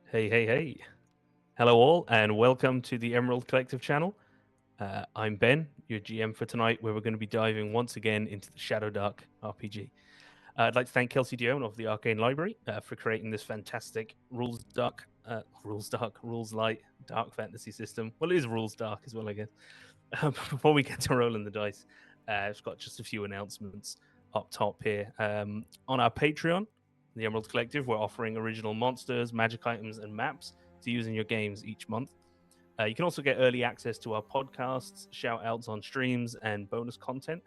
Hey, hey, hey. Hello, all, and welcome to the Emerald Collective channel. I'm Ben, your GM for tonight, where we're going to be diving once again into the ShadowDark RPG. I'd like to thank Kelsey Dione of the Arcane Library for creating this fantastic rules light, dark fantasy system. Well, it is rules dark as well, I guess. Before we get to rolling the dice, I've got just a few announcements up top here. On our Patreon, the Emerald Collective, we're offering original monsters, magic items, and maps to use in your games each month. You can also get early access to our podcasts, shout outs on streams, and bonus content,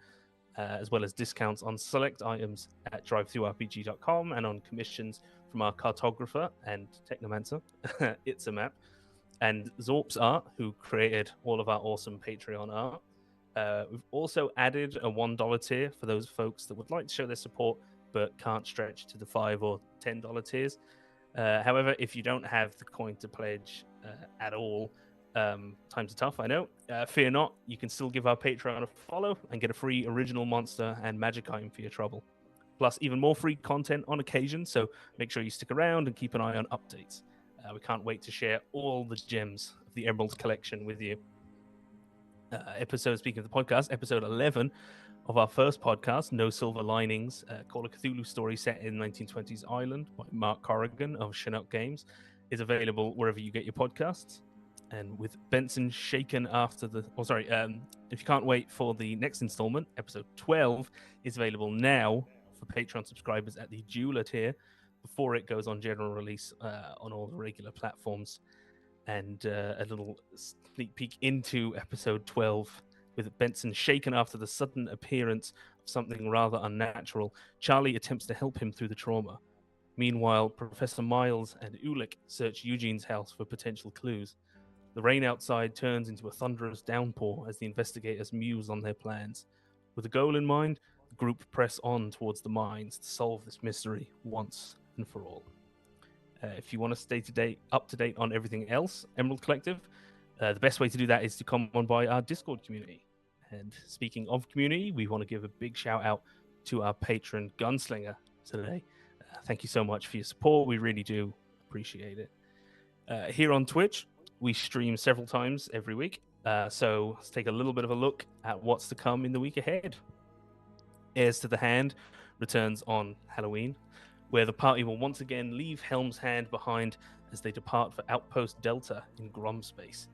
as well as discounts on select items at drivethroughrpg.com and on commissions from our cartographer and technomancer, It's a Map, and Zorp's Art, who created all of our awesome Patreon art. We've also added a $1 tier for those folks that would like to show their support but can't stretch to the $5 or $10 tiers. However, if you don't have the coin to pledge at all, times are tough, I know. Fear not, you can still give our Patreon a follow and get a free original monster and magic item for your trouble. Plus, even more free content on occasion, so make sure you stick around and keep an eye on updates. We can't wait to share all the gems of the Emerald collection with you. Speaking of the podcast, episode 11 of our first podcast, No Silver Linings, Call of Cthulhu story set in 1920s Ireland by Mark Corrigan of Chinook Games, is available wherever you get your podcasts. And with Benson shaken after the... if you can't wait for the next installment, episode 12 is available now for Patreon subscribers at the Jeweler tier before it goes on general release on all the regular platforms. And a little sneak peek into episode 12 with Benson shaken after the sudden appearance of something rather unnatural. Charlie attempts to help him through the trauma. Meanwhile, Professor Miles and Ulick search Eugene's house for potential clues. The rain outside turns into a thunderous downpour as the investigators muse on their plans. With a goal in mind, the group press on towards the mines to solve this mystery once and for all. If you want to stay up to date on everything else, Emerald Collective, the best way to do that is to come on by our Discord community. And speaking of community, we want to give a big shout out to our patron Gunslinger today. Thank you so much for your support. We really do appreciate it. Here on Twitch, we stream several times every week. So let's take a little bit of a look at what's to come in the week ahead. Heirs to the Hand returns on Halloween, where the party will once again leave Helm's Hand behind as they depart for Outpost Delta in Grom space.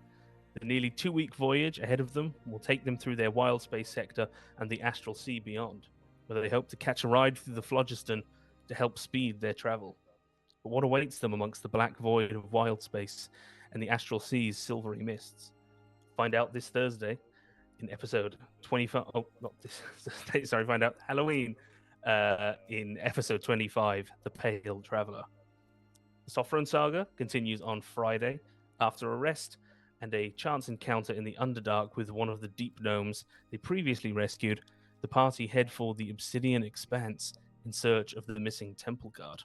The nearly 2-week voyage ahead of them will take them through their wild space sector and the astral sea beyond, where they hope to catch a ride through the phlogiston to help speed their travel. But what awaits them amongst the black void of wild space and the astral sea's silvery mists? Find out this Thursday in episode 25. Oh, not this Thursday, sorry, find out Halloween in episode 25, The Pale Traveler. The Sophron saga continues on Friday after a rest and a chance encounter in the Underdark with one of the deep gnomes they previously rescued. The party head for the Obsidian Expanse in search of the missing Temple Guard.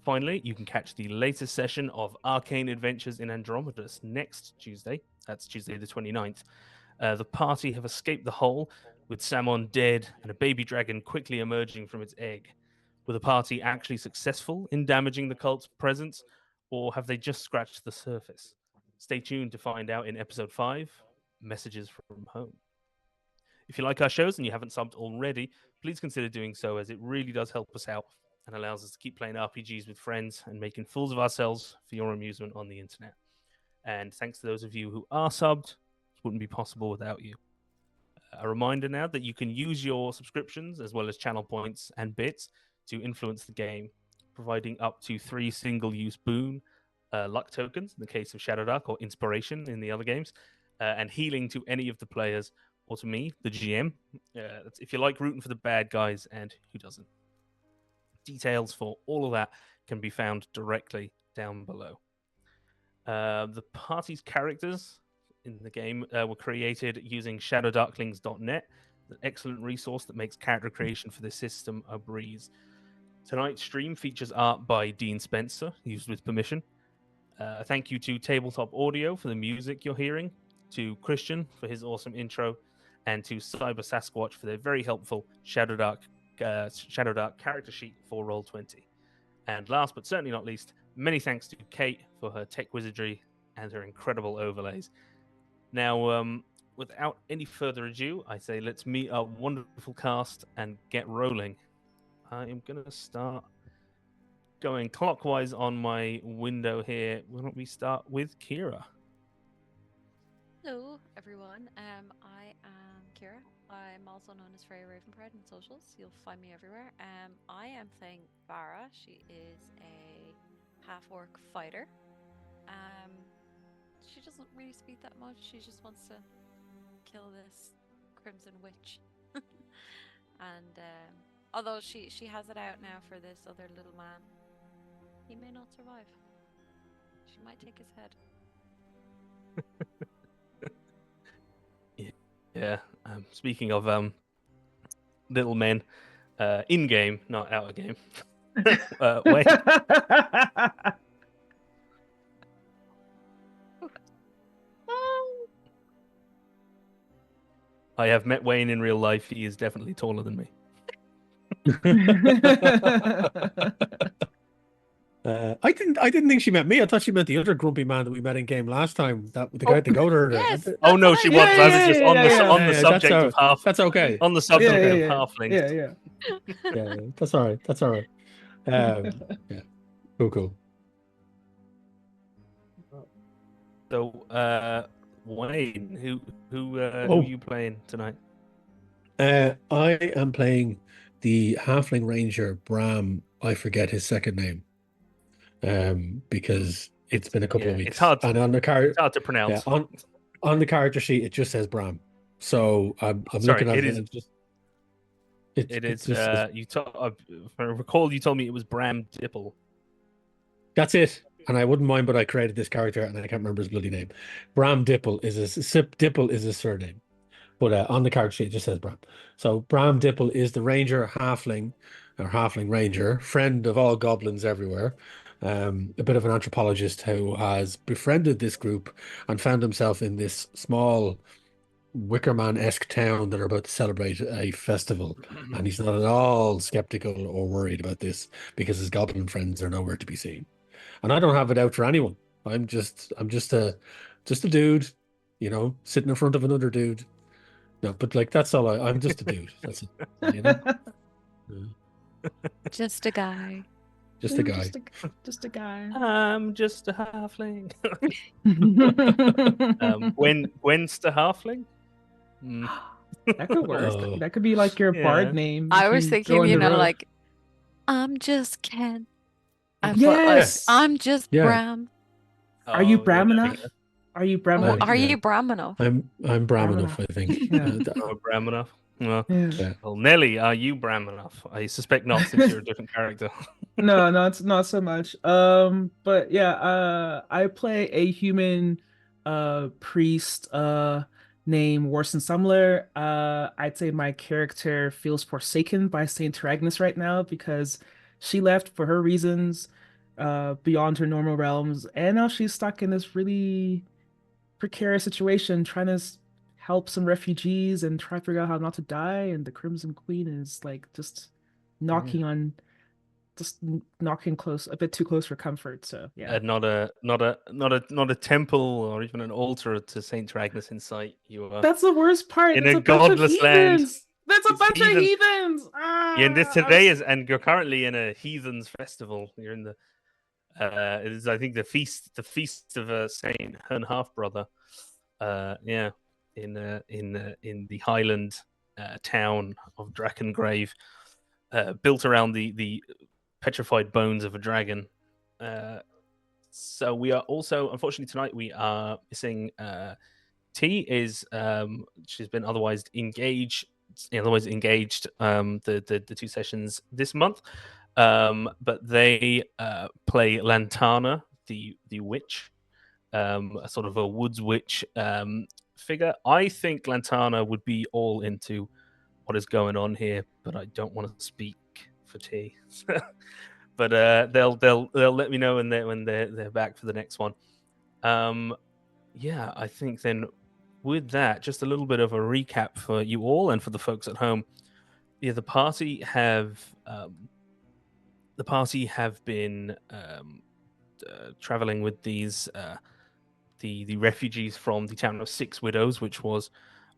Finally, you can catch the latest session of Arcane Adventures in Andromedus next Tuesday. That's Tuesday the 29th. The party have escaped the hole, with Samon dead and a baby dragon quickly emerging from its egg. Were the party actually successful in damaging the cult's presence, or have they just scratched the surface? Stay tuned to find out in episode 5, Messages from Home. If you like our shows and you haven't subbed already, please consider doing so, as it really does help us out and allows us to keep playing RPGs with friends and making fools of ourselves for your amusement on the internet. And thanks to those of you who are subbed, it wouldn't be possible without you. A reminder now that you can use your subscriptions as well as channel points and bits to influence the game, providing up to 3 single-use boon luck tokens in the case of ShadowDark, or inspiration in the other games, and healing to any of the players or to me, the GM. That's if you like rooting for the bad guys, and who doesn't. Details for all of that can be found directly down below. The party's characters in the game were created using shadowdarklings.net, an excellent resource that makes character creation for this system a breeze. Tonight's stream features art by Dean Spencer, used with permission. Thank you to Tabletop Audio for the music you're hearing, to Christian for his awesome intro, and to Cyber Sasquatch for their very helpful ShadowDark character sheet for Roll20. And last but certainly not least, many thanks to Kate for her tech wizardry and her incredible overlays. Now, without any further ado, I say let's meet our wonderful cast and get rolling. I am going to start going clockwise on my window here. Why don't we start with Kira? Hello, everyone. I am Kira. I'm also known as Freya Ravenpride in socials. You'll find me everywhere. I am playing Vara. She is a half-orc fighter. She doesn't really speak that much. She just wants to kill this Crimson Witch. And although she has it out now for this other little man, he may not survive. She might take his head. Yeah. Speaking of little men, in game, not out of game. Wait. I have met Wayne in real life. He is definitely taller than me. I didn't think she meant me. I thought she meant the other grumpy man that we met in game last time. That the guy at the goater. Yes. Oh no, she was. I was just on the subject of half. That's okay. On the subject of halflings. Yeah. That's all right. That's all right. Yeah. Cool. So, Wayne, who are you playing tonight? I am playing the halfling ranger Bram. I forget his second name. Because it's been a couple of weeks. It's hard. And on the card, it's hard to pronounce. Yeah, on the character sheet, it just says Bram. So I'm looking at it. It is. If I recall, you told me it was Bram Dipple. That's it. And I wouldn't mind, but I created this character and I can't remember his bloody name. Bram Dipple is his surname. But on the card sheet, it just says Bram. So Bram Dipple is the ranger halfling, or halfling ranger, friend of all goblins everywhere. A bit of an anthropologist who has befriended this group and found himself in this small Wickerman-esque town that are about to celebrate a festival. And he's not at all skeptical or worried about this because his goblin friends are nowhere to be seen. And I don't have it out for anyone. I'm just a dude, sitting in front of another dude. No, but that's all I'm just a dude. That's it. Just a guy. Just a guy. Just a guy. I'm just a halfling. Gwen's the halfling? That could work. That could be like your bard name. I was thinking, like, I'm just Ken. Yes. I'm just Bram. Are you Bram enough? Are you Bram enough? Are you Bram enough? I'm Bram enough, I think. Bram enough? Well, Nelly, are you Bram enough? I suspect not, since you're a different character. No, it's not so much. But yeah, I play a human priest named Warson Sumler. I'd say my character feels forsaken by Saint Agnes right now because she left for her reasons beyond her normal realms, and now she's stuck in this really precarious situation trying to help some refugees and try to figure out how not to die, and the Crimson Queen is just knocking close, a bit too close for comfort. So not a temple or even an altar to Saint Agnes in sight. That's the worst part. In a godless land. That's a bunch of heathens. And you're currently in a heathens festival. You're in the it is, I think, the feast of Saint, her half brother. In the Highland town of Drakengrave, built around the petrified bones of a dragon. So we are also, unfortunately, tonight we are missing. T is she's been otherwise engaged. The 2 sessions this month, but they play Lantana, the witch, a sort of a woods witch figure. I think Lantana would be all into what is going on here, but I don't want to speak for T. But they'll let me know when they're back for the next one. I think then with that, just a little bit of a recap for you all and for the folks at home. The party have the party have been traveling with these the refugees from the town of Six Widows, which was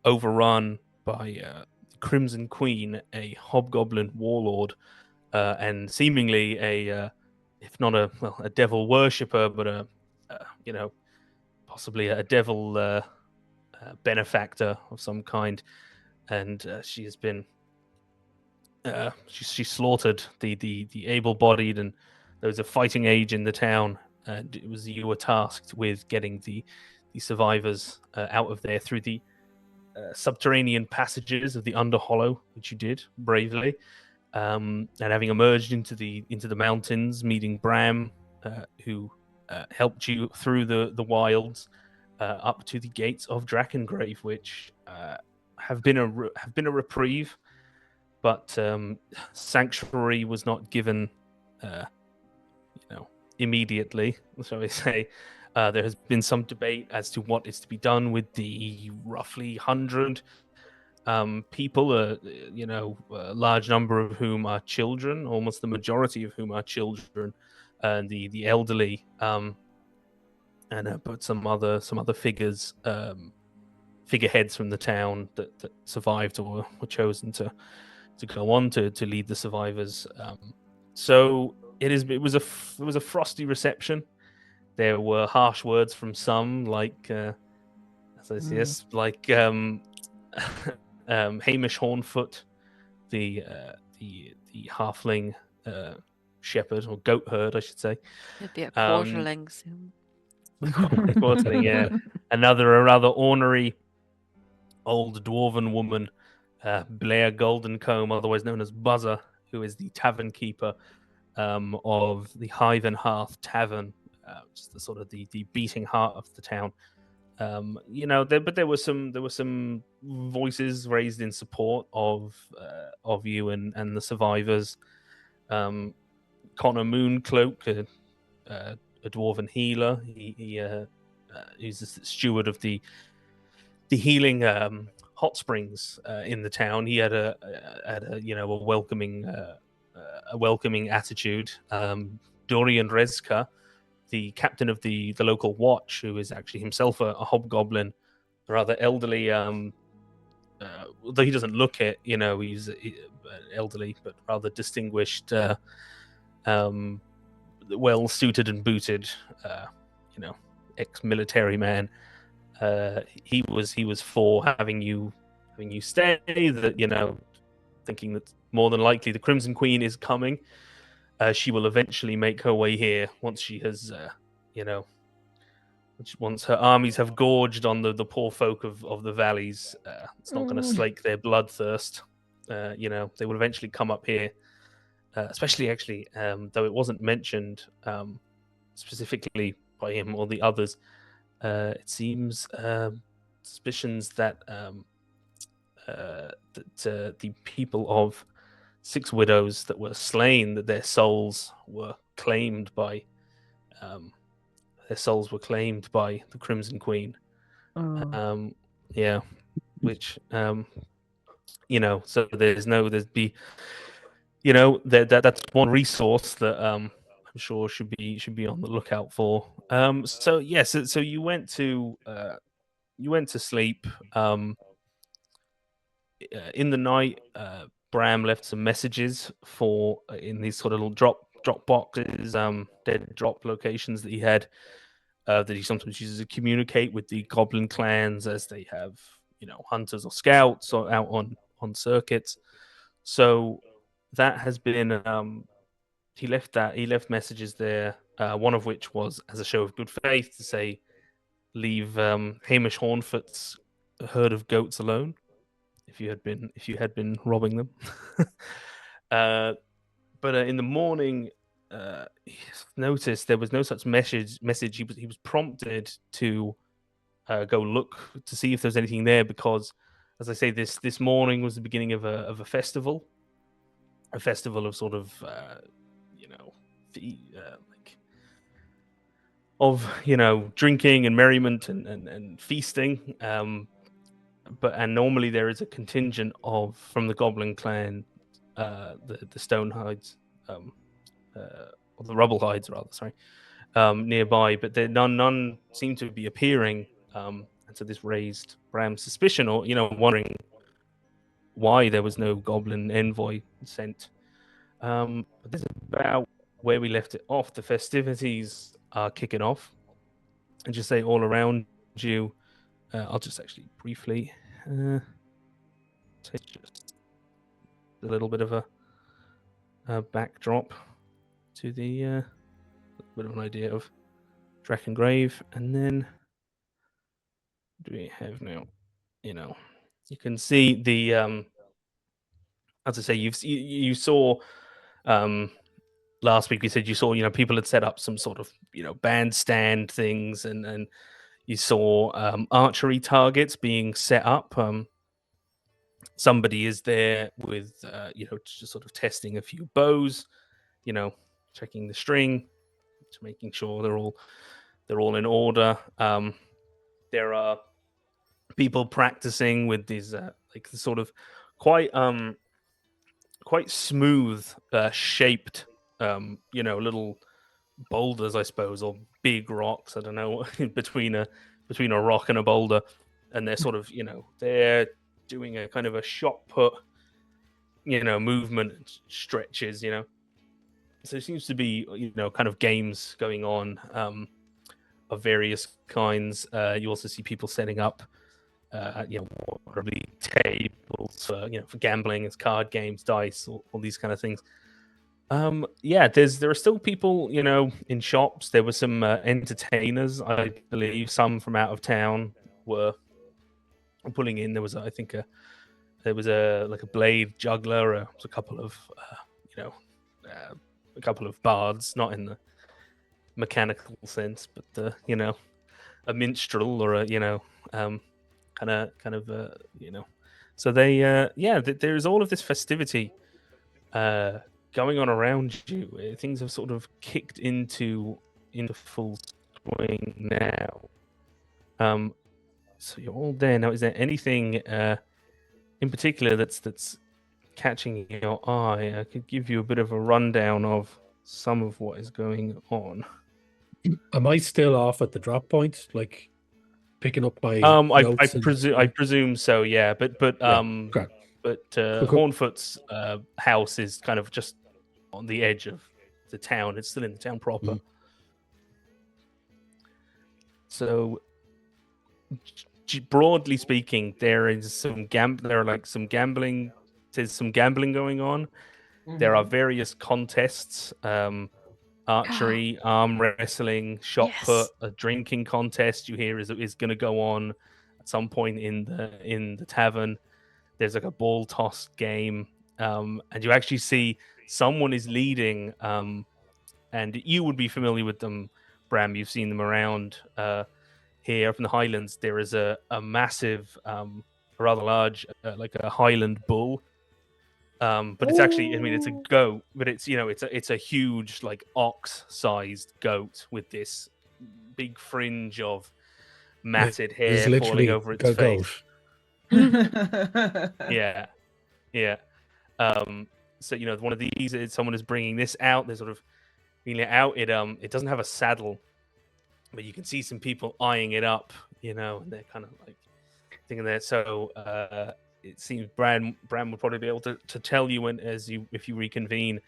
overrun by the Crimson Queen, a hobgoblin warlord, and seemingly if not a devil worshipper, but possibly a devil benefactor of some kind. And she has been she slaughtered the able-bodied and those of fighting age in the town. And you were tasked with getting the survivors out of there through the subterranean passages of the Underhollow, which you did bravely. And having emerged into the mountains, meeting Bram, who helped you through the wilds up to the gates of Drakengrave, which have been a reprieve, but sanctuary was not given, immediately. Shall we say? There has been some debate as to what is to be done with the roughly 100 people, a large number of whom are children, almost the majority of whom are children, and the elderly, but some other figures, figureheads from the town that survived or were chosen to go on to lead the survivors. So it was a frosty reception. There were harsh words from some, like Hamish Hornfoot, the halfling shepherd or goat herd, I should say. It'd be a quarterling soon. Quarterling, yeah. Another rather ornery old dwarven woman, Blair Goldencombe, otherwise known as Buzzer, who is the tavern keeper of the Hive and Hearth Tavern, which is the sort of the beating heart of the town. There were some voices raised in support of you and the survivors. Connor Mooncloak, a dwarven healer, he's the steward of the healing hot springs in the town. He had a welcoming attitude. Dorian Rezka, the captain of the local watch, who is actually himself a hobgoblin, rather elderly. Though he doesn't look it, he's elderly but rather distinguished, well suited and booted, ex-military man. He was for having you stay. That thinking that more than likely the Crimson Queen is coming. She will eventually make her way here once she has, once her armies have gorged on the poor folk of the valleys. It's not going to slake their bloodthirst. They will eventually come up here. Especially, actually, though it wasn't mentioned specifically by him or the others, it seems suspicions that the people of Six Widows that were slain, that their souls were claimed by the Crimson Queen. Which so that's one resource that I'm sure should be on the lookout for. So you went to sleep. In the night, Bram left some messages in these sort of little drop boxes, dead drop locations that he had, that he sometimes uses to communicate with the goblin clans as they have, hunters or scouts or out on circuits. So that has been, he left messages there, one of which was as a show of good faith to say, leave Hamish Hornfoot's herd of goats alone if you had been robbing them. But in the morning, he noticed there was no such message. He was prompted to go look to see if there's anything there, because, as I say, this morning was the beginning of a festival, of sort of drinking and merriment and feasting. And normally there is a contingent from the Goblin clan, the Stonehides, or the rubble hides rather, sorry, nearby, but none seem to be appearing. And so this raised Bram's suspicion, or wondering why there was no goblin envoy sent. But this is about where we left it off. The festivities are kicking off, and just say all around you. I'll just actually briefly take just a little bit of a backdrop to the bit of an idea of Drakengrave, and then do we have now? You can see the as I say, you saw last week. You said you saw people had set up some sort of bandstand things, and you saw archery targets being set up. Somebody is there with just sort of testing a few bows, checking the string, to making sure they're all in order. There are people practicing with these like the sort of quite smooth shaped little boulders, I suppose, or big rocks. I don't know, between a rock and a boulder, and they're sort of they're doing a kind of a shot put movement, stretches. So there seems to be kind of games going on of various kinds. You also see people setting up probably tables for gambling, it's card games, dice, all these kind of things. There are still people in shops. There were some entertainers, I believe, some from out of town were pulling in. There was I think there was a blade juggler, a couple of a couple of bards, not in the mechanical sense, but a minstrel, or a kind of so they there's all of this festivity going on around you. Things have sort of kicked into full swing now. So you're all there now. Is there anything in particular that's catching your eye? I could give you a bit of a rundown of some of what is going on. Am I still off at the drop point, like picking up my I presume so, yeah. But Hornfoot's house is kind of just on the edge of the town. It's still in the town proper. So broadly speaking, there is some gambling. There's some gambling going on. There are various contests, archery, arm wrestling, shot put, a drinking contest. You hear is going to go on at some point in the tavern. There's like a ball toss game, and you actually see someone is leading. And you would be familiar with them, Bram. You've seen them around here up in the Highlands. There is a massive, rather large, like a Highland bull. But it's actually, it's a goat, but it's a huge, like, ox-sized goat with this big fringe of matted hair falling over its face. Yeah. So one of these, someone is bringing this out. They're sort of bringing it out. It doesn't have a saddle, but you can see some people eyeing it up. And they're kind of like thinking that. So it seems Bram would probably be able to tell you if you reconvene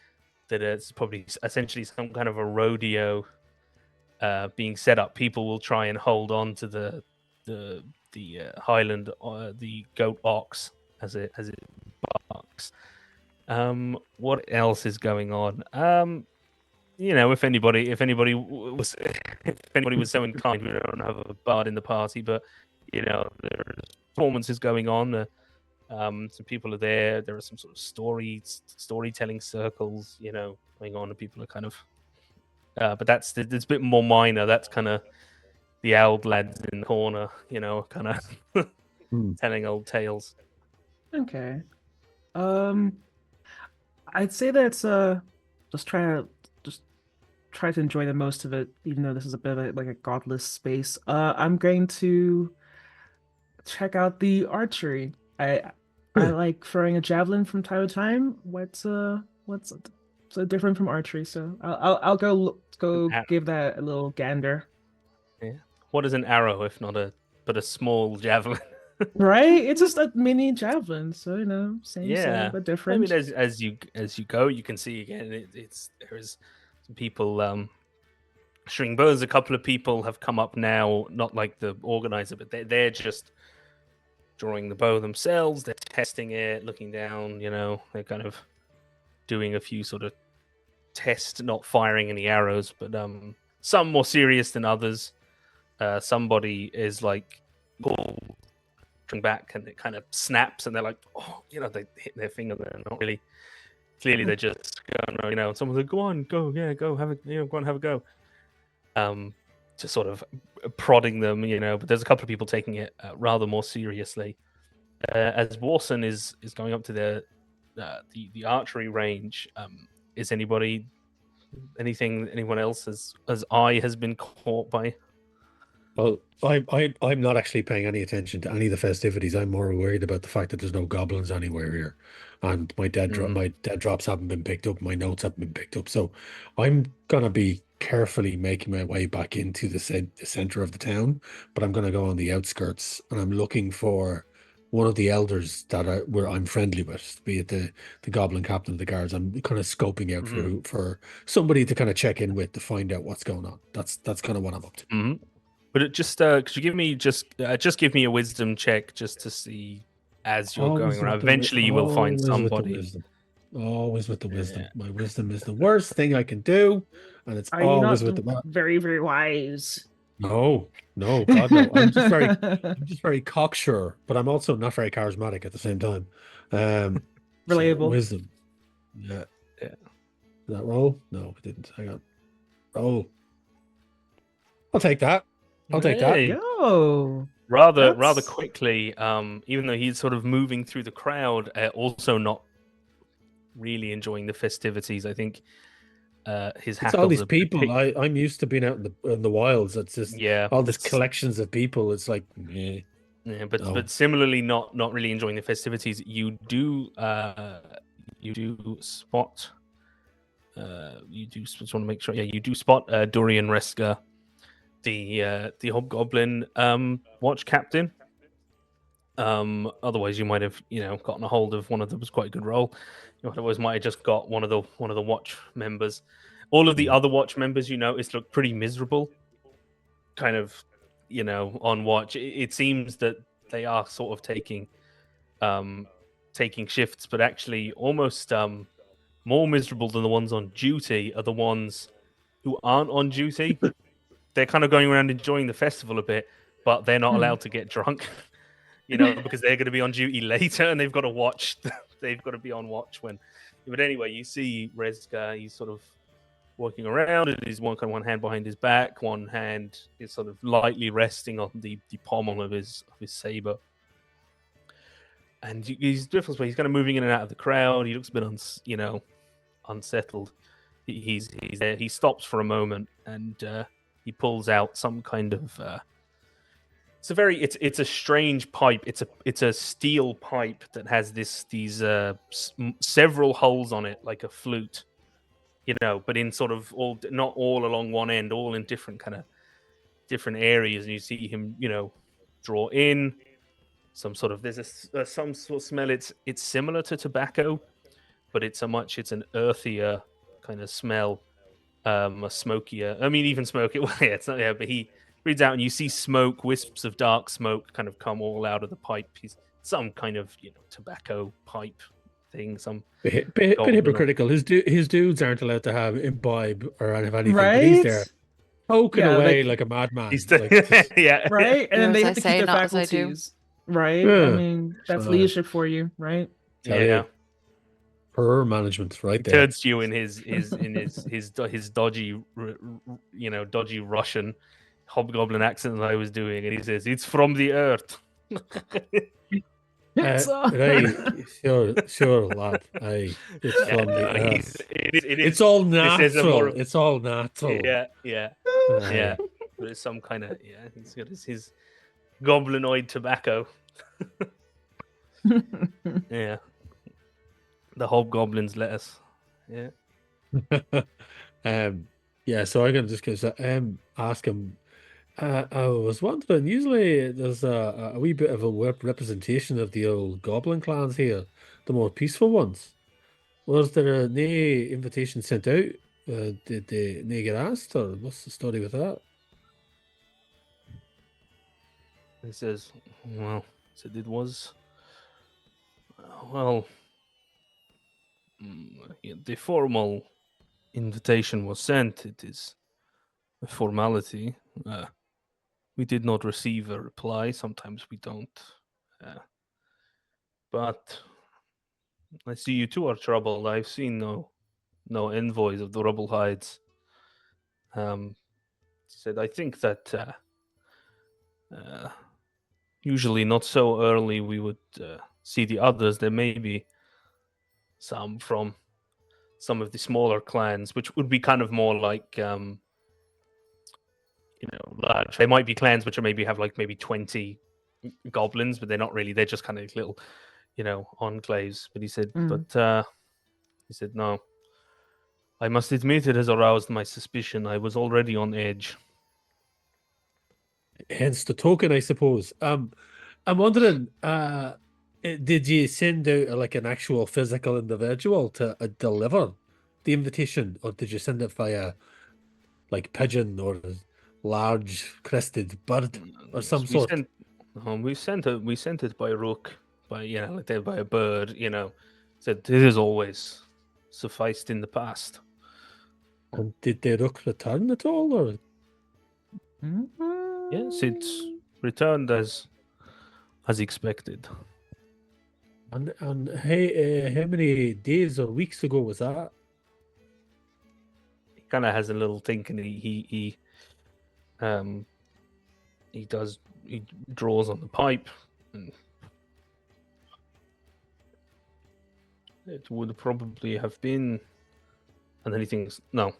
that it's probably essentially some kind of a rodeo being set up. People will try and hold on to the Highland, the goat ox as it barks. What else is going on? If anybody was so inclined, we don't have a bard in the party, but there's performances going on. Some people are there. There are some sort of storytelling circles, going on, and people are kind of. But it's a bit more minor. That's kind of the old lads in the corner, kind of telling old tales. Okay. I'd say that's just try to enjoy the most of it, even though this is a bit of like a godless space. I'm going to check out the archery. I like throwing a javelin from time to time. What's so different from archery. So I'll go Arrow. give that a little gander. What is an arrow if not a small javelin? Right? It's just a mini javelin, so same Yeah, but I different. mean, as you go, you can see again. There's some people string bows. A couple of people have come up now, not like the organizer, but they're just drawing the bow themselves. They're testing it, looking down. They're kind of doing a few sort of test, not firing any arrows, but some more serious than others. Somebody is like pulled back and it kind of snaps and they're like, they hit their finger. They're not really, clearly they're just going, and someone's like, go on, go, yeah, go have a, go on, have a go. Just sort of prodding them, but there's a couple of people taking it rather more seriously. As Warson is going up to the archery range, is anyone else as eye has been caught by? Well, I'm not actually paying any attention to any of the festivities. I'm more worried about the fact that there's no goblins anywhere here, and my dead drops haven't been picked up. My notes haven't been picked up. So I'm gonna be carefully making my way back into the center of the town, but I'm gonna go on the outskirts, and I'm looking for one of the elders that I'm friendly with, be it the goblin captain of the guards. I'm kind of scoping out for somebody to kind of check in with to find out what's going on. That's kind of what I'm up to. Mm-hmm. But it just could you give me just give me a wisdom check just to see as you're going around. Eventually, you will find somebody. Always with the wisdom. Yeah. My wisdom is the worst thing I can do, and it's always with the very, very wise. No, God no. I'm just very cocksure, but I'm also not very charismatic at the same time. Relatable. So wisdom. Yeah. Did that roll? No, it didn't. Hang on. Roll. I'll take that. Yo. Rather quickly, even though he's sort of moving through the crowd, also not really enjoying the festivities. I think his it's all these people. I'm used to being out in the wilds. It's just all these collections of people. It's like but similarly not really enjoying the festivities. You do spot. Just want to make sure. Yeah, you do spot Dorian Reska, the hobgoblin watch captain. Otherwise you might have gotten a hold of one of them. Was quite a good roll. Otherwise might have just got one of the watch members. All of the other watch members look pretty miserable, kind of on watch. It seems that they are sort of taking shifts, but actually almost more miserable than the ones on duty are the ones who aren't on duty. They're kind of going around enjoying the festival a bit, but they're not allowed to get drunk, because they're going to be on duty later and they've got to watch. They've got to be on watch when. But anyway, you see Reska, he's sort of walking around and he's one hand behind his back, one hand is sort of lightly resting on the pommel of his saber. And he's different. He's kind of moving in and out of the crowd. He looks a bit unsettled. He's there. He stops for a moment and he pulls out some kind of. It's a strange pipe. It's a steel pipe that has these several holes on it, like a flute, but in sort of not all along one end, all in different areas. And you see him, draw in some sort of. There's some sort of smell. It's similar to tobacco, but it's an earthier kind of smell, a smokier. I mean, even smoke. It's not. Yeah, but he reads out and you see smoke, wisps of dark smoke kind of come all out of the pipe. He's some kind of tobacco pipe thing. Some bit hypocritical. His dudes aren't allowed to have imbibe or have anything. Right? But he's there poking away like a madman. Yeah, right. And then they have to keep their not as I faculties. Right. Yeah. I mean, that's leadership for you, right? Yeah. Per management, right there. Turns to you in his dodgy, dodgy Russian hobgoblin accent that I was doing, and he says, "It's from the earth." Sure, lad. It's from the earth. It's all natural. It's all natural. Yeah. But it's some kind of He's got his goblinoid tobacco. Yeah. The hobgoblins let us. Yeah. Yeah, so I'm gonna just ask him. I was wondering, usually there's a wee bit of a representation of the old goblin clans here, the more peaceful ones. Was there a nae invitation sent out? Did they nae get asked, or what's the story with that? He says, well, said it was, well, yeah, the formal invitation was sent. It is a formality. We did not receive a reply. Sometimes we don't. But I see you two are troubled. I've seen no envoys of the Rubble Hides. He said, I think that usually not so early we would see the others. There may be some from some of the smaller clans, which would be kind of more like large. They might be clans which are maybe have like maybe 20 goblins, but they're not really. They're just kind of little, enclaves. But he said, he said, no. I must admit it has aroused my suspicion. I was already on edge. Hence the token, I suppose. I'm wondering, did you send out like an actual physical individual to deliver the invitation, or did you send it via like pigeon or a large crested bird or some sort? We sent it by rook, by by a bird. Said it has always sufficed in the past. And did the rook return at all, or? Yes, it's returned as expected. And how many days or weeks ago was that? He kind of has a little think, and he draws on the pipe, and it would probably have been, and then he thinks, no,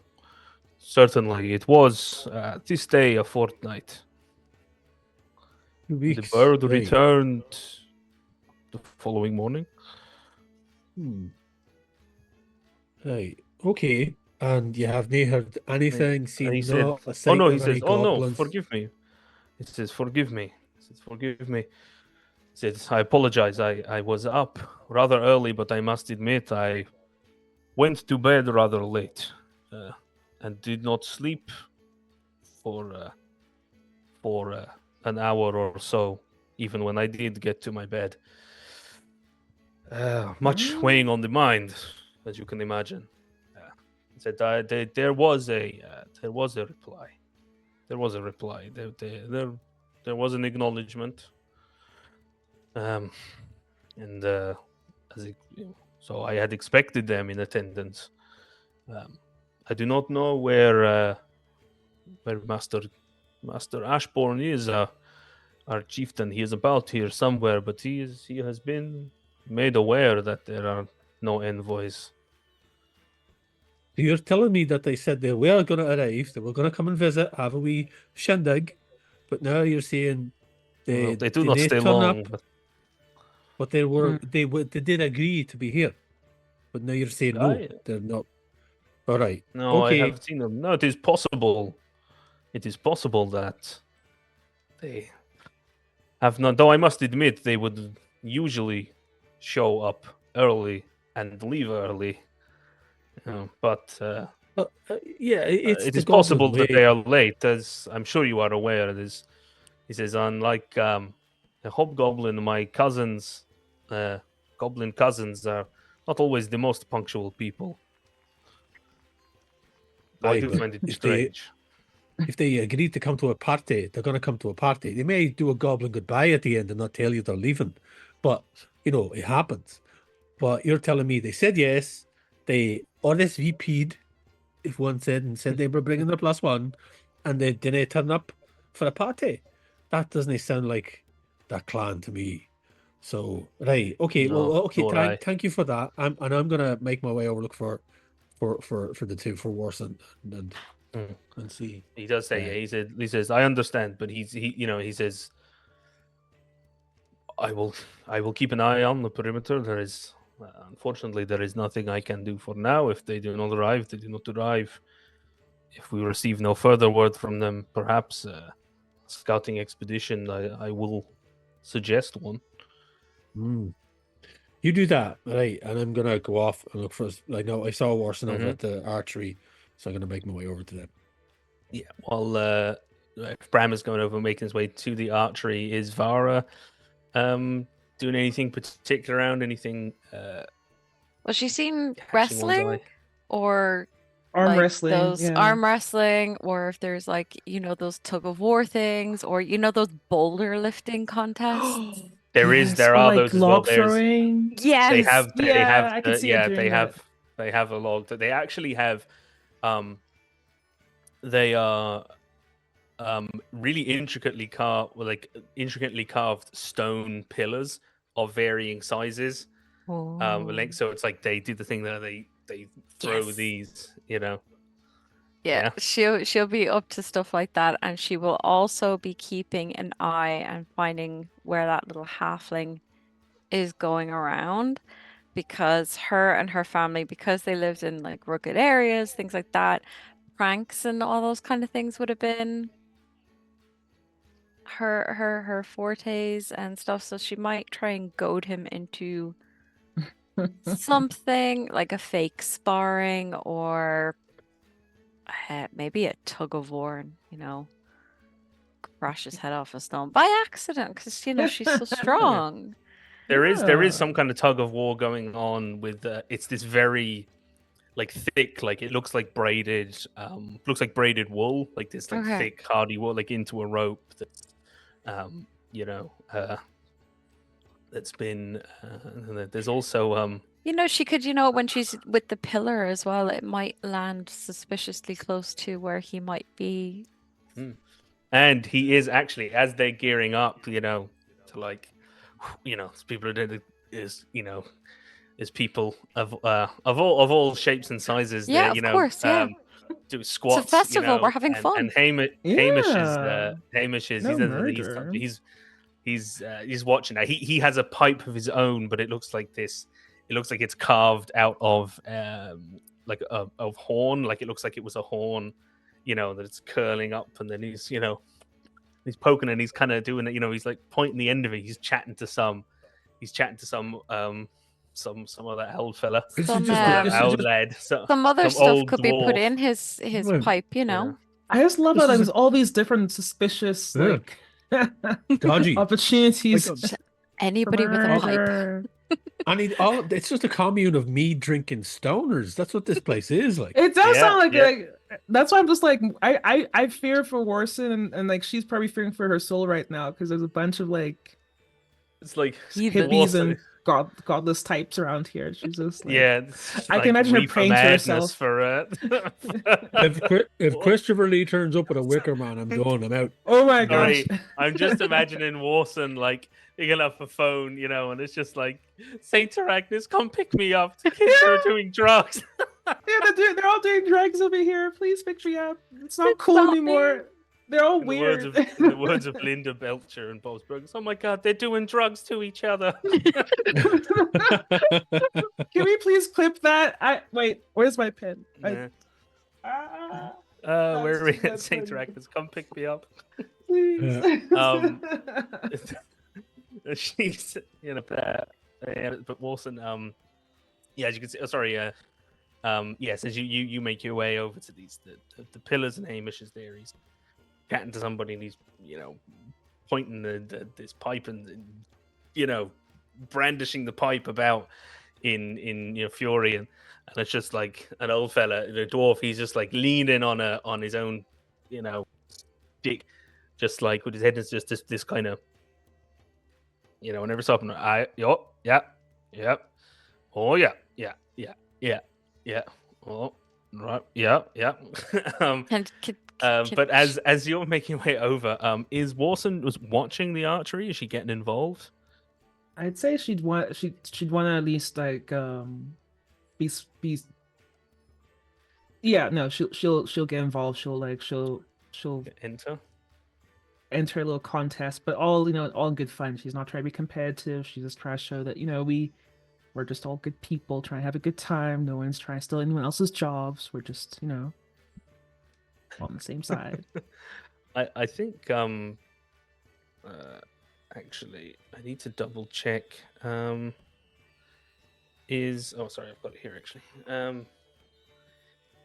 certainly it was this day a fortnight. 2 weeks. The bird right. returned the following morning. Right. Okay. And you have not heard anything, seen he said, not a sight "Oh no," of he any says, "Oh no, goblins? forgive me." He says, "Forgive me." He says, "Forgive me." He says, "I apologize. I was up rather early, but I must admit I went to bed rather late and did not sleep for an hour or so, even when I did get to my bed. Much weighing on the mind, as you can imagine." He said, "There was a reply. There was a reply. There was an acknowledgement. And so I had expected them in attendance. I do not know where Master Ashbourne is, our chieftain. He is about here somewhere, but he has been made aware that there are no envoys." You're telling me that they said they were going to arrive, they were going to come and visit, have a wee shindig, but now you're saying Well, they do did not they stay turn long. up, but they did agree to be here, but now you're saying no, they're not. All right. No, okay. I have seen them. No, it is possible. It is possible that they have not. Though I must admit, they would usually show up early and leave early. But yeah, it's it the is possible goblin that way. they are late, as I'm sure you are aware. He says, unlike a hobgoblin, my cousins, goblin cousins, are not always the most punctual people. I do find it strange. If they agreed to come to a party, they're going to come to a party. They may do a goblin goodbye at the end and not tell you they're leaving, but it happens. But you're telling me they said yes, they RSVP'd, if one said they were bringing their +1, and they didn't turn up for a party. That doesn't sound like that clan to me. So right, okay, No, well, okay, nor I. thank you for that. I'm gonna make my way over, look for the two, for Warson, and see. He does say, he says, I understand, but he says, I will keep an eye on the perimeter. There is Unfortunately, there is nothing I can do for now. If they do not arrive, they do not arrive. If we receive no further word from them, perhaps a scouting expedition. I will suggest one. Hmm. You do that, right? And I'm gonna go off and look for. Like, no, I saw Warson over at the archery, so I'm gonna make my way over to them. Yeah. While if Bram is going over, making his way to the archery, is Vara doing anything particular around anything? Was she seen Catching one's wrestling eye. or Arm like wrestling. those Yeah. arm wrestling, or if there's like those tug of war things, or those boulder lifting contests? There Or are like those as well. log throwing. Yes. I can see her doing that. They have a log. They actually have they are really intricately carved stone pillars of varying sizes. Oh. So it's like they do the thing that they throw Yes. these, Yeah, she'll be up to stuff like that, and she will also be keeping an eye and finding where that little halfling is going around, because her and her family, because they lived in like rugged areas, things like that, pranks and all those kind of things would have been her fortes and stuff. So she might try and goad him into something like a fake sparring, or maybe a tug of war, and crash his head off a stone by accident, because she's so strong. There is some kind of tug of war going on with it's this very like thick, like it looks like braided wool, like this like Okay. thick hardy wool, like into a rope that's that's been there's also She could, when she's with the pillar as well, it might land suspiciously close to where he might be. and he is actually, as they're gearing up, to like, people are doing is people of all shapes and sizes. Yeah, that, of course, yeah. Do squats. It's a festival. We're having fun. And Hamish is No he's murder. he's watching that. He has a pipe of his own, but it looks like this. It looks like it's carved out of of horn. Like it looks like it was a horn, that it's curling up, and then he's poking, and he's kind of doing it. He's like pointing the end of it. He's chatting to some other old fella. Some other stuff old could be put dwarf. in his pipe, Yeah. I just love how This is there's all these different suspicious Yeah. Dodgy. opportunities. Like, Anybody with a pipe. murder. it's just a commune of mead drinking stoners. That's what this place is like. It does Yeah, sound yeah. like that's why I'm just like I fear for Warson, and like she's probably fearing for her soul right now, because there's a bunch of like It's like Heathens. hippies and godless types around here. She's just like, it's I can imagine her praying to herself. for If Christopher Lee turns up with a wicker man, I'm done. I'm out. Oh my gosh. Sorry, I'm just imagining Warson like picking up a phone, and it's just like, Saint Arachnis, come pick me up. The kids are doing drugs. Yeah, they're all doing drugs over here. Please pick me up. It's not It's cool not anymore. They're all In weird. the words of Linda Belcher and Bob's Burgers, oh my god, they're doing drugs to each other. Can we please clip that? Wait, where's my pen? Yeah. That's- Where are we at? that's Saint funny. Arachnis, come pick me up. Please. She's but Wilson, as you can see, yes, as you make your way over to these the pillars, and Hamish is there. He's chatting to somebody, and he's pointing this pipe and brandishing the pipe about in fury, and it's just like an old fella, the dwarf. He's just like leaning on his own stick, just like with his head is just this kind of whenever stopping. Oh yeah. Oh right, yeah. But as you're making your way over, is Warson was watching the archery? Is she getting involved? I'd say she'd want to at least like be yeah, no, she'll get involved. She'll Enter. enter a little contest, but all all in good fun. She's not trying to be competitive. She's just trying to show that we We're just all good people trying to have a good time. No one's trying to steal anyone else's jobs. We're just, on the same side. I think actually I need to double check. Sorry, I've got it here actually.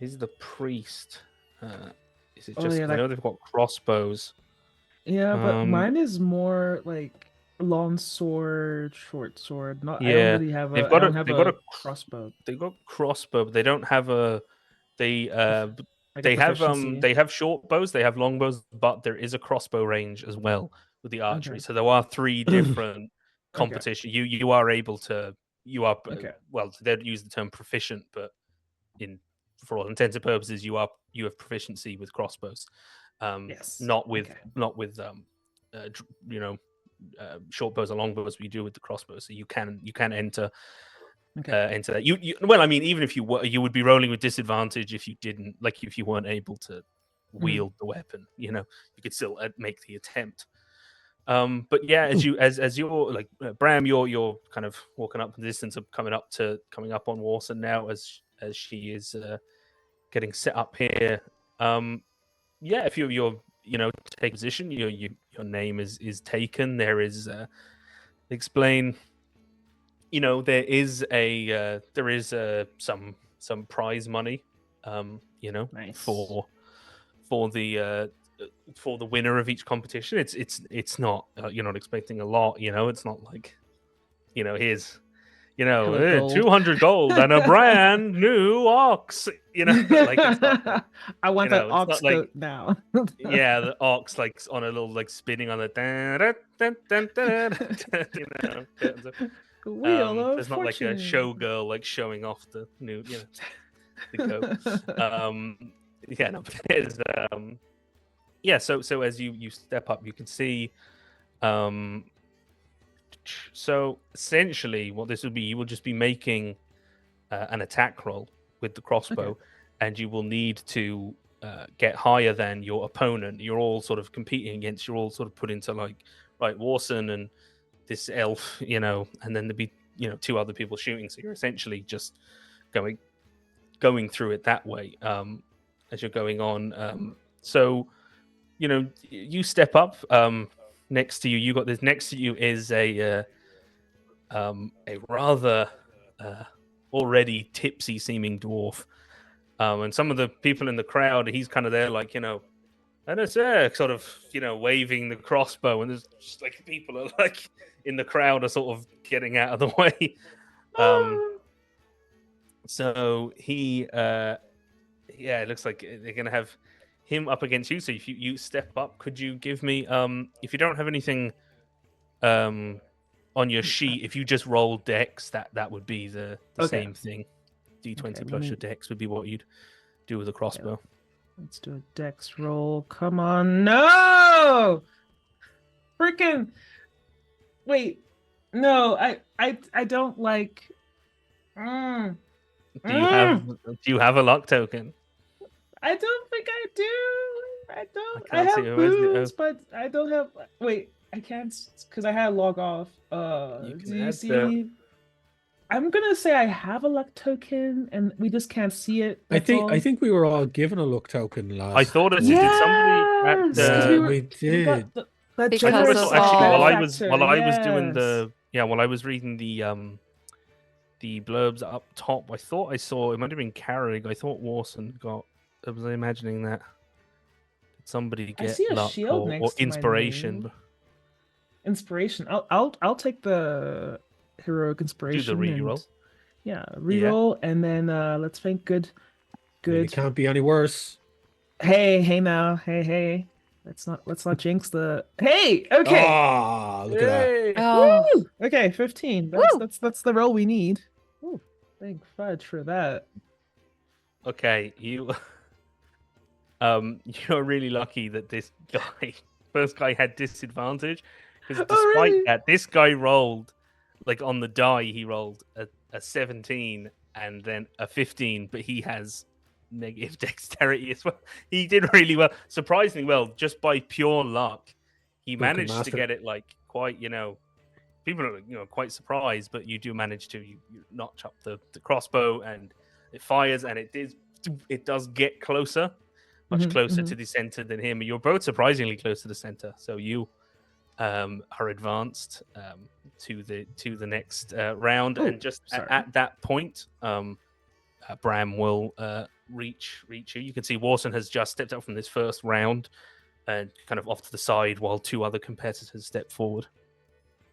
Is the priest? Is it Oh, just? yeah, 'Cause I know they've got crossbows. Yeah, but Um, mine is more like long sword, short sword. Not, I don't Yeah, really have they've a, I got don't a have they've got a a crossbow. they've got crossbow, but they don't have a they Like a they have proficiency. they have short bows, they have long bows, but there is a crossbow range as well with the archery. Okay. So there are three different Okay. competition. You are able to Okay. well, they'd use the term proficient, but for all intents and purposes, you have proficiency with crossbows. Yes. Not with Okay. short bows or long bows, but you do with the crossbow. So you can enter Okay. into that. You well, I mean, even if you were, you would be rolling with disadvantage if you didn't, like if you weren't able to wield the weapon. You could still make the attempt. But yeah, as you're like Bram, you're kind of walking up the distance of coming up on Warson now as she is getting set up here. Yeah, if you're take position, your name is taken. There is explain. There is some prize money. Nice. For the winner of each competition. It's not you're not expecting a lot. It's not like here's Hella gold. 200 gold and a brand new ox. Like it's not like, I want that it's ox not like goat now. yeah, the ox like on a little like spinning on the Wheel of there's not like a fortune. showgirl like showing off the new the goat. Yeah, no, but there's yeah, so as you step up you can see so essentially what this would be, you will just be making an attack roll with the crossbow. Okay. And you will need to get higher than your opponent. You're all sort of competing against, you're all sort of put into like, right, Warson and this elf, and then there'd be, two other people shooting. So you're essentially just going through it that way as you're going on. So, you step up next to you. You got this next to you is a rather already tipsy seeming dwarf. And some of the people in the crowd, he's kind of there, like, and it's sort of, waving the crossbow, and there's just like people are like in the crowd are sort of getting out of the way. So he, it looks like they're gonna have him up against you. So if you step up, could you give me, if you don't have anything, on your sheet, if you just roll dex, that would be the same thing. D20 plus your dex would be what you'd do with a crossbow. Let's do a dex roll. Come on. No! Freaking wait. No, I don't like Do you have a luck token? I don't think I do. I don't. I can't see have it. Where's the- boots, but I don't have. Wait, I can't because I had log off. You Do can you add see? I'm gonna say I have a luck token, and we just can't see it. I that's all. think we were all given a luck token last. I thought it. week. Did somebody? Yes, 'cause we we got did. the Because generous of actually, all- while I factor, was doing yes. while I was reading the blurbs up top, I thought I saw it might have been Carrig. I thought Warson got. I was imagining that. Did somebody I get see a luck shield or next to my inspiration? name. Inspiration. I'll take the heroic Do inspiration. the reroll. Yeah, reroll, and then let's think good. I mean, it can't be any worse. Hey now, hey. Let's not jinx the. Hey, okay. Ah, look at that. Yay! Oh, Woo! Okay, 15. That's the roll we need. Ooh, thank fudge for that. Okay, you you're really lucky that this first guy had disadvantage, because despite really? that, this guy rolled like on the die. He rolled a 17 and then a 15, but he has negative dexterity as well. He did really well, surprisingly well, just by pure luck. He Drunken managed to master. get it like quite, people are quite surprised, but you do manage to you notch up the crossbow, and it fires, and it does get closer, much closer to the center than him. You're both surprisingly close to the center, so you are advanced to the next round. Ooh, and just sorry. at that point, Bram will reach you. You can see Warson has just stepped up from this first round and kind of off to the side while two other competitors step forward.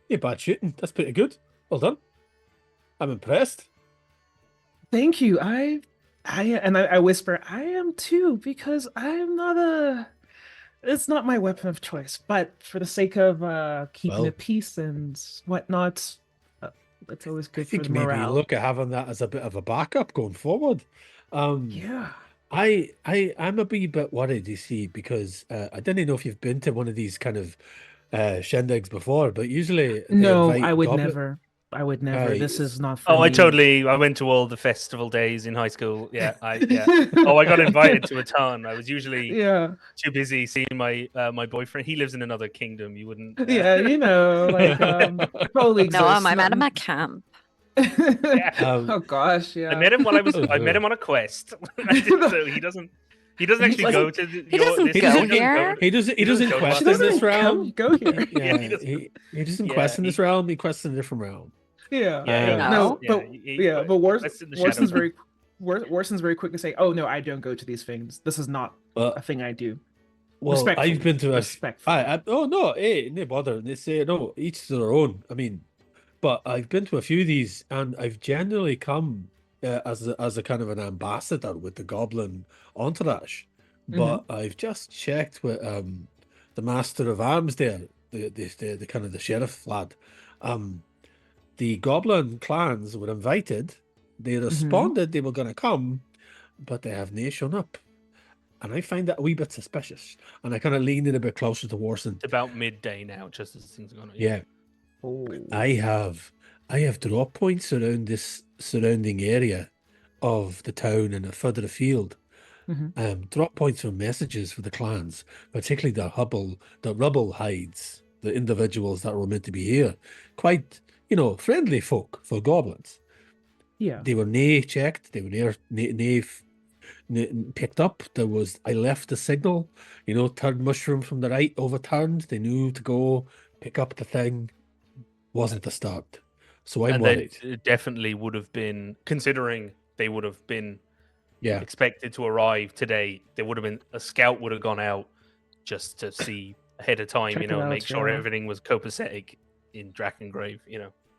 Yeah, bad shooting. That's pretty good. Well done. I'm impressed. Thank you. I whisper, I am too, because I'm not it's not my weapon of choice, but for the sake of keeping the peace and whatnot, it's always good for the maybe morale. look at having that as a bit of a backup going forward. Yeah. I'm a wee bit worried, you see, because I didn't know if you've been to one of these kind of shindigs before, but usually No, I would never. I would never. Right. This is not for me. I went to all the festival days in high school. Yeah. I got invited to a ton. I was usually too busy seeing my boyfriend. He lives in another kingdom. You wouldn't. Yeah, probably exists. No, I'm at my camp. Oh gosh, yeah. I met him I met him on a quest. So he doesn't actually go to. He doesn't go here. He doesn't quest in this realm. Go here. Yeah, he doesn't quest in this realm. He quests in a different realm. But Warson's very quick to say, "Oh no, I don't go to these things. This is not a thing I do." Well, I've been to no bother. They say no, each to their own. I mean, but I've been to a few of these, and I've generally come as a kind of an ambassador with the goblin entourage. But I've just checked with the master of arms there, the kind of the sheriff lad. The goblin clans were invited. They responded they were going to come, but they have not shown up. And I find that a wee bit suspicious. And I kind of lean in a bit closer to Warson. It's about midday now, just as things are going on. Yeah. I have drop points around this surrounding area of the town and further afield. Drop points for messages for the clans, particularly the rubble hides, the individuals that were meant to be here. Quite, friendly folk for goblins. Yeah. They were nae checked. They were nae picked up. I left the signal, turned mushroom from the right, overturned. They knew to go pick up the thing. Wasn't the start. So I'm worried. It definitely would have been, considering they would have been expected to arrive today. There would have been a scout would have gone out just to see ahead of time, make sure everything was copacetic in Drakengrave,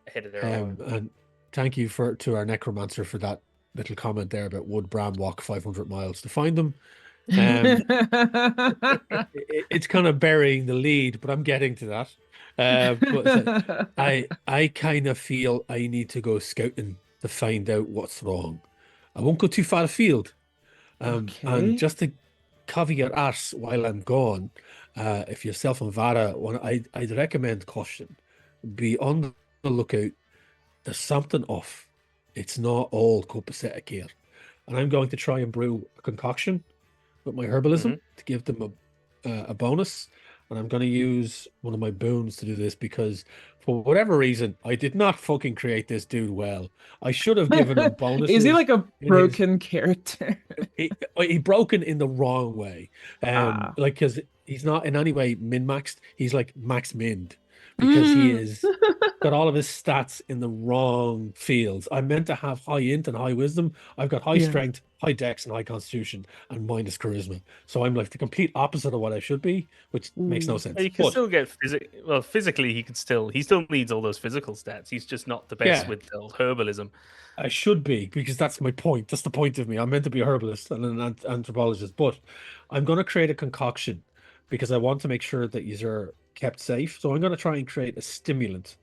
ahead of their own. And thank you to our necromancer for that little comment there about would Bram walk 500 miles to find them. It's kind of burying the lead, but I'm getting to that. But I kind of feel I need to go scouting to find out what's wrong. I won't go too far afield. And just to cover your arse while I'm gone, if yourself and Vara want, I'd recommend caution. Be on the lookout. There's something off. It's not all copacetic here. And I'm going to try and brew a concoction with my herbalism to give them a bonus. And I'm going to use one of my boons to do this because for whatever reason, I did not fucking create this dude well. I should have given him bonuses. Is he like a broken character? He broken in the wrong way. Because he's not in any way min-maxed. He's like max minned. Because he is got all of his stats in the wrong fields. I'm meant to have high int and high wisdom. I've got high strength, high dex, and high constitution, and minus charisma. So I'm like the complete opposite of what I should be, which makes no sense. You can still get physically. He still needs all those physical stats. He's just not the best with the herbalism. I should be, because that's my point. That's the point of me. I'm meant to be a herbalist and an anthropologist, but I'm going to create a concoction because I want to make sure that these are kept safe. So I'm going to try and create a stimulant,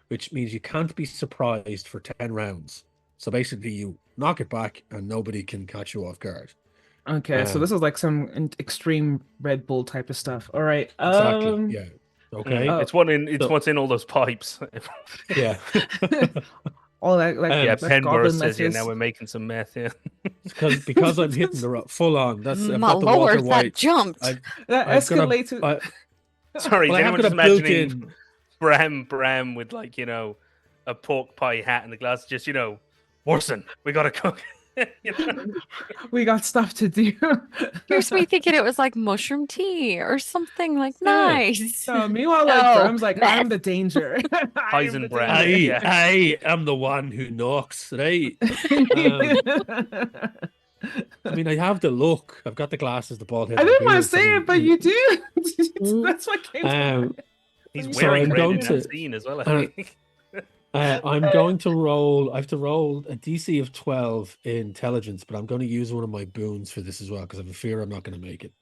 which means you can't be surprised for 10 rounds. So basically you knock it back and nobody can catch you off guard. Okay, so this is like some extreme Red Bull type of stuff. All right. Exactly. Yeah. Okay. It's what's in all those pipes. Yeah. All that Penborough says now we're making some meth here. because I'm hitting the full on. That's my lord, that jumped. That escalated. Sorry, I've got a built-in Bram with like a pork pie hat and the glass. Just Orson, we gotta cook. We got stuff to do. Here's me thinking it was like mushroom tea or something like nice. No, meanwhile, like No, Bram's like, meth. I'm the danger. I am the Bram. danger. Yeah. I am the one who knocks, right? I mean, I have the look. I've got the glasses, the bald head. I the didn't want to beard, say it, but you do. That's what came to mind. He's So wearing I'm red going in to- that scene as well, I think. I'm going to roll. I have to roll a DC of 12 intelligence, but I'm going to use one of my boons for this as well because I have a fear I'm not going to make it.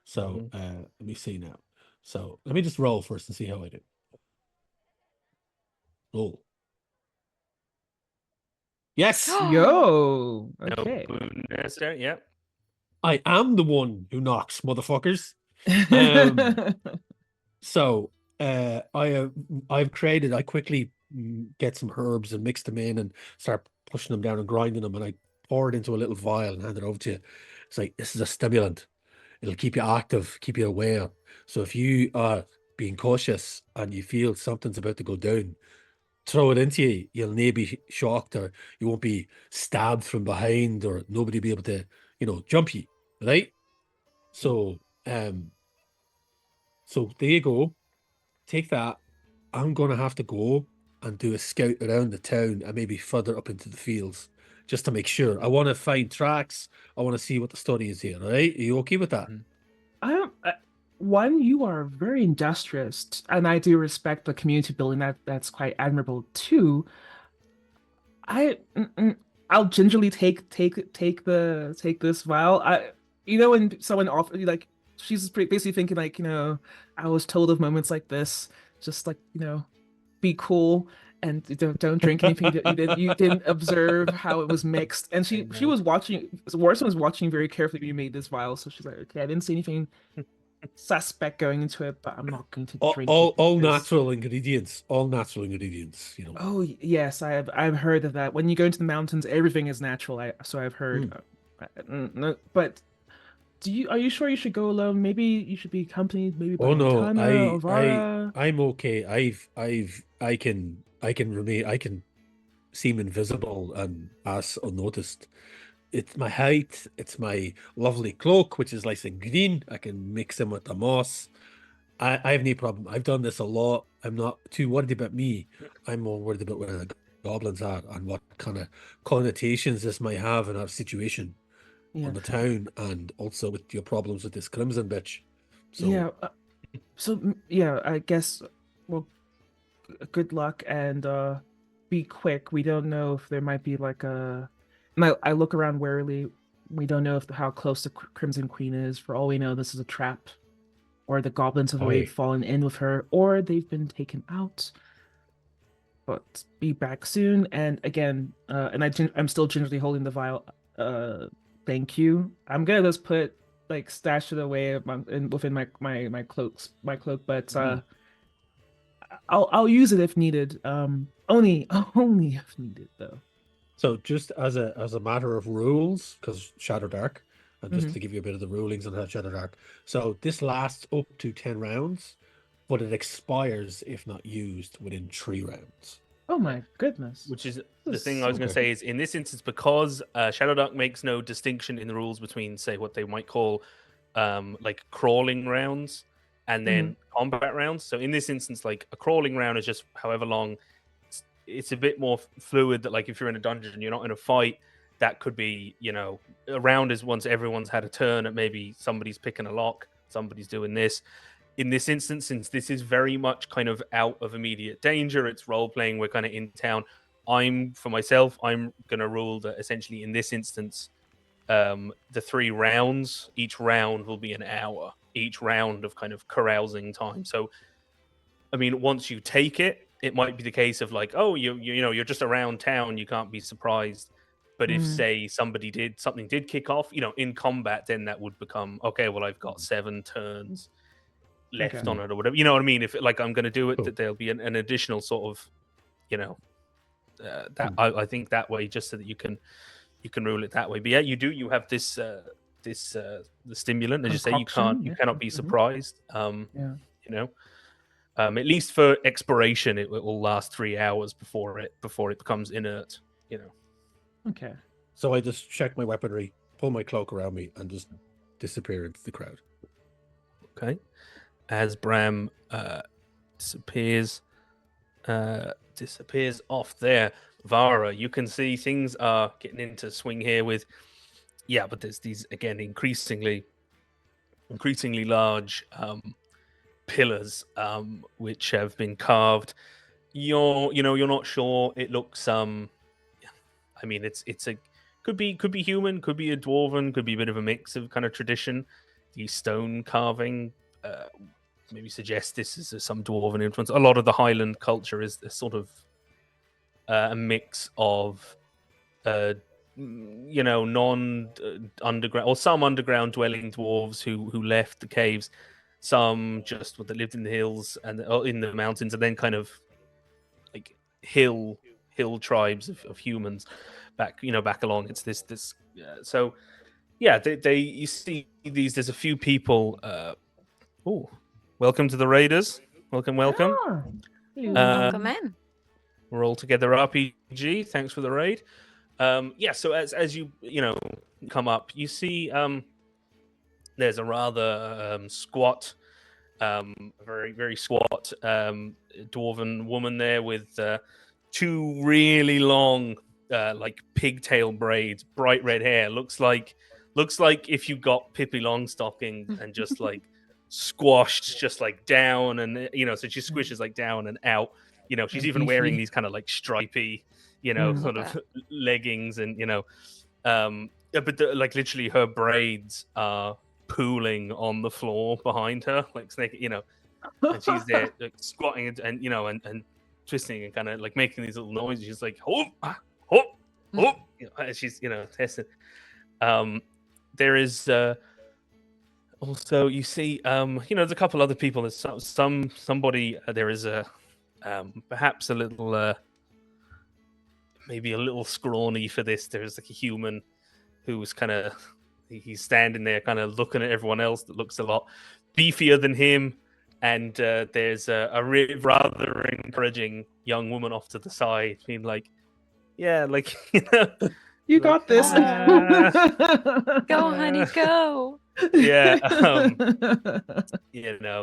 So let me see now. So let me just roll first and see how I do. Roll. Yes, Yo. Okay. No boon necessary. Yeah. I am the one who knocks, motherfuckers. So I've created. I quickly get some herbs and mix them in and start pushing them down and grinding them, and I pour it into a little vial and hand it over to you. It's like, this is a stimulant. It'll keep you active, keep you aware. So if you are being cautious and you feel something's about to go down, throw it into you. You'll never be shocked, or you won't be stabbed from behind, or nobody be able to, jump you, right? So so there you go. Take that. I'm gonna have to go and do a scout around the town and maybe further up into the fields just to make sure. I want to find tracks. I want to see what the story is here. All right? Are you okay with that? One, you are very industrious, and I do respect the community building. That's quite admirable. Two, I'll gingerly take this vial. When someone offered like, she's basically thinking like, I was told of moments like this, just like, be cool and don't drink anything you didn't observe how it was mixed. And she was watching. Warson was watching very carefully when you made this vial, so she's like, okay, I didn't see anything suspect going into it, but I'm not going to drink it. All natural ingredients. All natural ingredients. Oh yes, I've heard of that. When you go into the mountains, everything is natural. So I've heard. No, but are you sure you should go alone? Maybe you should be accompanied. Maybe by Tana or Vara. I'm okay. I can remain. I can seem invisible and pass unnoticed. It's my height. It's my lovely cloak, which is nice and green. I can mix them with the moss. I have no problem. I've done this a lot. I'm not too worried about me. I'm more worried about where the goblins are and what kind of connotations this might have in our situation on the town, and also with your problems with this crimson bitch. So I guess, well, good luck and be quick. We don't know if there might be like I look around warily. We don't know how close the Crimson Queen is. For all we know, this is a trap, or the goblins have already fallen in with her, or they've been taken out. But be back soon. And again, I'm still gingerly holding the vial. Thank you. I'm gonna just stash it away within my cloak, but I'll use it if needed. Only if needed though. So just as a matter of rules, because ShadowDark, and just to give you a bit of the rulings on how ShadowDark. So this lasts up to 10 rounds, but it expires if not used within 3 rounds. Oh my goodness. Which is the thing I was going to say is, in this instance, because ShadowDark makes no distinction in the rules between, say, what they might call like crawling rounds and then combat rounds. So in this instance, like a crawling round is just however long. It's a bit more fluid that, like, if you're in a dungeon and you're not in a fight, that could be, a round is once everyone's had a turn at maybe somebody's picking a lock, somebody's doing this. In this instance, since this is very much kind of out of immediate danger, it's role playing, we're kind of in town. I'm going to rule that essentially in this instance, the 3 rounds, each round will be an hour, each round of kind of carousing time. So, I mean, once you take it, it might be the case of like, oh, you're just around town, you can't be surprised. But if, say, something did kick off, in combat, then that would become, okay, well, I've got 7 turns left on it or whatever. You know what I mean? If I'm going to do it, that there'll be an additional sort of, I think that way, just so that you can rule it that way. But yeah, you have this the stimulant, as you say, you cannot be surprised. At least for exploration, it will last 3 hours before it becomes inert. You know. Okay. So I just check my weaponry, pull my cloak around me, and just disappear into the crowd. Okay. As Bram disappears off there, Vara, you can see things are getting into swing here with, but there's these again increasingly large pillars which have been carved. You're not sure. It looks I mean, it's a could be human, could be a dwarven, could be a bit of a mix of kind of tradition. The stone carving maybe suggests this is some dwarven influence. A lot of the Highland culture is a sort of a mix of non underground or some underground dwelling dwarves who left the caves, some just that lived in the hills and in the mountains, and then kind of like hill tribes of humans back along. It's this so yeah, they you see these. There's a few people. Welcome to the Raiders. Welcome. Ah, hello. Welcome in. We're all together RPG. Thanks for the raid. So as you come up, you see there's a rather squat, very very squat dwarven woman there with two really long like pigtail braids, bright red hair. Looks like if you got Pippi Longstocking and just like squashed just like down, and so she squishes like down and out. She's even wearing these kind of like stripy, sort of leggings, and but like literally her braids are pooling on the floor behind her, like snake, and she's there like squatting and twisting and kind of like making these little noises. She's like, oh, and she's testing. There is also, you see, there's a couple other people. There's somebody. There is a perhaps a little, maybe a little scrawny for this. There's like a human who's kind of he's standing there, kind of looking at everyone else that looks a lot beefier than him. And there's a rather encouraging young woman off to the side, being like, "Yeah, like you got this. Go, honey, go." Yeah,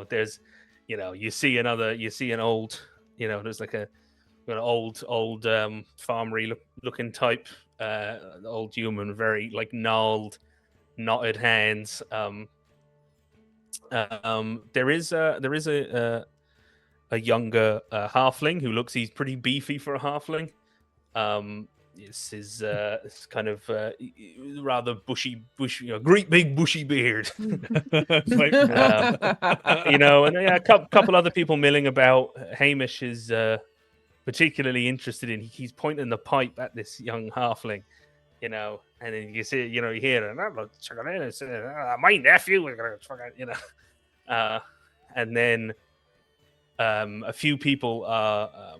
there's, you see an old, there's like an old farmery looking type, old human, very like gnarled, knotted hands. There is a younger halfling who looks, he's pretty beefy for a halfling. This is it's kind of rather bushy, great big bushy beard. And a couple other people milling about. Hamish is particularly interested in. He's pointing the pipe at this young halfling, and then you see, you hear it. My nephew is gonna, and then a few people are,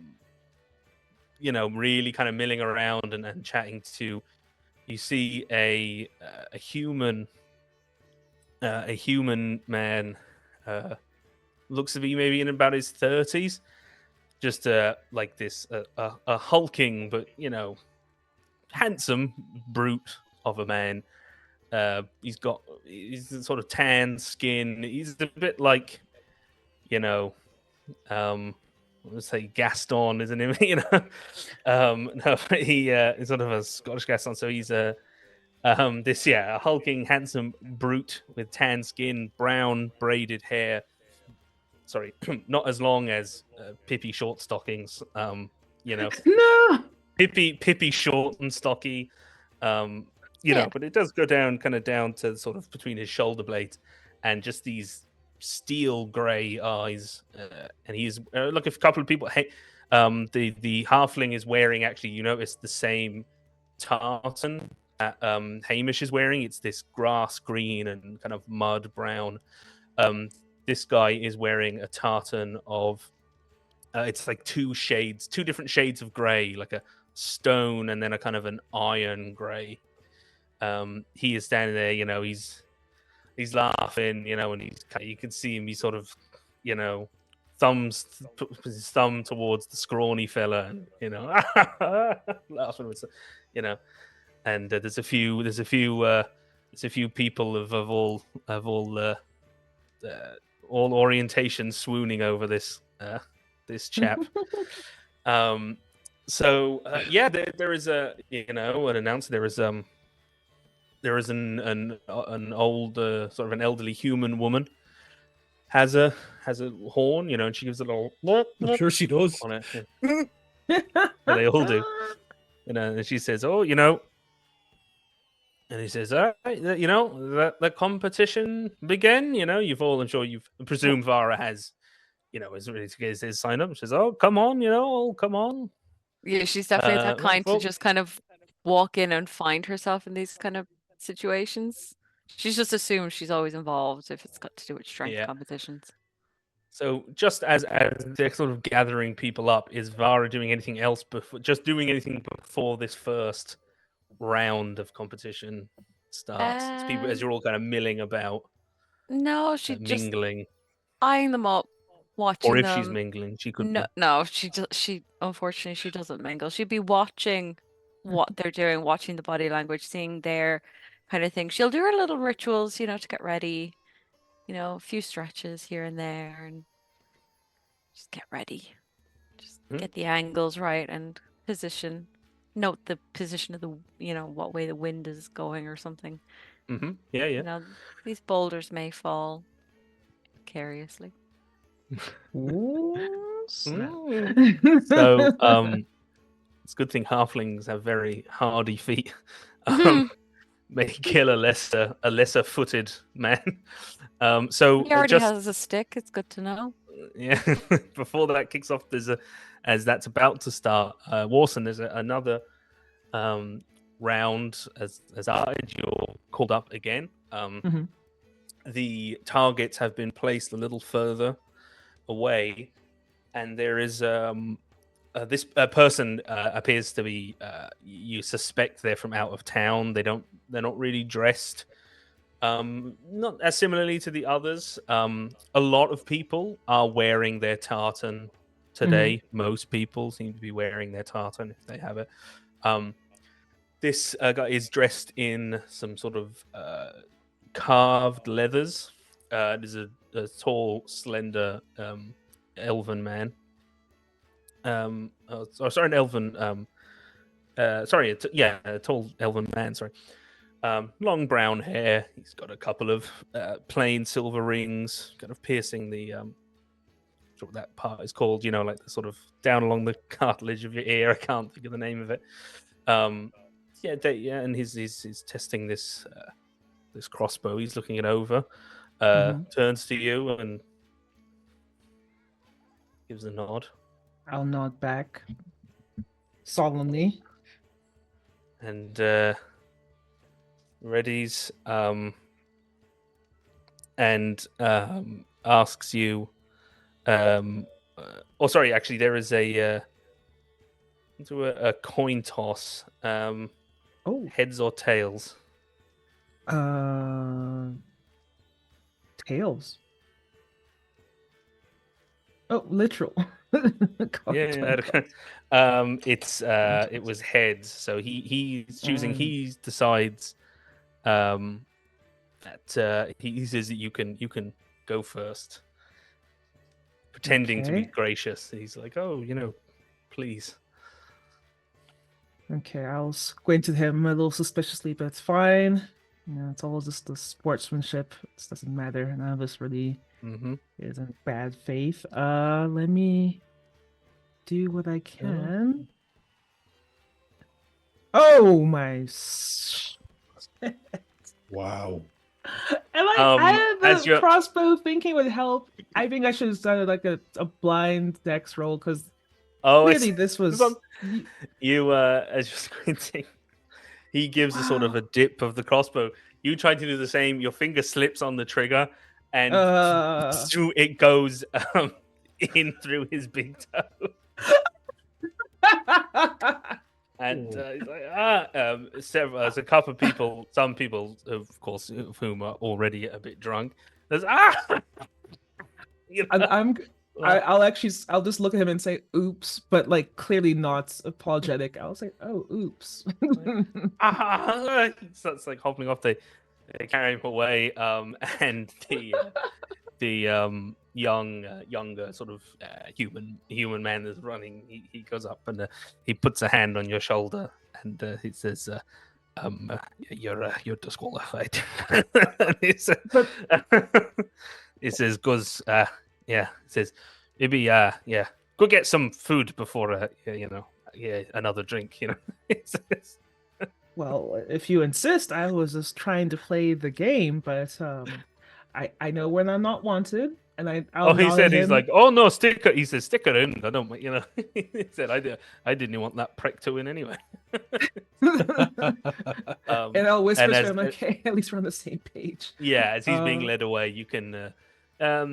really kind of milling around and chatting to. You see a human man, looks to be maybe in about his 30s, just like this a hulking but handsome brute of a man. He's sort of tan skin. He's a bit like, let's say Gaston, isn't he? No, he's sort of a Scottish Gaston. So he's a hulking, handsome brute with tan skin, brown braided hair. Sorry, not as long as Pippi short stockings. No. Pippi short and stocky. But it does go down to sort of between his shoulder blades, and just these steel grey eyes. And he's look, if a couple of people. The halfling is wearing, actually, you notice the same tartan that Hamish is wearing. It's this grass green and kind of mud brown. This guy is wearing a tartan of. It's like two different shades of grey, like a stone and then a kind of an iron grey. He is standing there, he's laughing, and you can see him. He's sort of, puts his thumb towards the scrawny fella, and laughing with, and there's a few people of all orientations swooning over this chap. There is an announcer. There is an old sort of an elderly human woman has a horn, and she gives a little. I'm sure she does. On it. Yeah. They all do, and she says, "Oh, and he says, "All right, let the competition begin." I'm sure you've presumed Vara has, is ready to get his sign up. She says, "Oh, come on, come on." Yeah, she's definitely that kind to well- just kind of walk in and find herself in these kind of situations. She's just assumed she's always involved if it's got to do with strength Yeah. competitions. So just as they're sort of gathering people up, is Vara doing anything else before this first round of competition starts? As you're all kind of milling about, No, she just mingling, eyeing them up, watching or if them. she's mingling, she could. No, she unfortunately she doesn't mingle. She'd be watching what they're doing, watching the body language, seeing their kind of thing. She'll do her little rituals, to get ready. A few stretches here and there, and just get ready. Just get the angles right and position. Note the position of the, what way the wind is going or something. Mm-hmm. Yeah. These boulders may fall precariously. Ooh, snap. So, it's a good thing halflings have very hardy feet. May kill a lesser footed man. So he already has a stick. It's good to know. Yeah. Before that kicks off, as that's about to start, Warson, there's another round as you're called up again. The targets have been placed a little further away, and there is this person appears to be you suspect they're from out of town. They're not really dressed not as similarly to the others. A lot of people are wearing their tartan today. Most people seem to be wearing their tartan if they have it. This guy is dressed in some sort of carved leathers. There's a tall, slender elven man. An elven. A tall elven man. Sorry. Long brown hair. He's got a couple of plain silver rings, kind of piercing the what that part is called. Like the sort of down along the cartilage of your ear. I can't think of the name of it. And he's testing this crossbow. He's looking it over. Turns to you and gives a nod. I'll nod back solemnly. And readies and asks you. Actually, there is a coin toss. Heads or tails? Tails. Oh, literal. It was heads. So he's choosing. He decides that he says that you can go first, pretending to be gracious. He's like, "Oh, please." Okay, I'll squint at him a little suspiciously, but it's fine. It's all just the sportsmanship. It doesn't matter. None of us really is in bad faith. Let me do what I can. Oh my! Wow. And I had the crossbow thinking would help. I think I should have done like a blind dex roll because clearly this was you as you're squinting. He gives a sort of a dip of the crossbow. You try to do the same. Your finger slips on the trigger, and it goes in through his big toe. And he's like, there's a couple of people, some people, of course, of whom are already a bit drunk. There's I'm I'll just look at him and say oops, but like clearly not apologetic. I'll say, oh oops. So it's like hobbling off. They carry him away, and the younger sort of human man is running. He goes up and he puts a hand on your shoulder and he says, "You're disqualified." And he says, he says, "Goes, yeah." He says, "Maybe, yeah, go get some food before, another drink." He says. Well, if you insist, I was just trying to play the game, but I know when I'm not wanted, and I'll He nod said at he's him. like, "Oh no, stick." He said, "Stick around. I don't, He said, "I didn't want that prick to win anyway." And I'll whisper and to as- him, okay, at least we're on the same page. Yeah, as he's being Uh, led away, you can. Are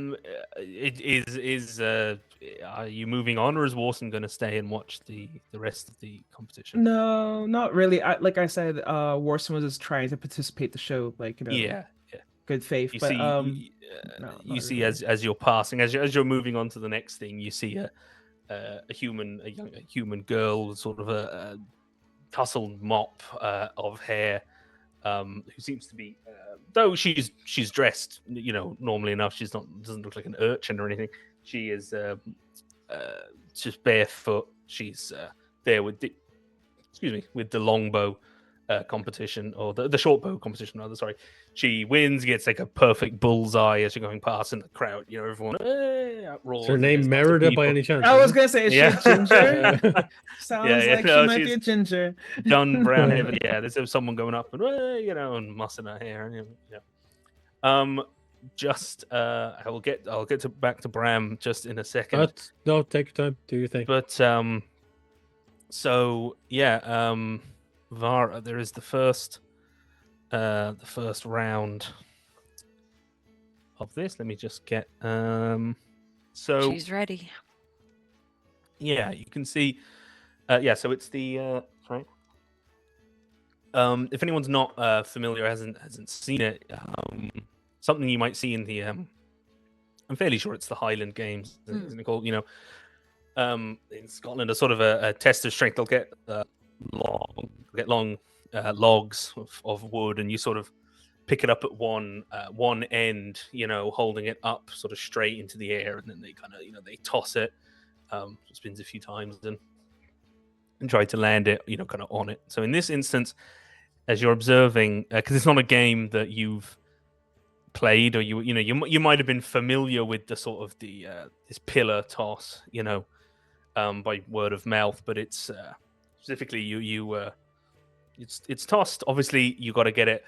you moving on, or is Warson going to stay and watch the rest of the competition? No, not really. Like I said, Warson was just trying to participate the show, like Yeah. good faith. You but see, no, you not see really. as you're passing, as you're moving on to the next thing, you see a human girl with sort of a tousled mop of hair, who seems to be, though she's dressed, normally enough. She's not doesn't look like an urchin or anything. She is just barefoot. She's there with the longbow competition, or the short bow competition rather. Sorry, she wins, gets like a perfect bullseye as you're going past in the crowd. Everyone roars. Is her name Merida by any chance? I is was it? gonna say, is she a ginger? Sounds Yeah, like no, she might be she's a ginger. done brown hair. But yeah, there's someone going up and and mussing her hair. Just I'll get back to Bram just in a second. No, take your time. Do your thing. But so yeah, Vara, there is the first round of this. Let me just get so She's ready. yeah, you can see so it's the sorry. If anyone's not familiar, hasn't seen it, something you might see in the I'm fairly sure it's the Highland games, isn't it called? In Scotland, a sort of a test of strength. They'll get long logs of wood, and you sort of pick it up at one end, holding it up sort of straight into the air, and then they kind of they toss it, spins a few times, and try to land it, kind of on it. So in this instance, as you're observing, because it's not a game that you've played, or you might have been familiar with the sort of this pillar toss, by word of mouth, but it's specifically it's tossed. Obviously, you got to get it.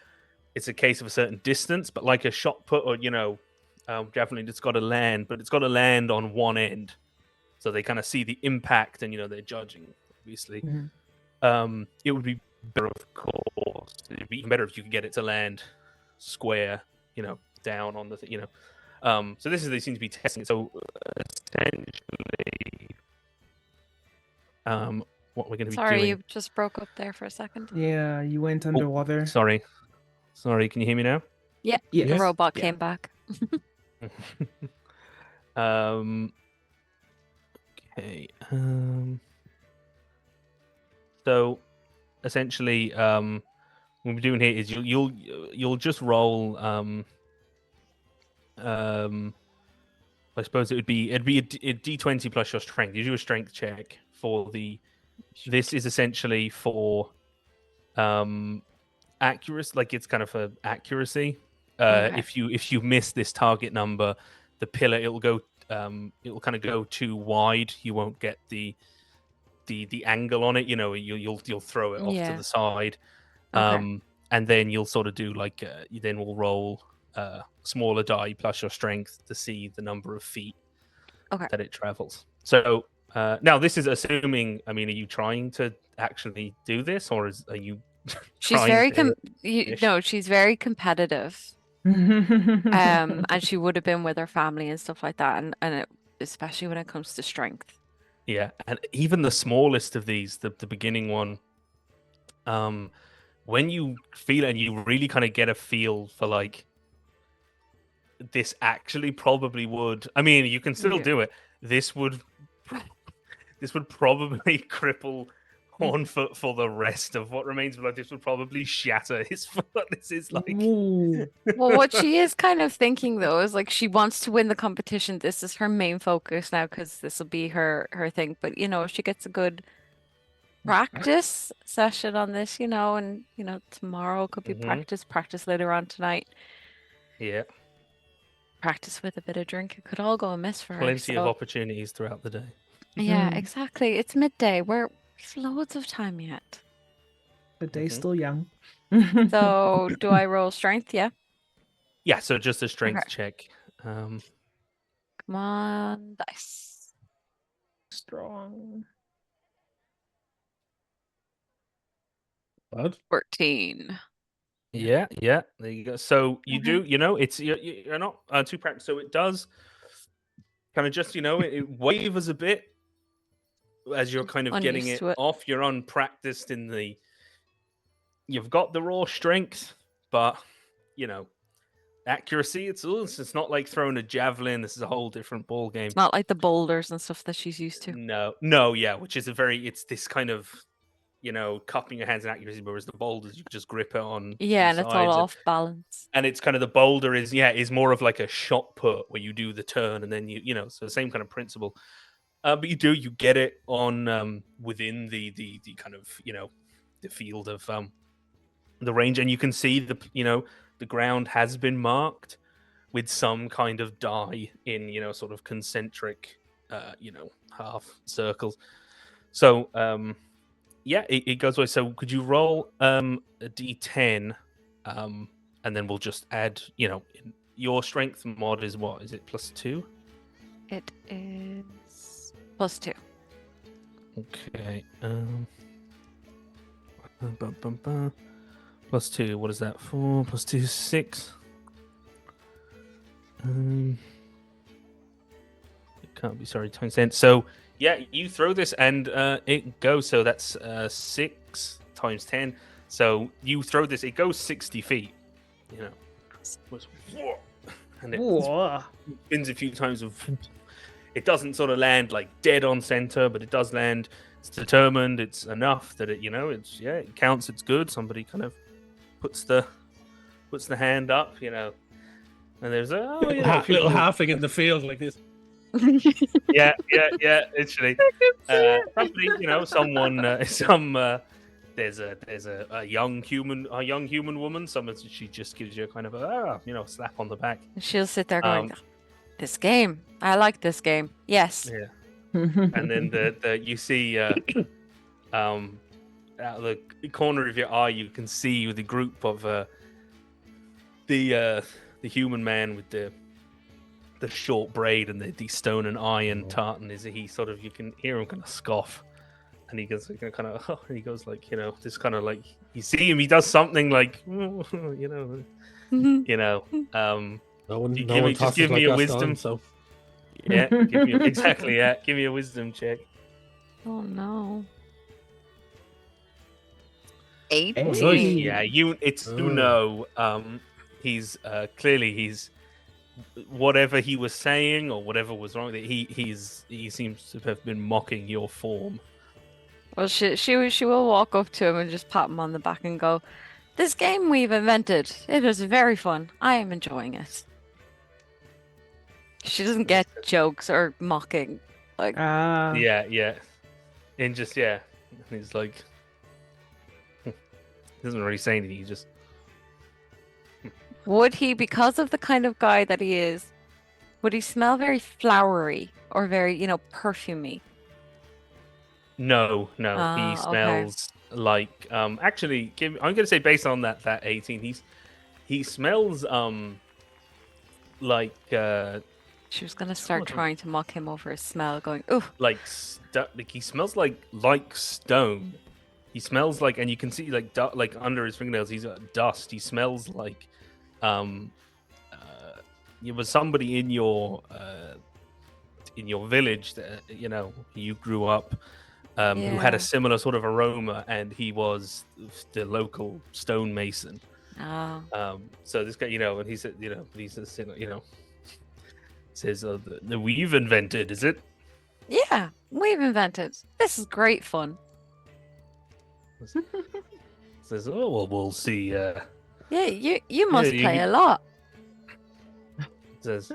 It's a case of a certain distance, but like a shot put, or definitely it's got to land, but it's got to land on one end, so they kind of see the impact, and they're judging. Obviously, it would be better, of course. It'd be even better if you could get it to land square, down on the thing, So this is they seem to be testing it. So essentially, what we're going to be doing. Sorry, you just broke up there for a second. Yeah, you went underwater. Sorry. Can you hear me now? Yeah, Yes. the robot Yeah. came back. Okay. So essentially, what we're doing here is you'll just roll. I suppose it'd be a D20 plus your strength. You do a strength check for the. This is essentially for accuracy, like it's kind of for accuracy. Okay. If you miss this target number, the pillar it'll kind of go too wide. You won't get the angle on it. You'll throw it off to the side. Okay. And then you'll sort of do like you then will roll smaller die plus your strength to see the number of feet that it travels. So now this is assuming. I mean, are you trying to actually do this, or are you? She's very she's very competitive. And she would have been with her family and stuff like that, and especially when it comes to strength. Yeah, and even the smallest of these, the beginning one, when you feel it and you really kind of get a feel for like this actually probably would. I mean, you can still Yeah. do it. This would probably cripple Hornfoot for the rest of what remains of life. This would probably shatter his foot. This is like Ooh. Well, what she is kind of thinking though is like she wants to win the competition. This is her main focus now because this will be her thing. But if she gets a good practice session on this, and tomorrow could be Mhm. practice later on tonight, yeah, practice with a bit of drink. It could all go amiss for her. plenty of So opportunities throughout the day. yeah, Mhm. exactly. It's midday. We've loads of time yet. The day's Mhm. still young. So do I roll strength? Yeah. Yeah, so just a strength Okay. check. Come on, dice. Strong. Bud? 14. Yeah, there you go. So you do, it's you're not too practiced. So it does kind of just, it wavers a bit as you're kind of getting Unused it to it. off. You're unpracticed in you've got the raw strength, but accuracy. It's not like throwing a javelin. This is a whole different ball game. It's not like the boulders and stuff that she's used to. No, yeah, which is it's this kind of cupping your hands in accuracy, whereas the boulders you can just grip it on Yeah, the and it's all sides, off balance. and it's kind of the boulder is more of like a shot put where you do the turn and then so the same kind of principle. But you get it on within the kind of the field of the range, and you can see the ground has been marked with some kind of dye in sort of concentric half circles. So it goes away. So could you roll a d10 and then we'll just add your strength mod is what is it +2? It is +2. Okay. +2. What is that? 4 +2 6. It can't be times 10. So yeah, you throw this and it goes. So that's 6 times 10. So you throw this, it goes 60 feet. And it Whoa. spins a few times. It doesn't sort of land like dead on center, but it does land. It's determined. It's enough that it it counts. It's good. Somebody kind of puts the hand up, and there's a Little halfling in the field like this. yeah, literally. Somebody, someone, there's a young human woman. She just gives you a kind of a slap on the back. She'll sit there going, "This game, I like this game. Yes." Yeah, and then the you see out of the corner of your eye, you can see the group of the human man with the short braid and the stone and iron tartan. You can hear him kind of scoff, and he goes kind of he goes like this kind of like you see him, he does something like No one just give me a wisdom. So Yeah, give me exactly. Yeah, give me a wisdom check. Oh no. 18. Oh, nice. Yeah, he's clearly whatever he was saying or whatever was wrong with it, he seems to have been mocking your form. Well, she will walk up to him and just pat him on the back and go, "This game we've invented, it is very fun. I am enjoying it." She doesn't get jokes or mocking. Like, Yeah. And just he's like he doesn't really say anything, he just would he, because of the kind of guy that he is, would he smell very flowery or very, perfumey? No, Ah, he smells like actually I'm gonna say based on that 18, he smells like She was gonna start trying to mock him over his smell, going, "Ooh." like he smells like stone. He smells like, and you can see like under his fingernails, he's got dust. He smells like it was somebody in your village that you grew up who had Yeah. a similar sort of aroma, and he was the local stonemason. Oh. So this guy, and he said, he's just, says, the we've invented, is it? Yeah, we've invented. This is great fun. Says, oh well, we'll see. Yeah, you must you play can- a lot. Says,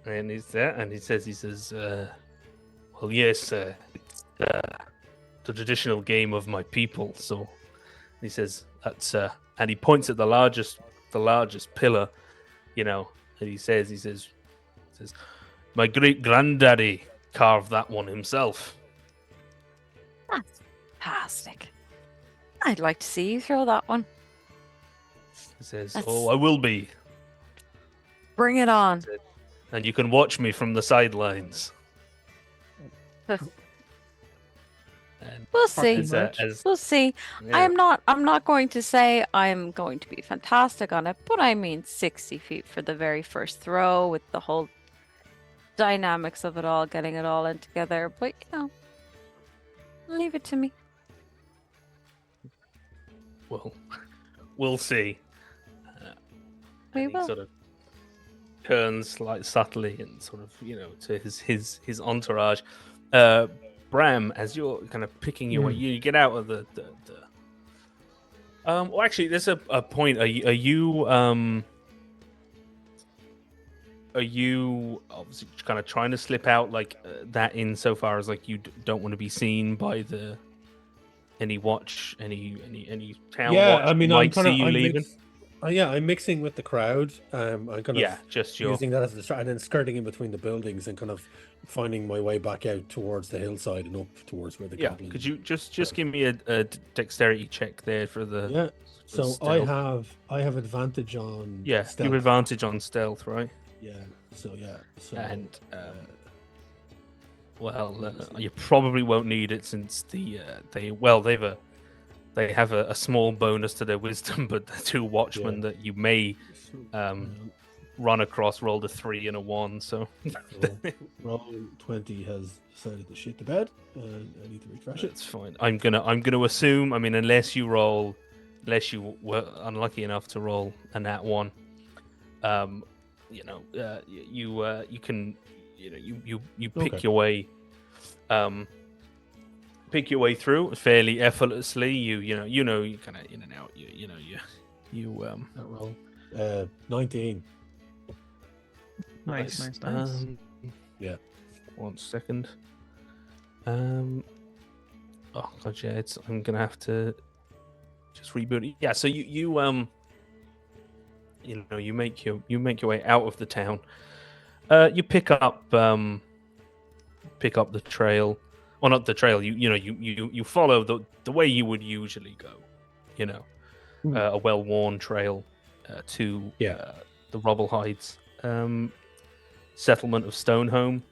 and he's there, and he says, well, yes, it's the traditional game of my people. So he says that's, and he points at the largest pillar, and he says, my great granddaddy carved that one himself. That's fantastic. I'd like to see you throw that one. He says, That's- oh, I will be, Bring it on. and you can watch me from the sidelines. And We'll see. We'll see. yeah. I'm not going to say I'm going to be fantastic on it, but I mean 60 feet for the very first throw with the whole dynamics of it all, getting it all in together. But leave it to me. Well, we'll see. We and he will. sort of turns like subtly and sort of to his entourage. Bram, as you're kind of picking your way, you get out of the. Well, actually, there's a point. Are you obviously kind of trying to slip out like that insofar as like you don't want to be seen by any town Yeah, watch I mean, might see you leaving? I'm mixing with the crowd. I'm kind of just using that as a and then skirting in between the buildings and kind of finding my way back out towards the hillside and up towards where the goblins. Could you just give me a dexterity check there for the Yeah. So stealth? I have advantage on you stealth. have advantage on stealth, right? Yeah. So And you probably won't need it since they have a small bonus to their wisdom, but the two watchmen that you may run across rolled a 3 and a 1, so roll 20 has decided to shit the bed, and I need to refresh it. it's fine. I'm gonna assume. I mean, unless you were unlucky enough to roll a nat 1, you can pick your way. Pick your way through fairly effortlessly. You kind of in and out. That roll 19. Nice. Yeah. 1 second. Oh god, yeah. I'm gonna have to just reboot it. Yeah. So you make your way out of the town. You pick up the trail. Well, not the trail. You follow the way you would usually go. A well-worn trail to the Rubblehides settlement of Stonehome.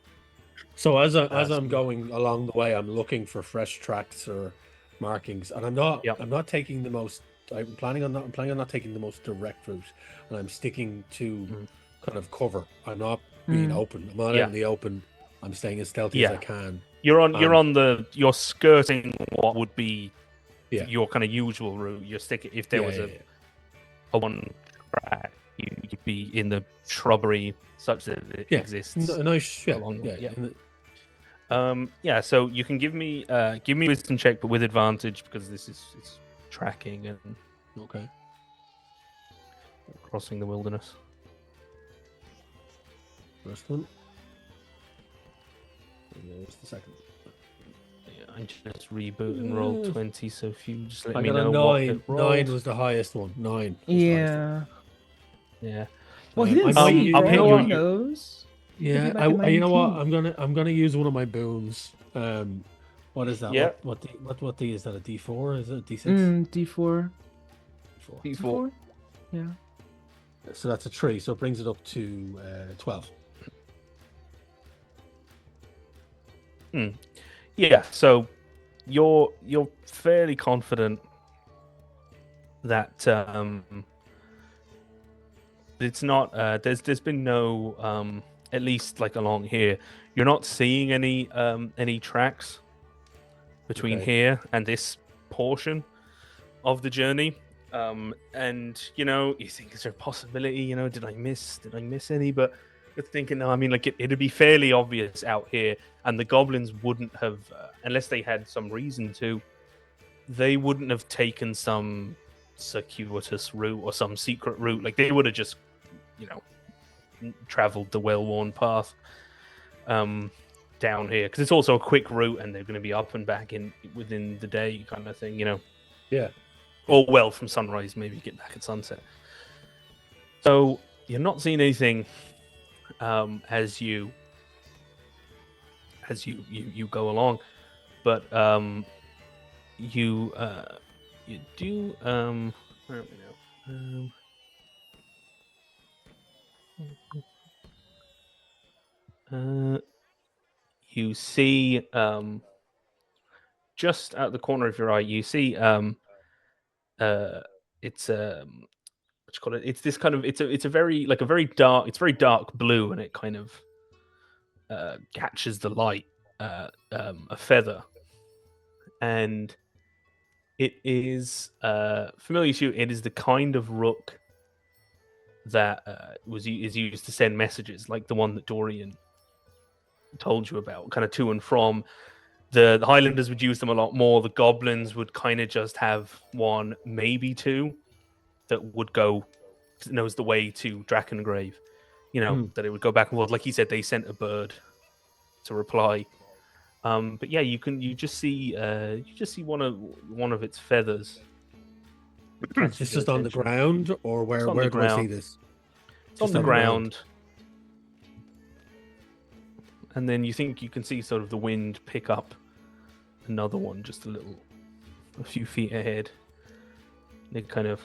So as I'm going along the way, I'm looking for fresh tracks or markings, and I'm not taking the most. I'm planning on not taking the most direct route, and I'm sticking to kind of cover. I'm not being open. I'm not out in the open. I'm staying as stealthy as I can. You're skirting what would be your kind of usual route. You're sticking if there was a one track, you'd be in the shrubbery such that it exists. Along so you can give me wisdom check, but with advantage because it's tracking and crossing the wilderness. First one. There's the second. I just reboot and roll 20. So if you just let me got know a 9. what 9 was the highest one. 9. Yeah. Yeah. Well, he didn't I'll see you. pick Right? you- No one knows. Yeah, you know what? I'm gonna use one of my boons. What is that? Yeah. What D is that? A D4? Is it a D6? D4. D4. Yeah. So that's a 3. So it brings it up to 12. Yeah. So you're fairly confident that it's not. There's been no at least like along here. You're not seeing any tracks between here and this portion of the journey. And you think, is there a possibility? Did I miss any? But you're thinking, no. I mean, like it'd be fairly obvious out here, and the goblins wouldn't have, unless they had some reason to. They wouldn't have taken some circuitous route or some secret route. Like they would have just, traveled the well-worn path down here, because it's also a quick route, and they're going to be up and back within the day, kind of thing. Yeah. Or well, from sunrise, maybe get back at sunset. So you're not seeing anything as you go along, but you do where are we now? You see just at the corner of your eye, you see it's what you call it? It's this kind of it's a very very dark blue, and it kind of catches the light, a feather, and it is familiar to you. It is the kind of rook that is used to send messages, like the one that Dorian told you about, kind of to and from. The Highlanders would use them a lot more. The goblins would kind of just have one, maybe two, that would go, knows the way to Drakengrave. That it would go back and forth. Like he said, they sent a bird to reply. But yeah, you just see one of its feathers. It's just on the ground, or where do I see this? It's on the ground. And then you think you can see sort of the wind pick up another one just a few feet ahead. It kind of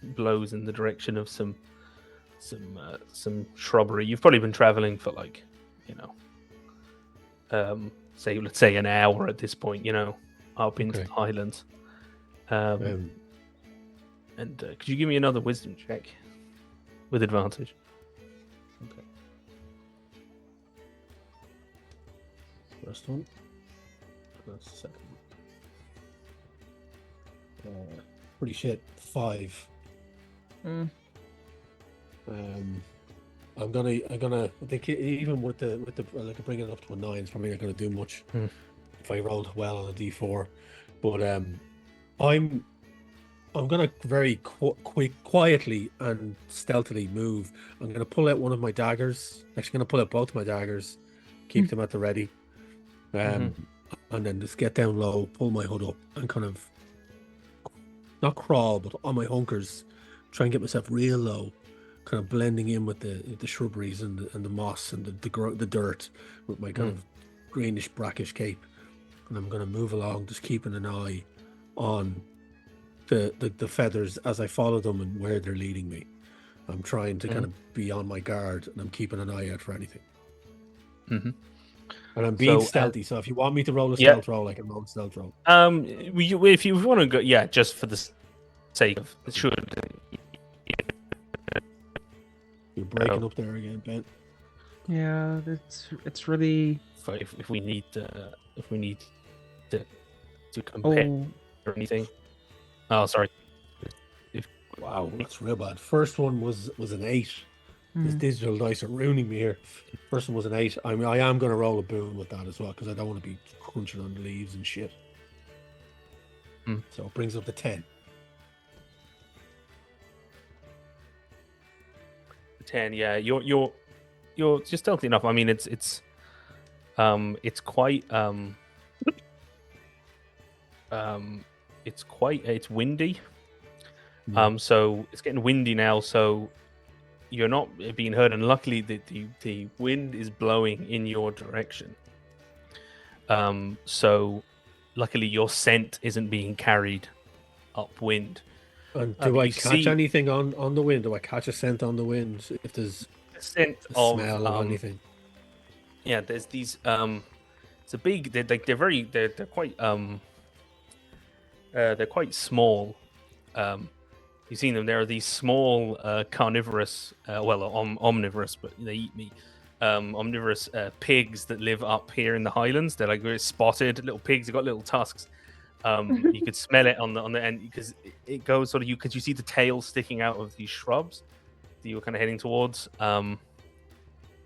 blows in the direction of some shrubbery. You've probably been traveling for let's say an hour at this point, up into the Highlands. And could you give me another wisdom check with advantage? Okay. First one. That's the second one. Pretty shit. 5. I'm gonna. I think even with the bringing it up to a 9 is probably not gonna do much. If I rolled well on a D4, but I'm gonna very quietly and stealthily move. I'm gonna pull out one of my daggers. Actually, gonna pull out both my daggers, keep them at the ready. And then just get down low, pull my hood up, and kind of not crawl, but on my hunkers, try and get myself real low, kind of blending in with the shrubberies and the moss and the dirt with my kind of greenish brackish cape. And I'm going to move along, just keeping an eye on the feathers as I follow them and where they're leading me. I'm trying to kind of be on my guard, and I'm keeping an eye out for anything. And I'm being stealthy, so if you want me to roll a stealth roll, I can roll a stealth roll. If you want to go, just for the sake of it, should. You're breaking up there again, Ben. Yeah, it's really. If we need to compare or anything. Oh, sorry. Wow, that's real bad. First one was an 8. These digital dice are ruining me here. First one was an 8. I mean, I am going to roll a boon with that as well, because I don't want to be crunching on the leaves and shit. So it brings up to 10. 10, yeah. You're just stealthy enough. I mean, it's quite it's windy. So it's getting windy now. So you're not being heard, and luckily the wind is blowing in your direction. So luckily your scent isn't being carried upwind. And do I catch anything on the wind? Do I catch a scent on the wind if there's a scent of smell or anything? Yeah, there's these. It's a big. They're quite small. You've seen them. There are these small carnivorous, omnivorous, but they eat meat. Omnivorous pigs that live up here in the Highlands. They're like very spotted little pigs. They've got little tusks. You could smell it on the end because it goes sort of because you see the tail sticking out of these shrubs that you were kind of heading towards.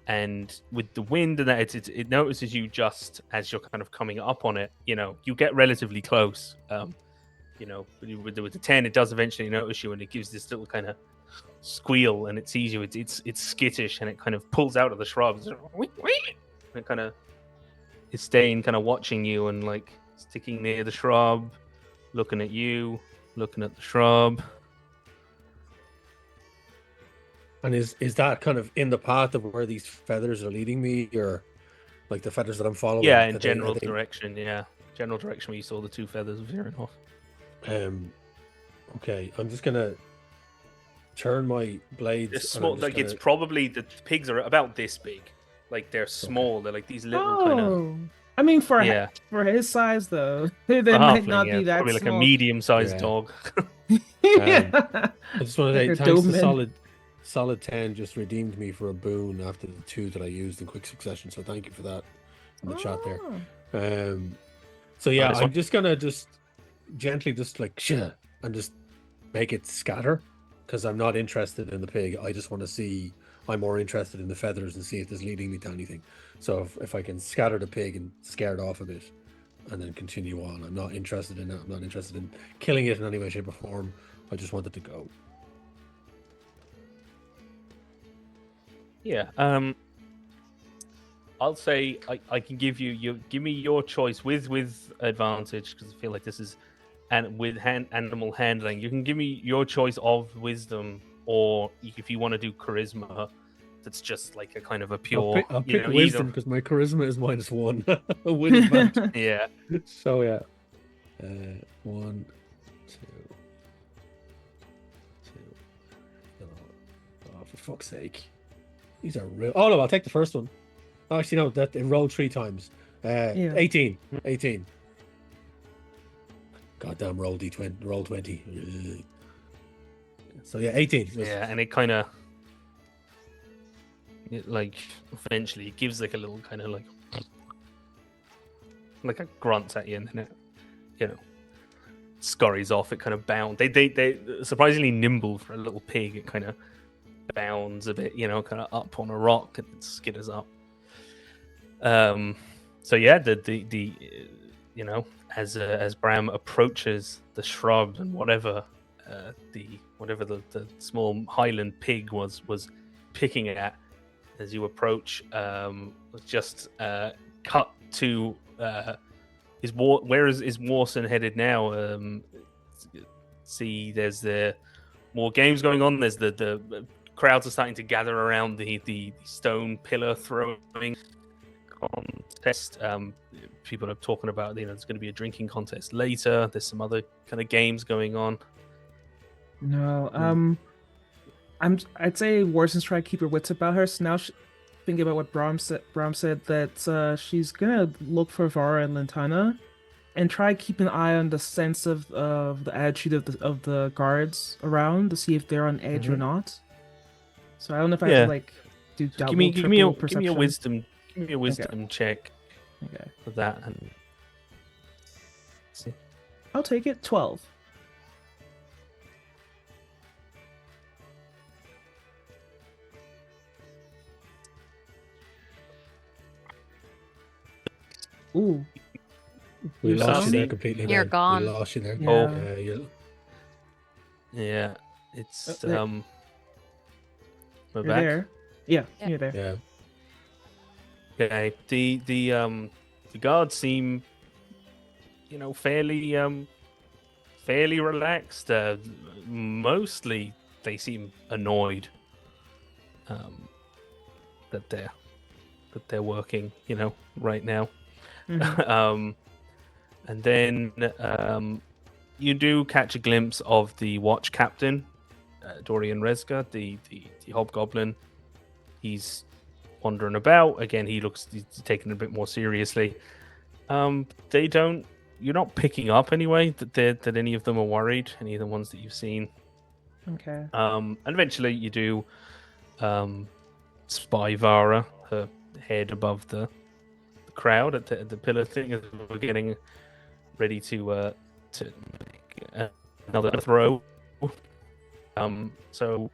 And with the wind and that, it notices you just as you're kind of coming up on it. You know, you get relatively close. You know, with the 10, it does eventually notice you, and it gives this little kind of squeal, and it sees you. It's skittish, and it kind of pulls out of the shrubs. And it kind of is staying, kind of watching you, and like sticking near the shrub, looking at you, looking at the shrub. And is that kind of in the path of where these feathers are leading me, or like the feathers that I'm following? Yeah, in general direction. Yeah, general direction where you saw the two feathers veering off. Okay, I'm just gonna turn my blades. It's small. Like it's probably the pigs are about this big. Like they're small. Okay. They're like these little kind of. I mean, for his size though, they might not be that probably small. Like a medium-sized dog. Yeah. I just want to say thanks to solid 10 just redeemed me for a boon after the 2 that I used in quick succession. So thank you for that in the chat there. So yeah, I'm just gonna gently like and just make it scatter because I'm not interested in the pig. I just want to see. I'm more interested in the feathers and see if it's leading me to anything. So if I can scatter the pig and scare it off a bit and then continue on, I'm not interested in that. I'm not interested in killing it in any way, shape, or form. I just want it to go. Yeah. I'll say I can give give me your choice with advantage because I feel like this is with animal handling. You can give me your choice of wisdom, or if you want to do charisma, that's just like a kind of a pure. I'll pick wisdom because my charisma is -1. With advantage. Yeah. So yeah. 1, 2, 2. Oh, for fuck's sake! These are real. Oh no, I'll take the first one. Oh, actually, no, that it rolled 3 times. 18. Goddamn, roll D20, roll 20. So yeah, 18. Yeah, and it kind of, like, eventually it gives like a little kind of like a grunt at you, and then it, scurries off. It kind of bounds. They surprisingly nimble for a little pig. It kind of bounds a bit, kind of up on a rock and skitters up. So yeah, the as Bram approaches the shrub and whatever the small Highland pig was picking at as you approach, was just cut to where is Warson headed now? See, there's more games going on. There's the crowds are starting to gather around the stone pillar throwing contest. People are talking about there's going to be a drinking contest later. There's some other kind of games going on. No, I'd say Warson's trying to keep her wits about her. So now thinking about what Bram said that she's gonna look for Vara and Lintana and try to keep an eye on the sense of the attitude of the guards around to see if they're on edge or not. So I don't know if I have to do double, give me a wisdom. Give me a wisdom check. Okay. For that, and see. I'll take it. 12. Ooh. We lost you there completely. You're gone. We lost you there. Oh. Yeah. It's You're back. there. Yeah, you're there. Yeah. Okay. The guards seem, fairly relaxed. Mostly they seem annoyed that they're working, right now. Mm-hmm. And then you do catch a glimpse of the watch captain, Dorian Rezga, the hobgoblin. He's wandering about again. He's taken a bit more seriously. You're not picking up anyway that any of them are worried, any of the ones that you've seen. Okay. And eventually you do spy Vara, her head above the crowd at the pillar thing, as we're getting ready to make another throw. So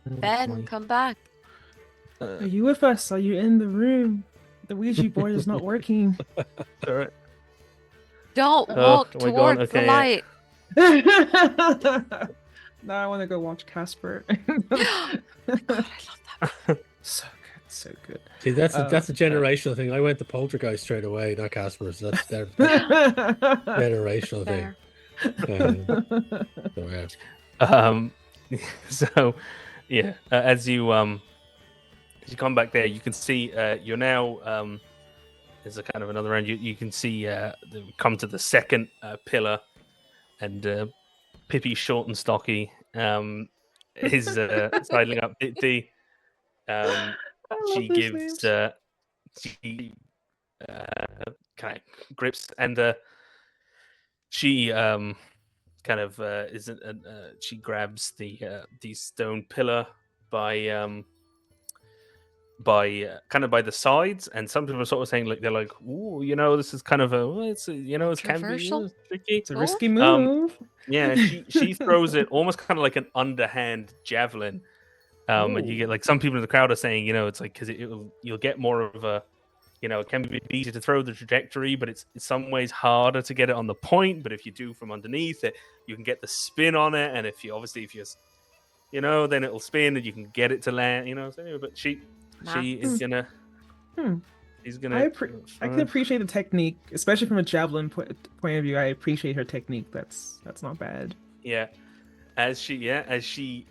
Ben, come back. Are you with us? Are you in the room? The Ouija board is not working. Alright. Don't Oh, walk am I going? towards Okay, the yeah. light. Now I want to go watch Casper. God, I love that. So good, so good. See, that's a generational thing. I went to Poltergeist straight away, not Casper. So that's their generational thing. Fair. So, yeah. So yeah, as you come back there, you can see you're now there's a kind of another round. You can see come to the second pillar, and Pippi short and stocky is sidling up. I love She these gives names. she kind of grips, and she kind of isn't she grabs the stone pillar by kind of by the sides, and some people are sort of saying like they're like, ooh, this is kind of it's it can be Controversial? tricky. It's a risky Um, move. Yeah, she throws it almost kind of like an underhand javelin. And you get like some people in the crowd are saying, it's like because you'll get more of a, it can be easy to throw the trajectory, but it's in some ways harder to get it on the point. But if you do from underneath it, you can get the spin on it, and if you then it'll spin and you can get it to land. So anyway, but she is gonna. She's gonna. I can appreciate the technique, especially from a javelin point of view. I appreciate her technique. That's not bad. Yeah, as she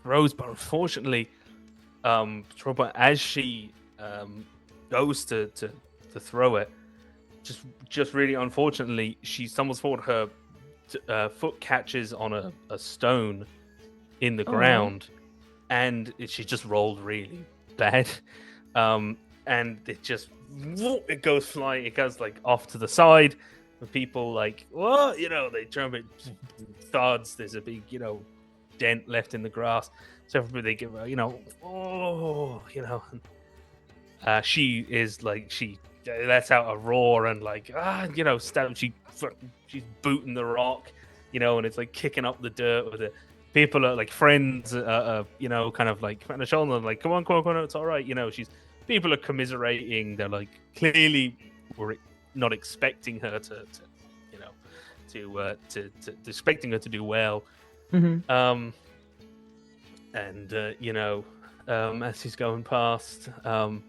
throws, but unfortunately, as she goes to throw it, just really unfortunately, she stumbles forward. Her foot catches on a stone in the ground, and she just rolled really bad. And it goes flying. It goes like off to the side. The people like, what? They jump it. Thuds. There's a big, dent left in the grass. So everybody they give her, she is like she lets out a roar and like she's booting the rock, and it's like kicking up the dirt with it. People are like friends, kind of like on the shoulder, like come on, it's all right, People are commiserating. They're like clearly were not expecting her to expecting her to do well. Mm-hmm. As he's going past, the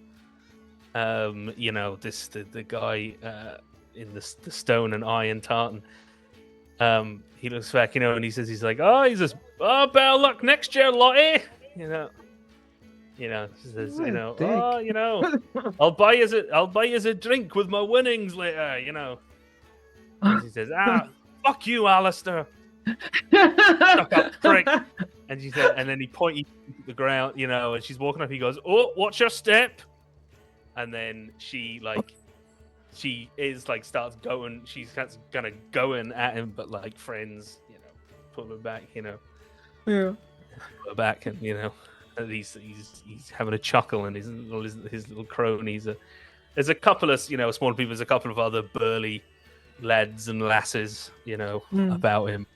guy in the stone and iron tartan, he looks back, and he says, he's like, better luck next year, Lottie. Says, I'll buy you a drink with my winnings later, And he says, fuck you, Alistair. Stuck up prick. And she said, and then he pointed to the ground, and she's walking up. He goes, "Oh, watch your step." And then she starts going. She's kind of going at him, but like friends, pull her back, Yeah. pull her back, and at least he's having a chuckle, and his little cronies. There's a couple of small people. There's a couple of other burly lads and lasses, about him.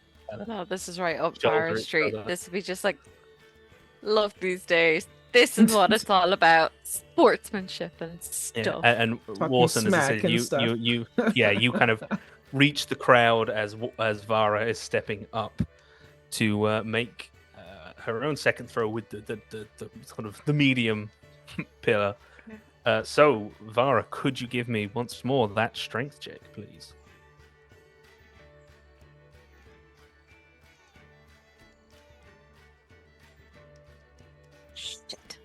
No, this is right up Shoulder Barrow each Street. other. This would be just like, love these days. This is what it's all about: sportsmanship and stuff. Yeah. And Warson, as I said, you kind of reach the crowd as Vara is stepping up to make her own second throw with the sort of the medium pillar. So Vara, could you give me once more that strength check, please? Shit.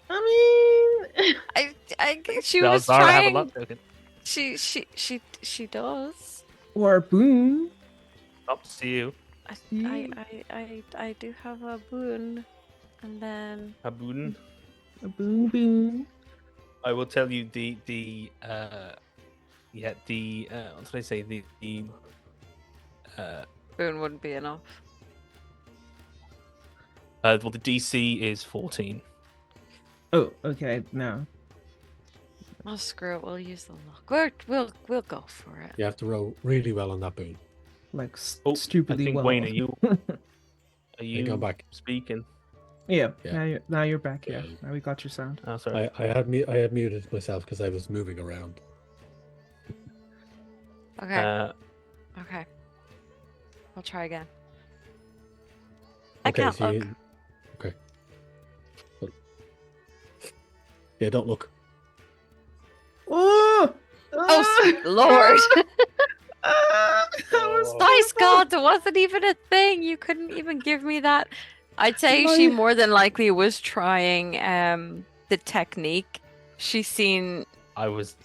I mean, She Does was Vara have a trying. luck token? She does. or a boon. Up to you. I do have a boon, and then A boon. A boon. I will tell you what did I say? The boon wouldn't be enough. Well, the DC is 14. Oh, okay. No. Oh, screw it. We'll use the luck. We'll go for it. You have to roll really well on that boon. Like Oh, stupidly I think well. Wayne, are Go you back. speaking? Yeah. Yeah. Now you're back. Yeah. Yeah. Now we got your sound. Oh, sorry. I had muted myself because I was moving around. Okay. Okay. I'll try again. I Okay, can't so look. Okay. Yeah, don't look. Oh! Oh, sweet Lord. That was Nice terrible. God, it wasn't even a thing. You couldn't even give me that. I'd say she more than likely was trying the technique. She's seen, I was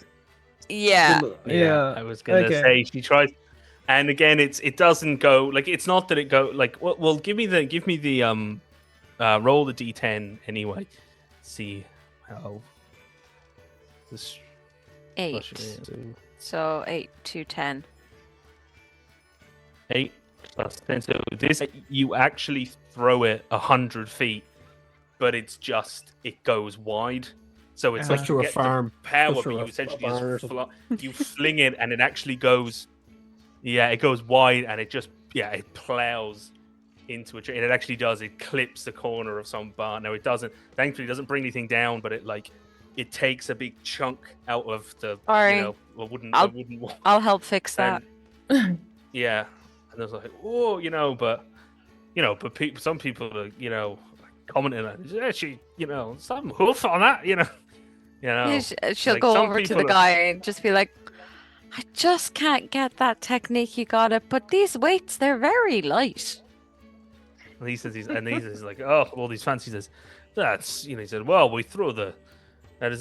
yeah. Yeah. I was gonna Okay. say she tries, and again, it doesn't go like it's not that it go like well give me the roll the d10 anyway. See how this 8. So 8 to 10. 8 plus 10. So this you actually throw it 100 feet, but it goes wide. So it's Push like through you a get farm. the power, push but through you a essentially barn or just something. you fling it, and it actually goes. Yeah, it goes wide, and it plows into a tree, and it actually does. It clips the corner of some barn. No, it doesn't. Thankfully, it doesn't bring anything down, but it takes a big chunk out of the Sorry. a wooden wall. I'll help fix that. And, yeah, and I was like, oh, but some people are, commenting on it. Actually, some hoof on that, Yeah, she'll like go some over to people the guy and just be like, I just can't get that technique. You got it, but these weights, they're very light. And he says he's like, oh, all these fancy says, that's he said, well, we throw that is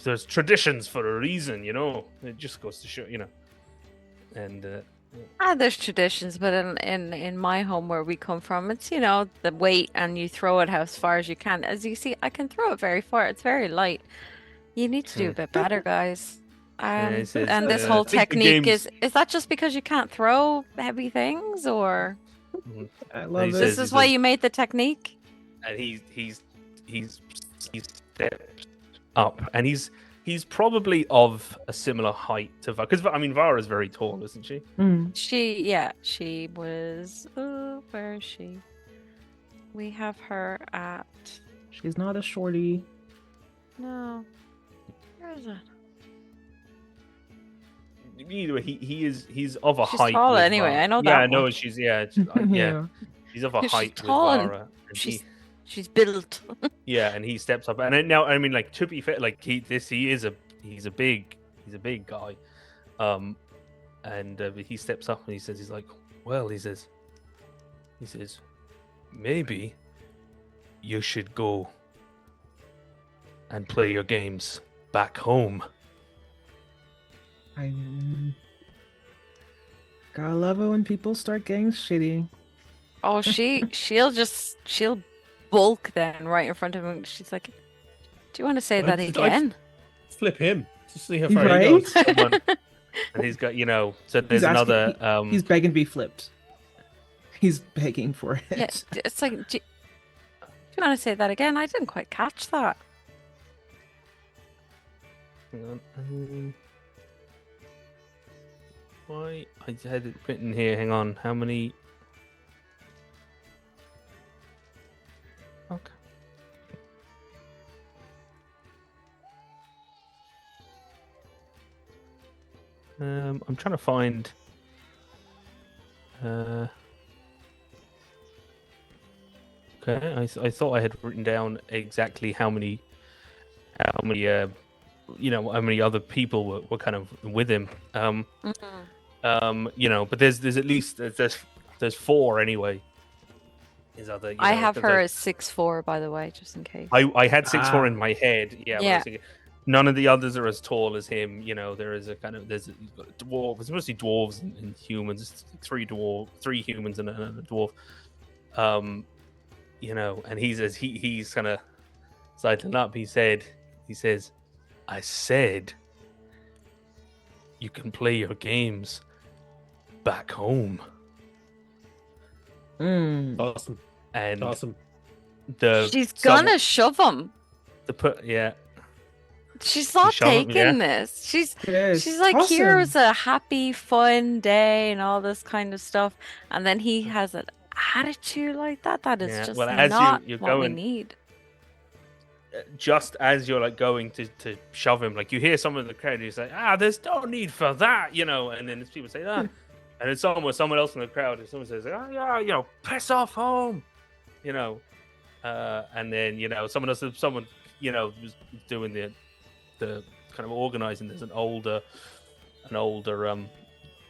there's traditions for a reason, It just goes to show, and There's traditions, but in my home where we come from, it's the weight and you throw it as far as you can. As you see, I can throw it very far. It's very light. You need to do a bit better, guys. he says, And this I whole think the technique game's- is that just because you can't throw heavy things, or I And love he it. says- this is why you made the technique? and he's stepped up, and he's probably of a similar height to Vara, because Vara's very tall, isn't she? Mm. She was. Where is she? We have her at. She's not a shorty. No. Where is it? Either way, he's of a She's height. tall with anyway, Vara. I know Yeah, that I know one. she's yeah, he's of a She's height tall with and Vara. And She's built. and he steps up, and now like to be fair, like he's a big guy, and he steps up and he's like, well, he says, maybe you should go and play your games back home. I gotta love it when people start getting shitty. Oh, she'll bulk then right in front of him. She's like, do you want to say that again? Flip him to see how far Right? he goes. Someone, and he's got so there's He's asking- another He's begging to be flipped. He's begging for it. Yeah, it's like, do you want to say that again? I didn't quite catch that. hang on. Why I had it written here. Hang on. How many? Okay. I'm trying to find. Okay, I thought I had written down exactly how many how many other people were kind of with him. But there's at least there's 4 anyway. Is other I have her as 6'4", by the way, just in case. I had 6'4" in my head. Yeah. Yeah. None of the others are as tall as him. There is he's got dwarves. It's mostly dwarves and humans. It's 3 humans and a dwarf. And he's kind of sidling up. He says, I said, you can play your games back home. Mm. Awesome. And Awesome. She's gonna shove him. Yeah. She's not shove him, taking this. She's Yes, like, toss here him. was a happy, fun day and all this kind of stuff, and then he has an attitude like that. That is Yeah, just well, as not you're what we going- need. Just as you're like going to shove him, like you hear someone in the crowd, you say, there's no need for that, you know, and then people say that, and then someone else in the crowd, and someone says, yeah, you know, piss off home, you know, and then, you know, someone, you know, was doing the kind of organizing. There's an older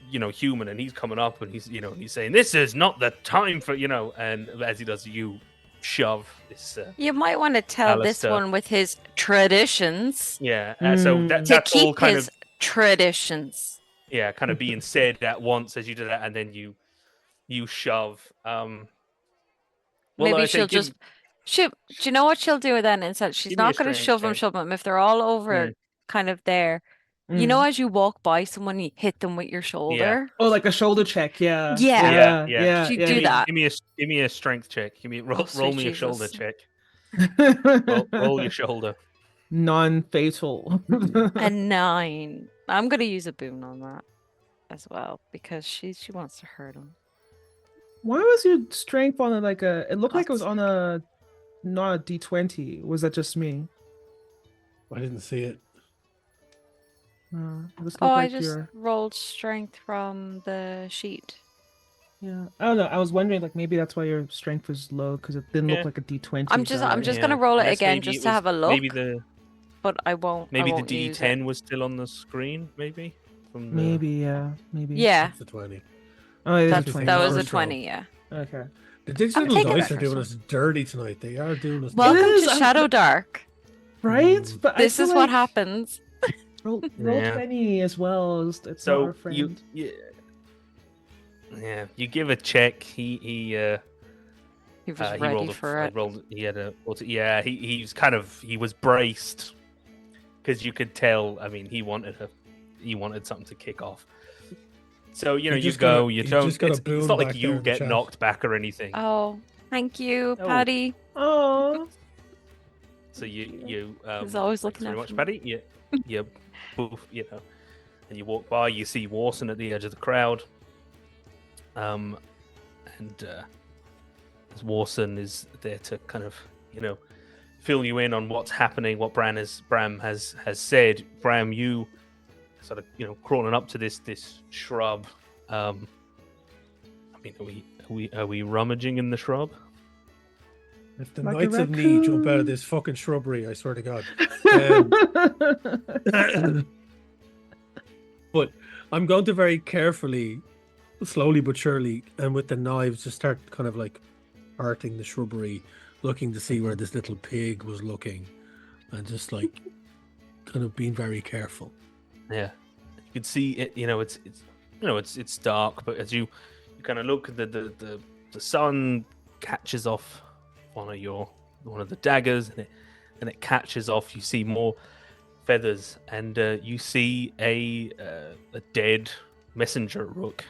you know, human, and he's coming up, and he's, you know, he's saying, this is not the time for, you know, and as he does, you shove this. You might want to tell this Alistair. one with his traditions Yeah, so to that's all keep kind his of traditions. kind of being said at once as you do that, and then you shove. Well, Maybe I say she'll do you know what she'll do then? Instead, she's give me a not going to strength check. shove them if they're all over kind of there. You know, as you walk by someone, you hit them with your shoulder. Oh, like a shoulder check. Yeah. Yeah. You do that. Give me a strength check. Roll sweet me a shoulder Jesus. check. Roll your shoulder. Non-fatal. A 9. I'm going to use a boon on that as well because she wants to hurt him. Why was your strength on like a? It looked like it was on a not a D20. Was that just me? I didn't see it. It just looked I like just your... rolled strength from the sheet. Yeah, I don't know. I was wondering, like, maybe that's why your strength was low because it didn't look like a D20. I'm just gonna roll it again just to have a look. But I won't. Maybe I won't the use D10 it. was still on the screen. Maybe from the... Maybe maybe. Yeah, It's a 20. Oh, it is a that 20. was a First roll. 20. Yeah. Okay. The digital taking dice that are doing first us dirty tonight. They are doing us Welcome dirty. to ShadowDark. Right? But This I is feel what like happens. Roll Yeah. 20 as well. It's not So our friend. you give a check. He He was he ready rolled for it. He had a he was braced because you could tell. I mean, he wanted something to kick off. So you know, you go. You don't. It's not like you get knocked back or anything. Oh, thank you, Oh. Patty. Oh. So you He's always thanks looking very out much, for me. Paddy. You poof, you know, and you walk by. You see Warson at the edge of the crowd. And as Warson is there to kind of, you know, fill you in on what's happening, what Bram has said. Bram, you sort of, you know, crawling up to this shrub. I mean, are we rummaging in the shrub? If the Like a Knights of Knee jump out of this fucking shrubbery, I swear to God. But I'm going to very carefully, slowly but surely, and with the knives, just start kind of like arting the shrubbery, looking to see where this little pig was looking, and just like kind of being very careful. Yeah, you can see it. You know, it's it's dark, but as you kind of look, the sun catches off one of the daggers, and it catches off. You see more feathers, and you see a dead messenger rook.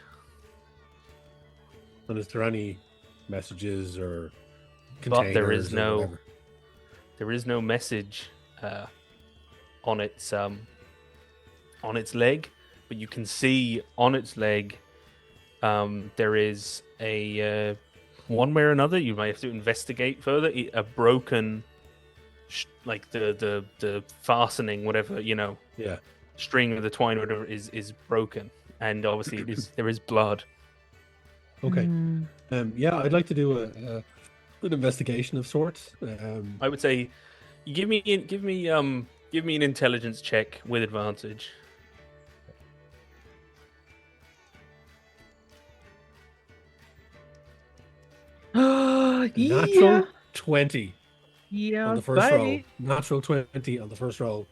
And is there any messages or But there containers is or no whatever? message on its leg, but you can see on its leg there is a one way or another. You might have to investigate further. A broken, like the fastening, whatever, you know, Yeah. string of the twine, or whatever, is broken, and obviously there is blood. Okay. Yeah, I'd like to do an investigation of sorts. I would say, you give me an intelligence check with advantage. Natural 20 Yeah, on the first roll. buddy. Natural 20 on the first roll.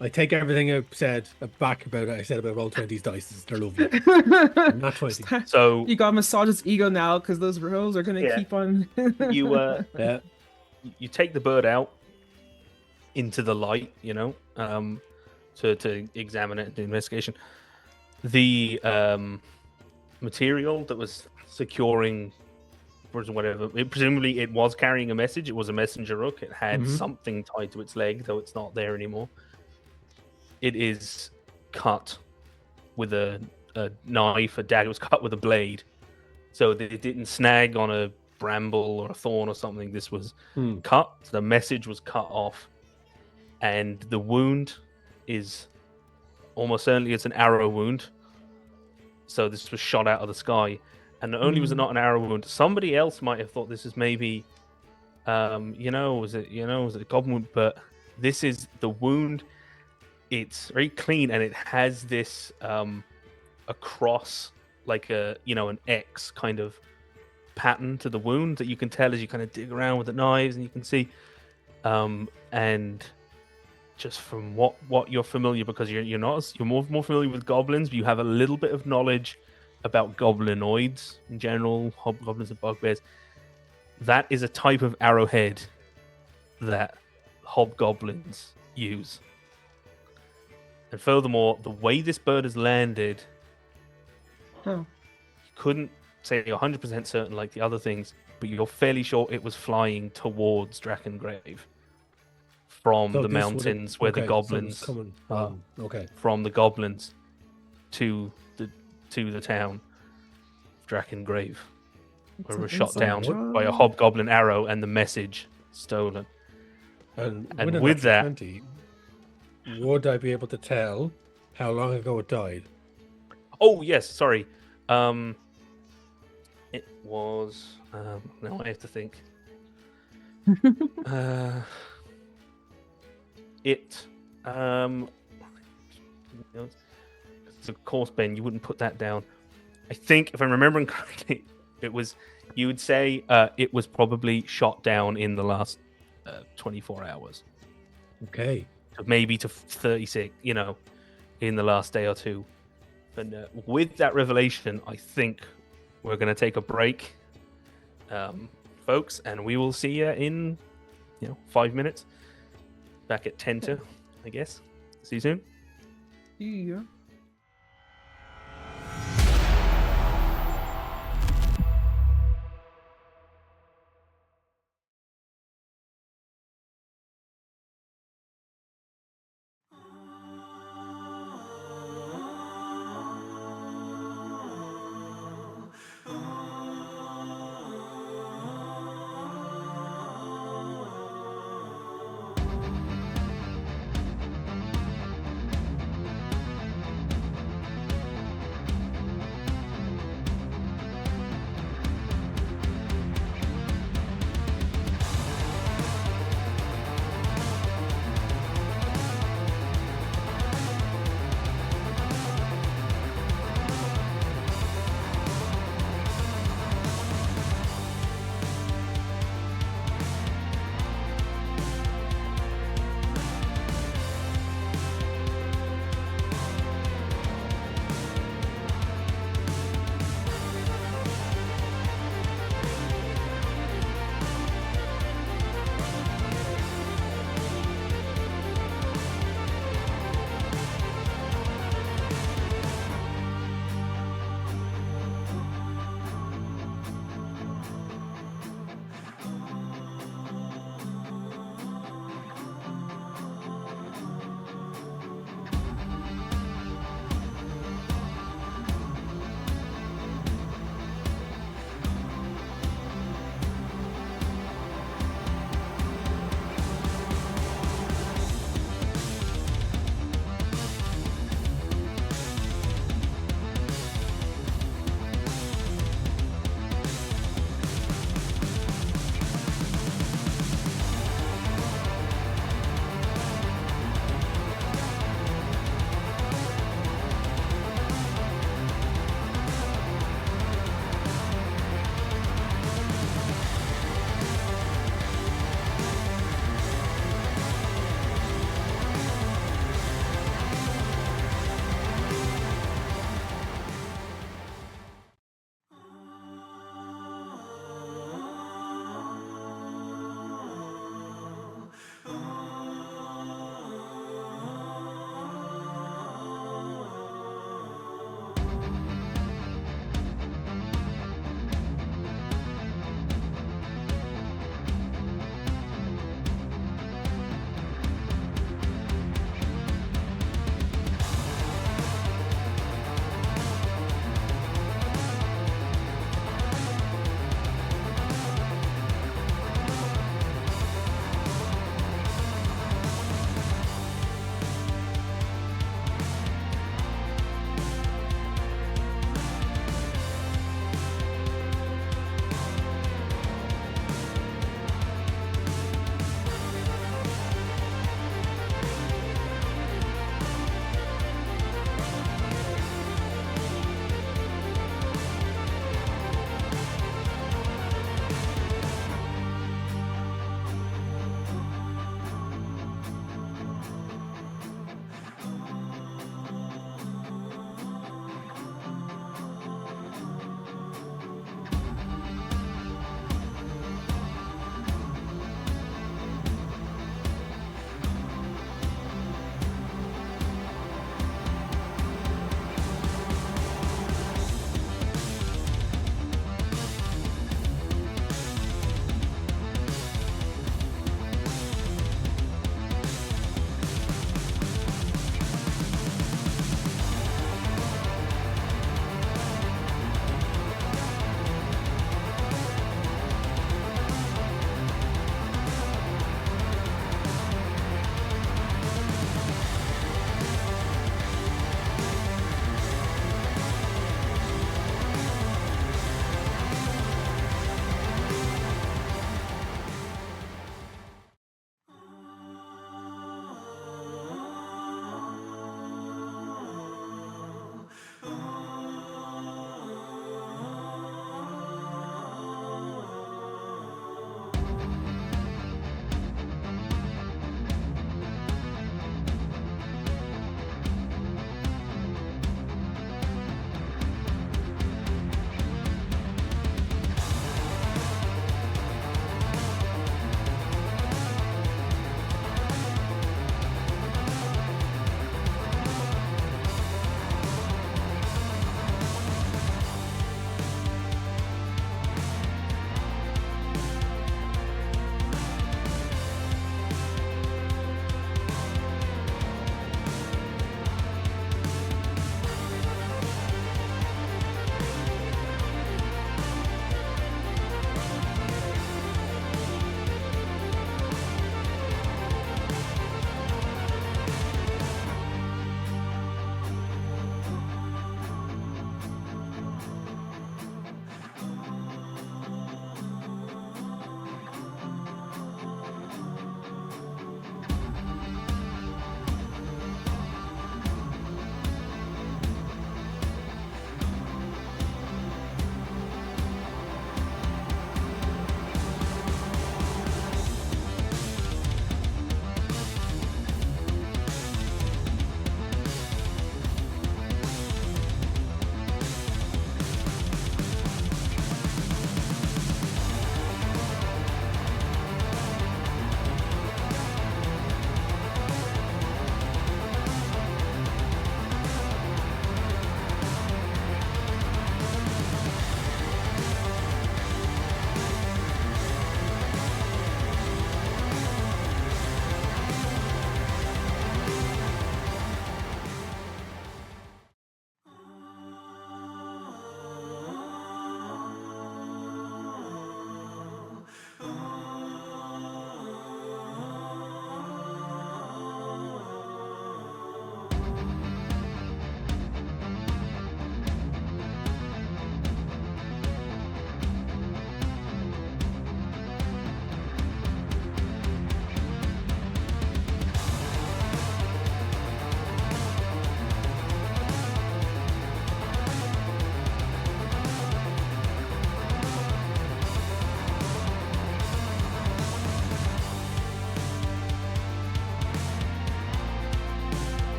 I take everything I said back about it. I said about roll 20's dice. They're lovely. Not 20. So You got to massage his ego now because those rolls are gonna Yeah. keep on. you Yeah. you take the bird out into the light, you know, to examine it and do investigation. The material that was securing upwards and whatever. Presumably, it was carrying a message. It was a messenger hook. It had Mhm. something tied to its leg, though it's not there anymore. It is cut with a knife, a dagger. It was cut with a blade, so that it didn't snag on a bramble or a thorn or something. This was cut. The message was cut off, and the wound is almost certainly it's an arrow wound. So this was shot out of the sky, and not only was it not an arrow wound, somebody else might have thought this is maybe, was it a goblin wound? But this is the wound. It's very clean, and it has this a cross, like an X kind of pattern to the wound that you can tell as you kind of dig around with the knives, and you can see, and just from what you're familiar, because you're more familiar with goblins, but you have a little bit of knowledge about goblinoids in general, hobgoblins and bugbears. That is a type of arrowhead that hobgoblins use. And furthermore, the way this bird has landed, you couldn't say you're 100% certain like the other things, but you're fairly sure it was flying towards Drakengrave from the mountains where the goblins coming from the goblins to the town of Drakengrave, where it was shot down by a hobgoblin arrow and the message stolen. And with that, 20, would I be able to tell how long ago it died? Oh yes, sorry. It was. Now I have to think. It's of course, Ben, you wouldn't put that down. I think, if I'm remembering correctly, it was. You would say it was probably shot down in the last 24 hours. Okay. So maybe to 36, in the last day or two. But with that revelation, I think we're going to take a break, folks, and we will see you in 5 minutes. Back at 10 to, I guess. See you soon. Yeah.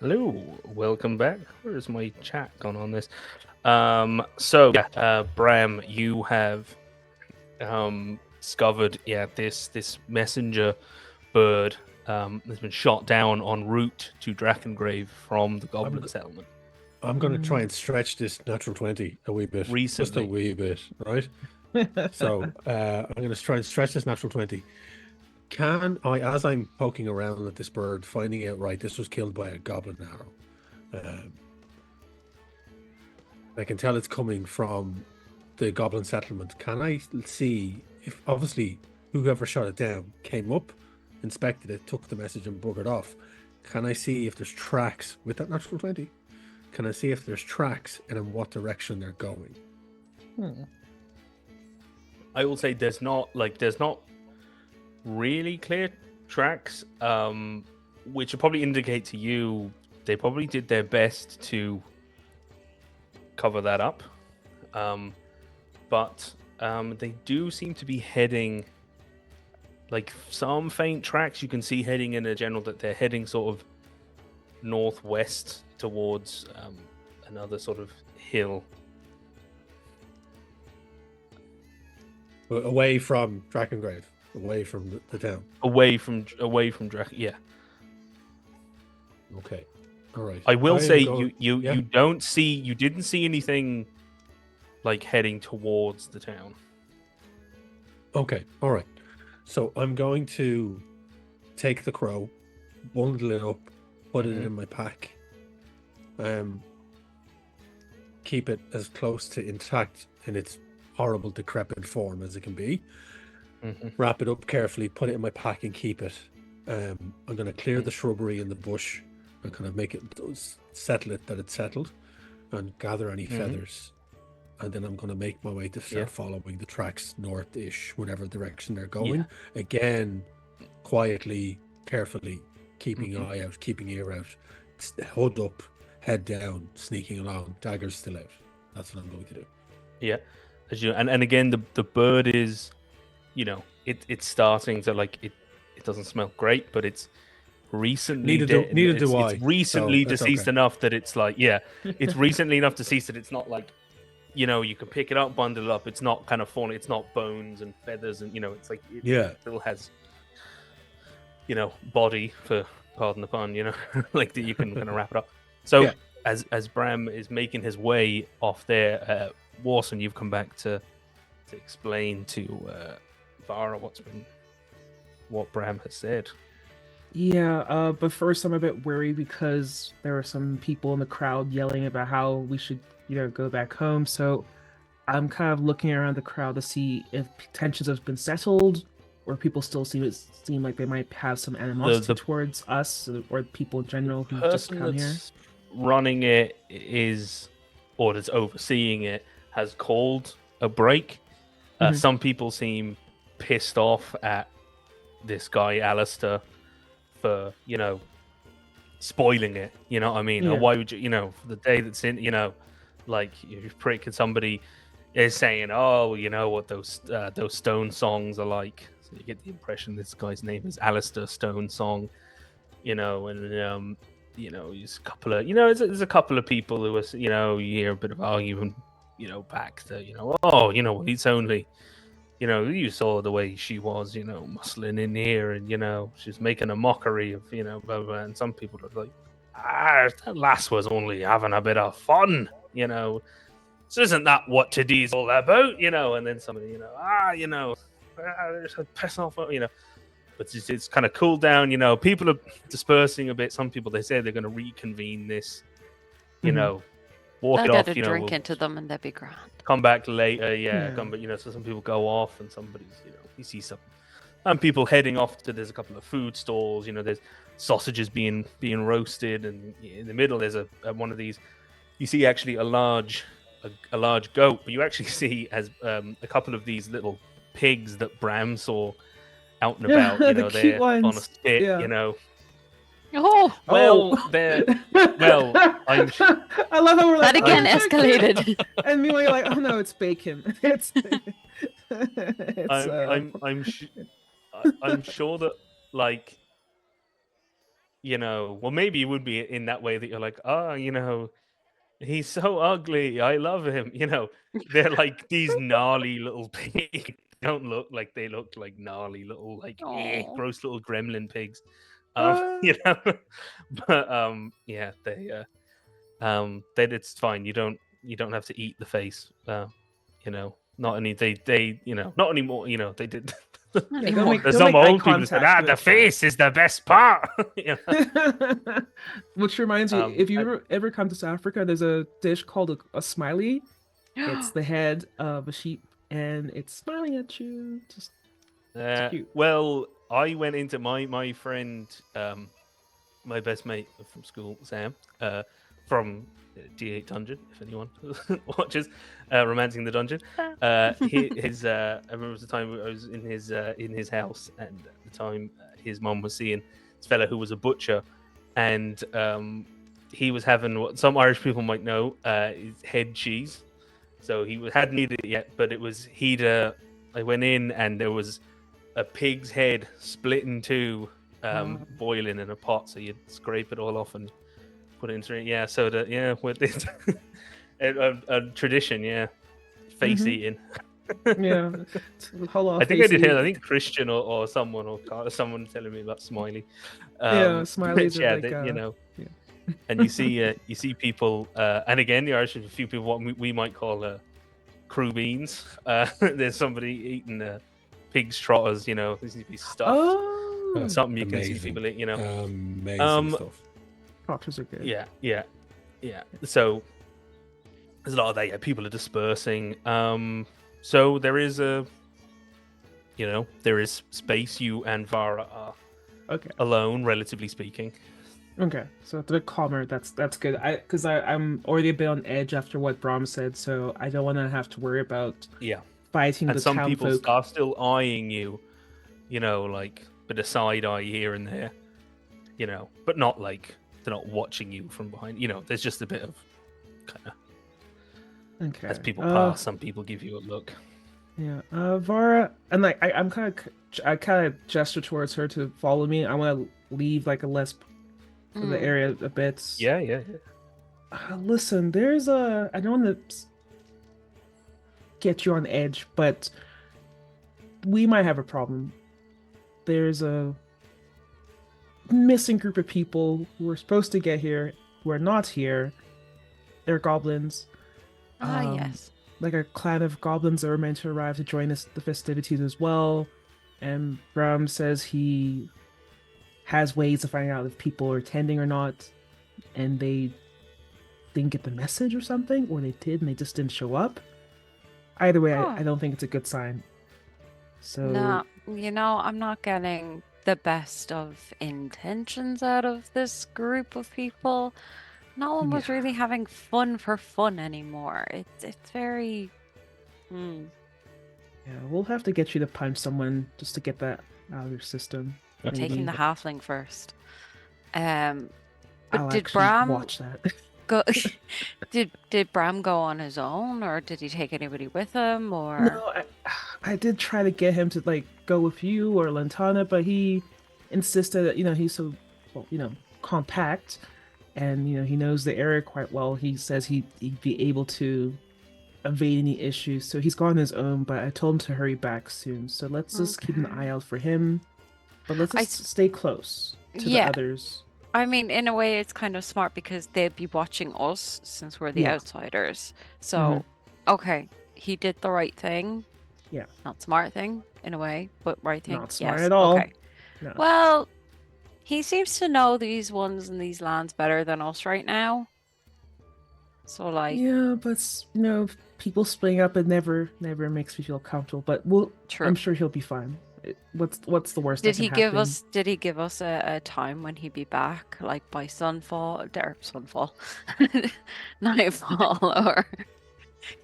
Hello, welcome back. Where's my chat gone on this? Bram, you have discovered this messenger bird has been shot down en route to Drakengrave from the goblin settlement. I'm going to try and stretch this natural 20 a wee bit. Just a Recently. wee bit, right? So I'm going to try and stretch this natural 20. Can I, as I'm poking around at this bird, finding out, right, this was killed by a goblin arrow. I can tell it's coming from the goblin settlement. Can I see if, obviously, whoever shot it down came up, inspected it, took the message and buggered off. Can I see if there's tracks with that natural 20? Can I see if there's tracks and in what direction they're going? I will say there's not really clear tracks, which will probably indicate to you they probably did their best to cover that up. But they do seem to be heading, like some faint tracks you can see heading in a general that they're heading sort of northwest towards another sort of hill. Away from Drakengrave, away from the town. Away from Draken, yeah. Okay, all right. I will say you didn't see anything like heading towards the town. Okay, all right. So I'm going to take the crow, bundle it up, put it in my pack, keep it as close to intact in its horrible decrepit form as it can be. Wrap it up carefully, put it in my pack and keep it. I'm going to clear the shrubbery and the bush and kind of make it settle it that it's settled and gather any feathers. And then I'm going to make my way to start following the tracks north-ish, whatever direction they're going. Again, quietly, carefully, keeping eye out, keeping ear out, hood up, head down, sneaking along, daggers still out. That's what I'm going to do. Yeah. And again, the bird is, it's starting to it doesn't smell great, but it's recently neither do I. It's recently deceased enough that it's it's recently enough deceased that it's not you can pick it up, bundle it up. It's not kind of falling. It's not bones and feathers, and it's it still has body, for pardon the pun, that you can kind of wrap it up. So as Bram is making his way off there, Warson, you've come back to explain to Vara what Bram has said. Yeah, but first I'm a bit worried because there are some people in the crowd yelling about how we should, go back home. So I'm kind of looking around the crowd to see if tensions have been settled, or people still seem like they might have some animosity towards us or people in general who just come here. Running it is, or that's overseeing it, has called a break. Some people seem pissed off at this guy Alistair for spoiling it. You know what I mean? Or why would you? For the day that's in, you're pricking somebody is saying, oh, what those Stone songs are like. So you get the impression this guy's name is Alistair Stone Song. And there's a couple of there's a couple of people who are you hear a bit of argument back to it's only you saw the way she was muscling in here and she's making a mockery of blah, blah, and some people are like, that lass was only having a bit of fun so isn't that what today's all about and then somebody there's a piss off but it's kind of cooled down. People are dispersing a bit. Some people, they say they're going to reconvene this. Walk They'll it get off. a drink into them, and they'd be grand. Come back later. Come, but so some people go off, and somebody's, you see some people heading off to. There's a couple of food stalls. There's sausages being roasted, and in the middle there's a one of these. You see actually a large goat, but you actually see as a couple of these little pigs that Bram saw out and about, the they're ones. on a spit, Oh, they're I love how we're like that again escalated. And meanwhile, you're like, oh no, it's bacon. I'm sure that well, maybe it would be in that way that you're like, oh, he's so ugly. I love him. They're like these gnarly little pigs. Don't look like they look like gnarly little Aw. gross little gremlin pigs. Uh, But yeah, it's fine. You don't have to eat the face. Not any they not anymore. They did. Not Yeah, anymore. There's don't some make eye old people that said, contact the with face is the best part. Which reminds me, Um, if you ever come to South Africa, there's a dish called a smiley. It's the head of a sheep, and it's smiling at you. Just cute. Well, I went into my friend, my best mate from school, Sam, from D8 Dungeon. If anyone watches, Romancing the Dungeon. I remember it was the time I was in his house, and at the time his mum was seeing this fella who was a butcher, and he was having what some Irish people might know is head cheese. So he hadn't eaten it yet, but it was I went in and there was a pig's head split in two, boiling in a pot. So you'd scrape it all off and put it into it. Yeah. So with it, a tradition. Yeah, face eating. Yeah. I think I did hear. I think Christian or someone someone telling me about Smiley. Yeah, Smileys are like, yeah. And you see people, and again, the Irish have a few people what we might call crew beans. There's somebody eating pig's trotters. These need to be stuffed. Oh, Something you can see amazing. people eat. Amazing stuff. trotters are good. Yeah. So there's a lot of that. Yeah, people are dispersing. So there is there is space. You and Vara are Okay. alone, relatively speaking. Okay, so it's a bit calmer. That's good. Because I'm already a bit on edge after what Bram said, so I don't want to have to worry about Yeah. fighting And the some town people folk. are still eyeing you, like bit of side eye here and there, but not like they're not watching you from behind. There's just a bit of kind of Okay. as people pass. Some people give you a look. Yeah. Vara, and like I kind of gesture towards her to follow me. I want to leave like a less of the area a bit. Yeah. Listen, I don't want to get you on edge, but we might have a problem. There's a missing group of people who were supposed to get here who are not here. They're goblins. Yes. Like a clan of goblins that were meant to arrive to join us the festivities as well. And Bram says he has ways of finding out if people are attending or not, and they didn't get the message or something, or they did and they just didn't show up. Either way, Huh. I don't think it's a good sign. So No, I'm not getting the best of intentions out of this group of people. No one was Yeah. really having fun for fun anymore. It's very. yeah, we'll have to get you to punch someone just to get that out of your system. Taking the maybe. halfling first. But I'll did actually Bram watch that? go? did Bram go on his own, or did he take anybody with him? Or No, I did try to get him to like go with you or Lantana, but he insisted that he's so compact, and he knows the area quite well. He says he'd be able to evade any issues, so he's gone on his own. But I told him to hurry back soon, so let's just keep an eye out for him. But let's just stay close to the others. I mean, in a way, it's kind of smart because they'd be watching us since we're the Yeah. outsiders. So, okay, he did the right thing. Yeah. Not smart thing, in a way, but right thing. Not smart yes. at all. Okay. No. Well, he seems to know these ones and these lands better than us right now. So, like, Yeah, but people splitting up, it never makes me feel comfortable. But true. I'm sure he'll be fine. What's the worst? Did that he can give happen? us? Did he give us a time when he'd be back, like by sunfall, nightfall, or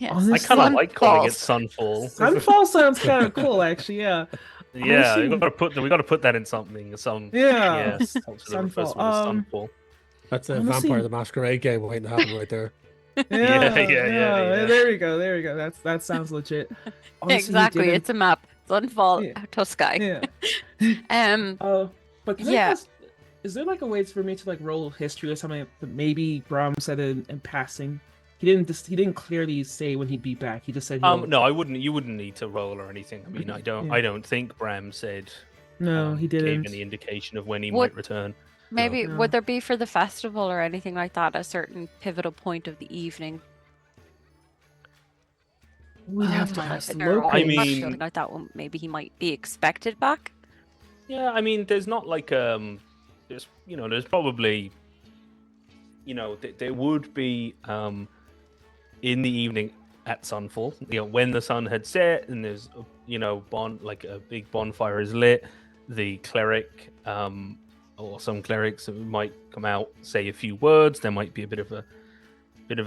yes, Honestly, I kind of like calling it Sunfall. Sunfall. Sunfall sounds kind of cool, actually. Yeah. Yeah, Honestly- we got to put that in something. Yeah. Yes, Sunfall. Sunfall. That's a honestly- Vampire the Masquerade game waiting to happen right there. Yeah. There we go. That sounds legit. Honestly, you Exactly, didn't- it's a map. Sunfall, Yeah. Tusky. Yeah. Um, But can I Yeah. ask, Is there like a way for me to like roll history or something that maybe Bram said in passing? He didn't clearly say when he'd be back. He just said he'll... No, I wouldn't. You wouldn't need to roll or anything. I mean, I don't. Yeah. I don't think Bram said. No, he Gave didn't. any indication of when he Would- might return. Maybe No. would there be for the festival or anything like that a certain pivotal point of the evening? We'd have to Like, ask is the there a locals. I watch or mean- something like that. Well, maybe he might be expected back. Yeah, I mean, there's not like there's there's probably there would be in the evening at sunfall, when the sun had set and there's like a big bonfire is lit, the cleric or some clerics might come out, say a few words. There might be a bit of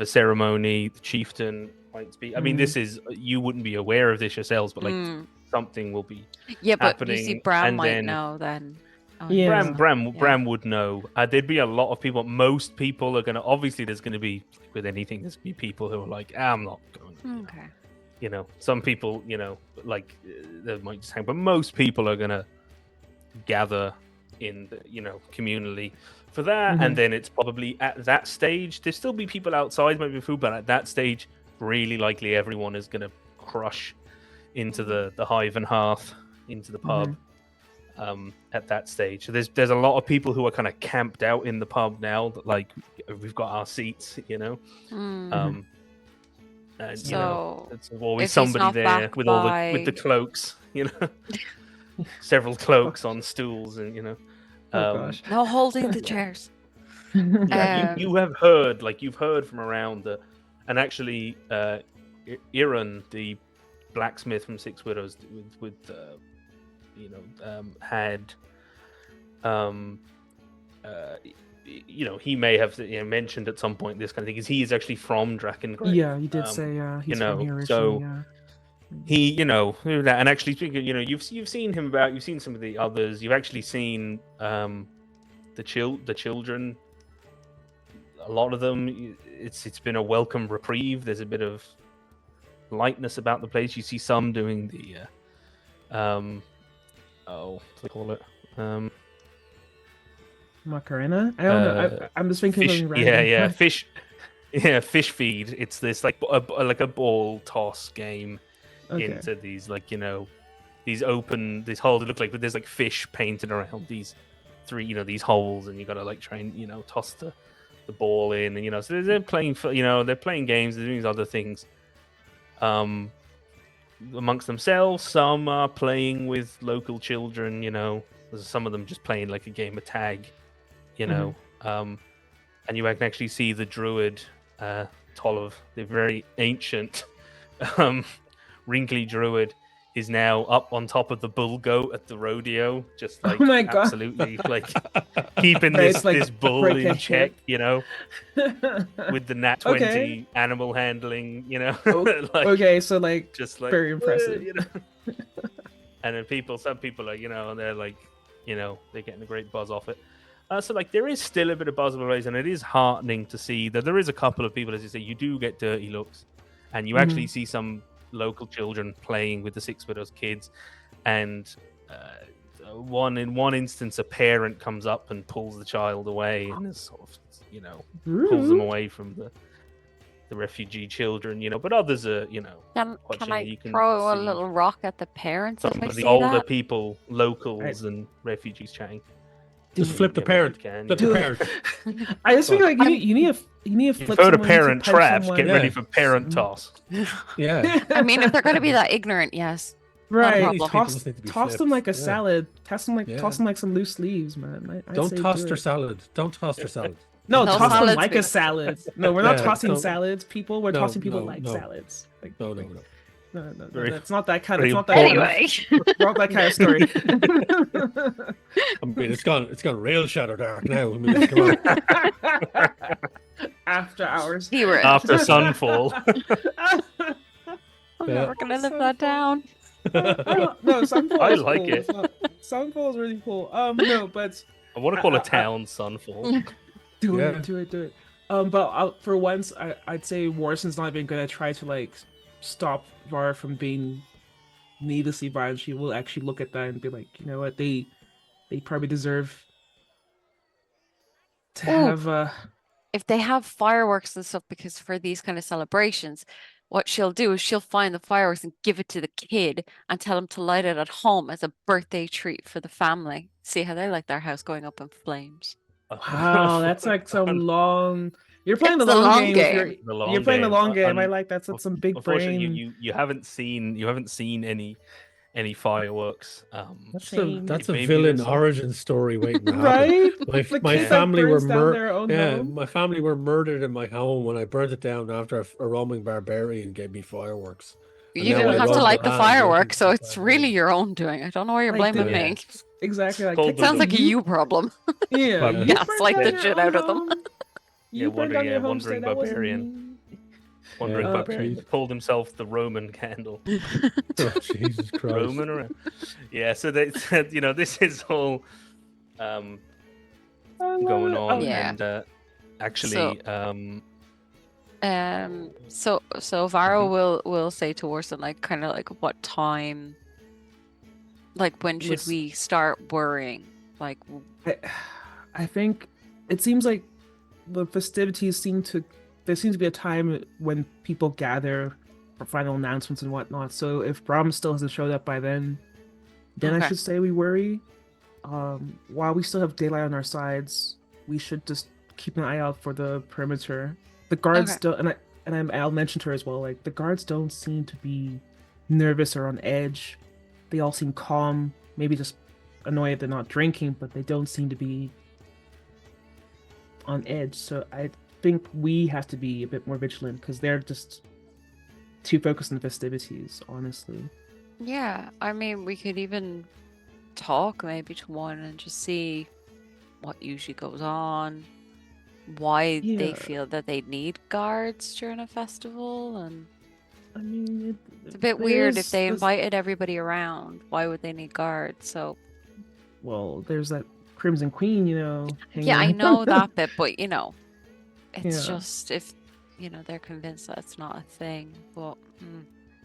a ceremony. The chieftain might speak. I mean, this is, you wouldn't be aware of this yourselves, but like something will be Yeah, but you see, happening, Bram and might then- know then. Oh, Yeah. Bram would know. There'd be a lot of people. Most people are gonna. Obviously, there's gonna be, with anything, there's gonna be people who are like, I'm not going. Okay. Some people, like they might just hang, but most people are gonna gather in, communally for that, and then it's probably at that stage. There'll still be people outside, maybe food, but at that stage, really likely everyone is gonna crush into the hive and hearth, into the pub. At that stage, so there's a lot of people who are kind of camped out in the pub now. That, like, we've got our seats, and So, it's if always he's somebody not there back with by- the cloaks, several cloaks on stools, and Oh gosh. no holding the chairs. Yeah, you have heard, you've heard from around and actually, Iran, the blacksmith from Six Widows, had, he may have mentioned at some point this kind of thing, because he is actually from Drakengrave. Yeah, you did say he's from here originally. He, and actually speaking, you've seen him about, you've seen some of the others, you've actually seen the children. A lot of them, it's been a welcome reprieve. There's a bit of lightness about the place. You see some doing the what do they call it? Macarena? I don't know. I'm just thinking Fish, of random. fish. Fish feed. It's this like a ball toss game into these these open, this hole that look like, but there's like fish painted around these three these holes, and you gotta like try and toss the ball in, and so they're playing for they're playing games, they're doing these other things amongst themselves. Some are playing with local children, there's some of them just playing like a game of tag, and you can actually see the druid Tolov, the very ancient wrinkly druid, is now up on top of the bull goat at the rodeo, just like, oh my God. absolutely like keeping Right, this like this bull break in a check, with the nat 20 Okay. animal handling, Okay, so like just like very impressive. And then some people are, they're like, they're getting a great buzz off it. So like there is still a bit of buzz of the place, and it is heartening to see that there is a couple of people, as you say, you do get dirty looks, and you actually see some local children playing with the Six Widows kids, and in one instance a parent comes up and pulls the child away, and is sort of pulls them away from the refugee children, but others are Can watching, I you can throw a see little rock at the parents some if I of the see older that? people, locals and refugees chatting. Just flip the Yeah, parent. you can, Flip yeah. the parent. I just feel like you need to You've flip heard of someone, you need to parent punch traps. someone. Get ready Yeah. for parent toss. Yeah. I mean, if they're going to be that ignorant, yes. Right. problem. These people need to be Toss them flipped. like a Yeah. salad. Toss them Yeah. like some loose leaves, man. I'd Don't say toss do their it. salad. Don't toss their salad. No, No toss them salads, like a please. salad. No, we're not Yeah, tossing don't- salads, people. We're No, tossing people no, like no. salads. Like, No. no, Very- that's not that kind of. very It's not that kind Anyway. of, not that kind of story. I mean, it's gone real ShadowDark now. I mean, come on. After hours. Zero. After sunfall. I'm Yeah. never going to live that down. No, Sunfall. I is like cool. it. It's not- Sunfall is really cool. No, but I want to call a town sunfall. do Yeah. it, do it. But for once, I'd say Warson's not even gonna try to like stop Var from being needlessly violent. She will actually look at that and be like, you know what, they probably deserve to Oh. have If they have fireworks and stuff, because for these kind of celebrations, what she'll do is she'll find the fireworks and give it to the kid and tell him to light it at home as a birthday treat for the family. See how they like their house going up in flames. wow, that's like some long. You're playing It's the the long long game. game. You're playing the long game. I And like that. That's some big unfortunately, brain. you haven't seen any fireworks. That's a Shame. Maybe villain there's- origin story waiting to happen. Right? My, The my kid that family were burns down their own home. my family were murdered in my home when I burnt it down after a roaming barbarian gave me fireworks. And You now didn't I have to roam light the land drinking fireworks, so from it's really barbarians. your own doing. I don't know why you're Like, blaming yeah. me. Exactly. Like Cold Sounds like a technically you problem. Yeah, Yeah. you Gaslight burned the down your shit own out of them. home. Yeah, You burned down your wandering homestead. That wasn't barbarian. me. Wandering Yeah, barbarian jeez. called himself the Roman candle. Oh, Jesus Christ. Roman around. Yeah, so they said, this is all I love going it. on, Oh, Yeah. and actually, So Varo will say to Orson, like, kind of like, what time, like, when should Listen. we start worrying? Like, I think it seems like the festivities there seems to be a time when people gather for final announcements and whatnot. So if Bram still hasn't showed up by then I Okay. should say we worry. While we still have daylight on our sides, we should just keep an eye out for the perimeter. The guards Okay. don't, I'll mention to her as well. Like, the guards don't seem to be nervous or on edge. They all seem calm. Maybe just annoyed they're not drinking, but they don't seem to be on edge. So I think we have to be a bit more vigilant because they're just too focused on the festivities, honestly. yeah, I mean, we could even talk maybe to one and just see what usually goes on, why they Yeah. feel that they need guards during a festival, and I mean, it's a bit weird if they there's- invited everybody around. Why would they need guards? So Well, there's that Crimson Queen, hanging yeah, I around. know that bit, but it's Yeah. just if they're convinced that it's not a thing. But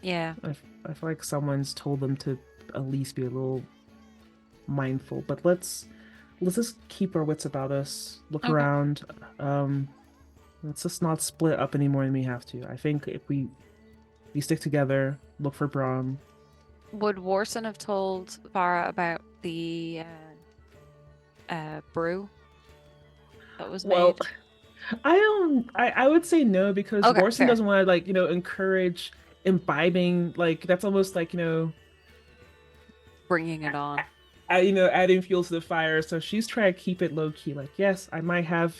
yeah, I feel like someone's told them to at least be a little mindful. But let's just keep our wits about us. Look Okay. around. Let's just not split up any more than we have to. I think if we stick together, look for Bram. would Warson have told Vara about the brew that was Well, made? I would say no because Okay, Warson fair. doesn't want to encourage imbibing. Like, that's almost like Bringing it on. adding fuel to the fire. So she's trying to keep it low key. Like, yes, I might have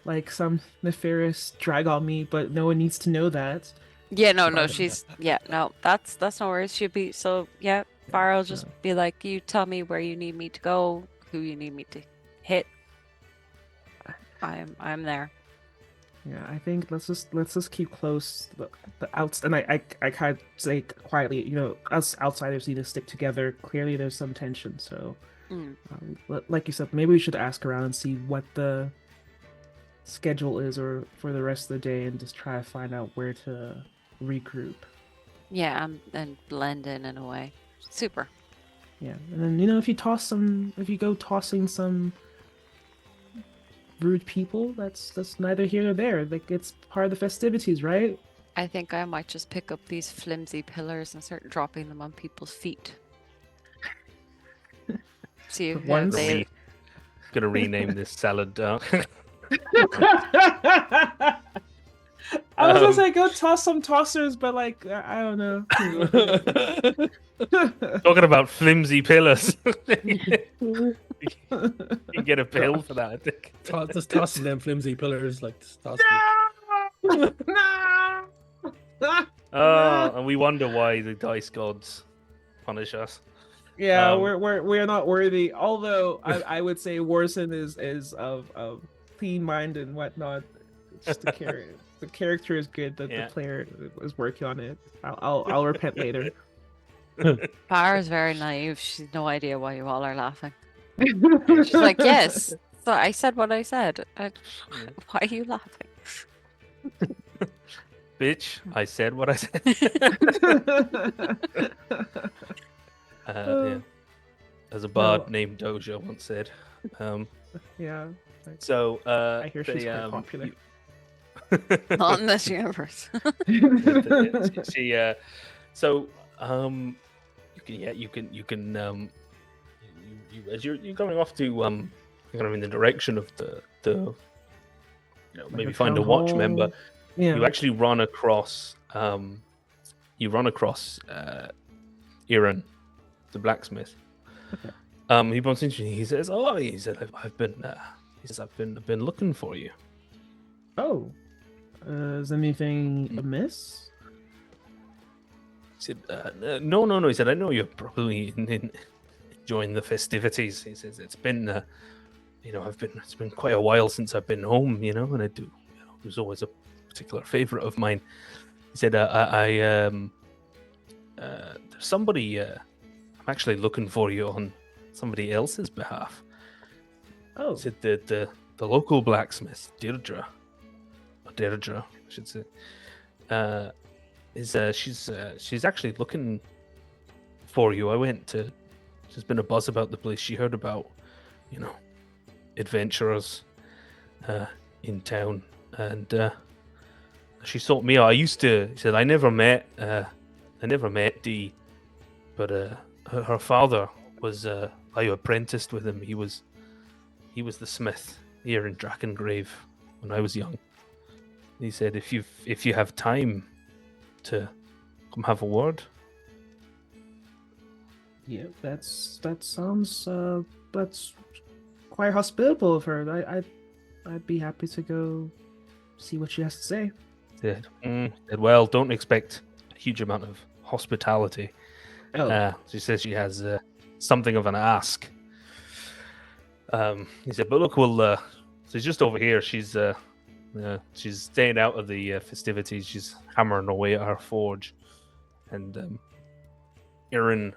like some nefarious drag on me, but no one needs to know that. Yeah, no, Right. that's no worries. She'd be so yeah. Vara will just be like, you tell me where you need me to go, who you need me to hit. I'm there. Yeah, I think let's just keep close. The outs, and I kind of say quietly, us outsiders need to stick together. Clearly, there's some tension. So, like you said, maybe we should ask around and see what the schedule is, or for the rest of the day, and just try to find out where to regroup. Yeah, and blend in a way. Super. Yeah, and then if you go tossing some rude people, that's neither here nor there. Like, it's part of the festivities, right? I think I might just pick up these flimsy pillars and start dropping them on people's feet. See if Once- they. Gonna rename this salad dark. I was gonna say go toss some tossers, but like, I don't know. Talking about flimsy pillars. You can get a pill for that, I think. Just tossing them flimsy pillars, like just tossing Oh, and we wonder why the dice gods punish us. Yeah, Um, we're not worthy. Although I would say Warson is of clean mind and whatnot. It's just the character. The character is good. The player was working on it. I'll repent later. Vara's very naive. She's no idea why you all are laughing. She's like, yes. So I said what I said. Why are you laughing? Bitch, I said what I said. Yeah. As a bard named Doja once said. Yeah. Like, So I hear she's quite popular. Not in this universe. she so you can as you're going off to kind of in the direction of the Like maybe a find a town watch hall? member. Yeah. You actually run across Iran, the blacksmith. Okay. He bumps into you. He says, I've been looking for you. Oh, is anything amiss? He said, no. He said, I know you're probably enjoying the festivities. He says, it's been it's been quite a while since I've been home, and I do. It was always a particular favorite of mine. He said, there's somebody. I'm actually looking for you on somebody else's behalf. Oh, He said the local blacksmith, Deirdre, I should say, she's actually looking for you. There's been a buzz about the place. She heard about, adventurers in town, and she sought me out. He said I never met Dee, but her father was I apprenticed with him. He was the smith here in Drakengrave when I was young. He said if you have time to come have a word. yeah. That sounds that's quite hospitable of her. I'd be happy to go see what she has to say. Said, well, don't expect a huge amount of hospitality. Oh, She says she has something of an ask. He said, but look, so she's just over here. She's staying out of the festivities. She's hammering away at her forge, and Erin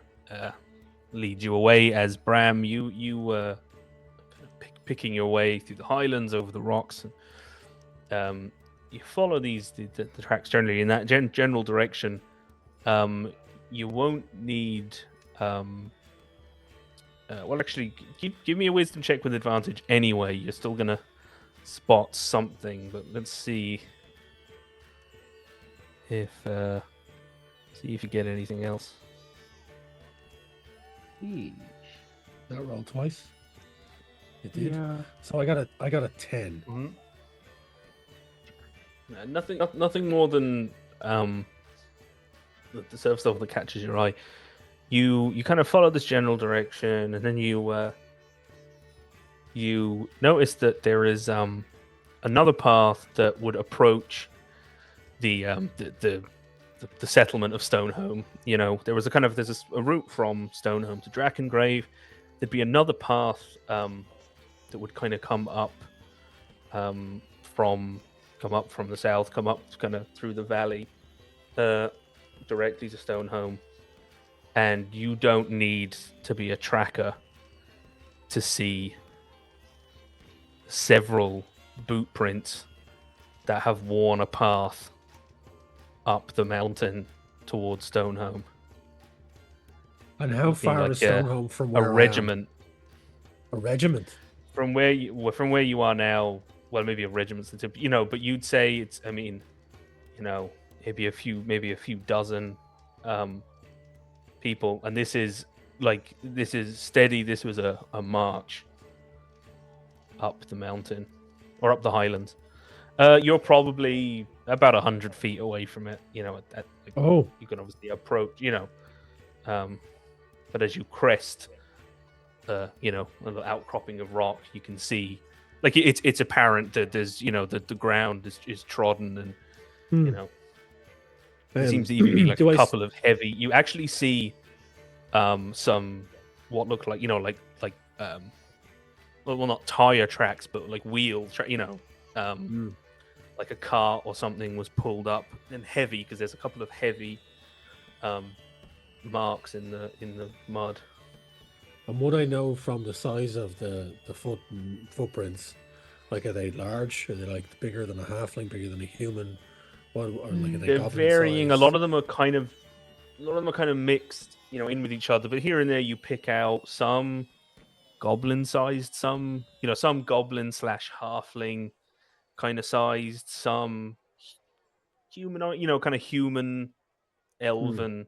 leads you away as Bram. You kind of picking your way through the Highlands over the rocks. You follow the tracks generally in that general direction. You won't need. Well, actually, give me a wisdom check with advantage anyway. You're still gonna spot something, but let's see if you get anything else. That rolled twice. It did. yeah. So I got a 10. Mm-hmm. Nothing more than the surface level that catches your eye. You kind of follow this general direction, and then you notice that there is another path that would approach the settlement of Stonehome. There's a route from Stonehome to Drakengrave. There'd be another path that would kind of come up from the south, come up kind of through the valley, directly to Stonehome. And you don't need to be a tracker to see several boot prints that have worn a path up the mountain towards Stonehome. And how far is Stonehome from where a regiment? A regiment? From where you are now, well, maybe a regiment's the tip, but you'd say it's, maybe a few dozen people, and this is steady. This was a march up the mountain or up the Highlands. You're probably about 100 feet away from it. You can obviously approach. But as you crest, a little outcropping of rock, you can see, it's apparent that there's the ground is trodden, and there seems to even be a couple of heavy. You actually see some what look like well, not tire tracks, but like wheel like a car or something was pulled up, and heavy, because there's a couple of heavy marks in the mud. And would I know from the size of the footprints, are they large? Are they bigger than a halfling, bigger than a human? Or are they They're varying. size? A lot of them are kind of mixed, in with each other. But here and there, you pick out some goblin-sized, some goblin slash halfling kind of sized, some humanoid, kind of human, elven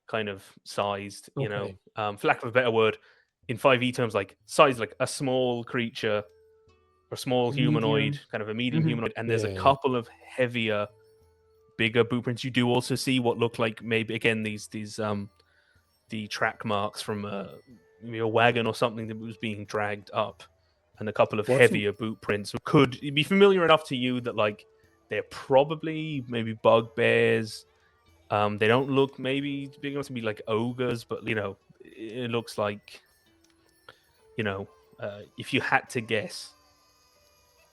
kind of sized, Okay. for lack of a better word, in 5e terms, like size like a small creature or small humanoid, Medium. kind of a medium Mhm. humanoid, and there's a Yeah. couple of heavier, bigger boot prints. You do also see what look like maybe again these the track marks from maybe a wagon or something that was being dragged up, and a couple of What's- heavier boot prints could be familiar enough to you that like they're probably maybe bugbears. They don't look maybe big enough to be like ogres, but it looks like if you had to guess,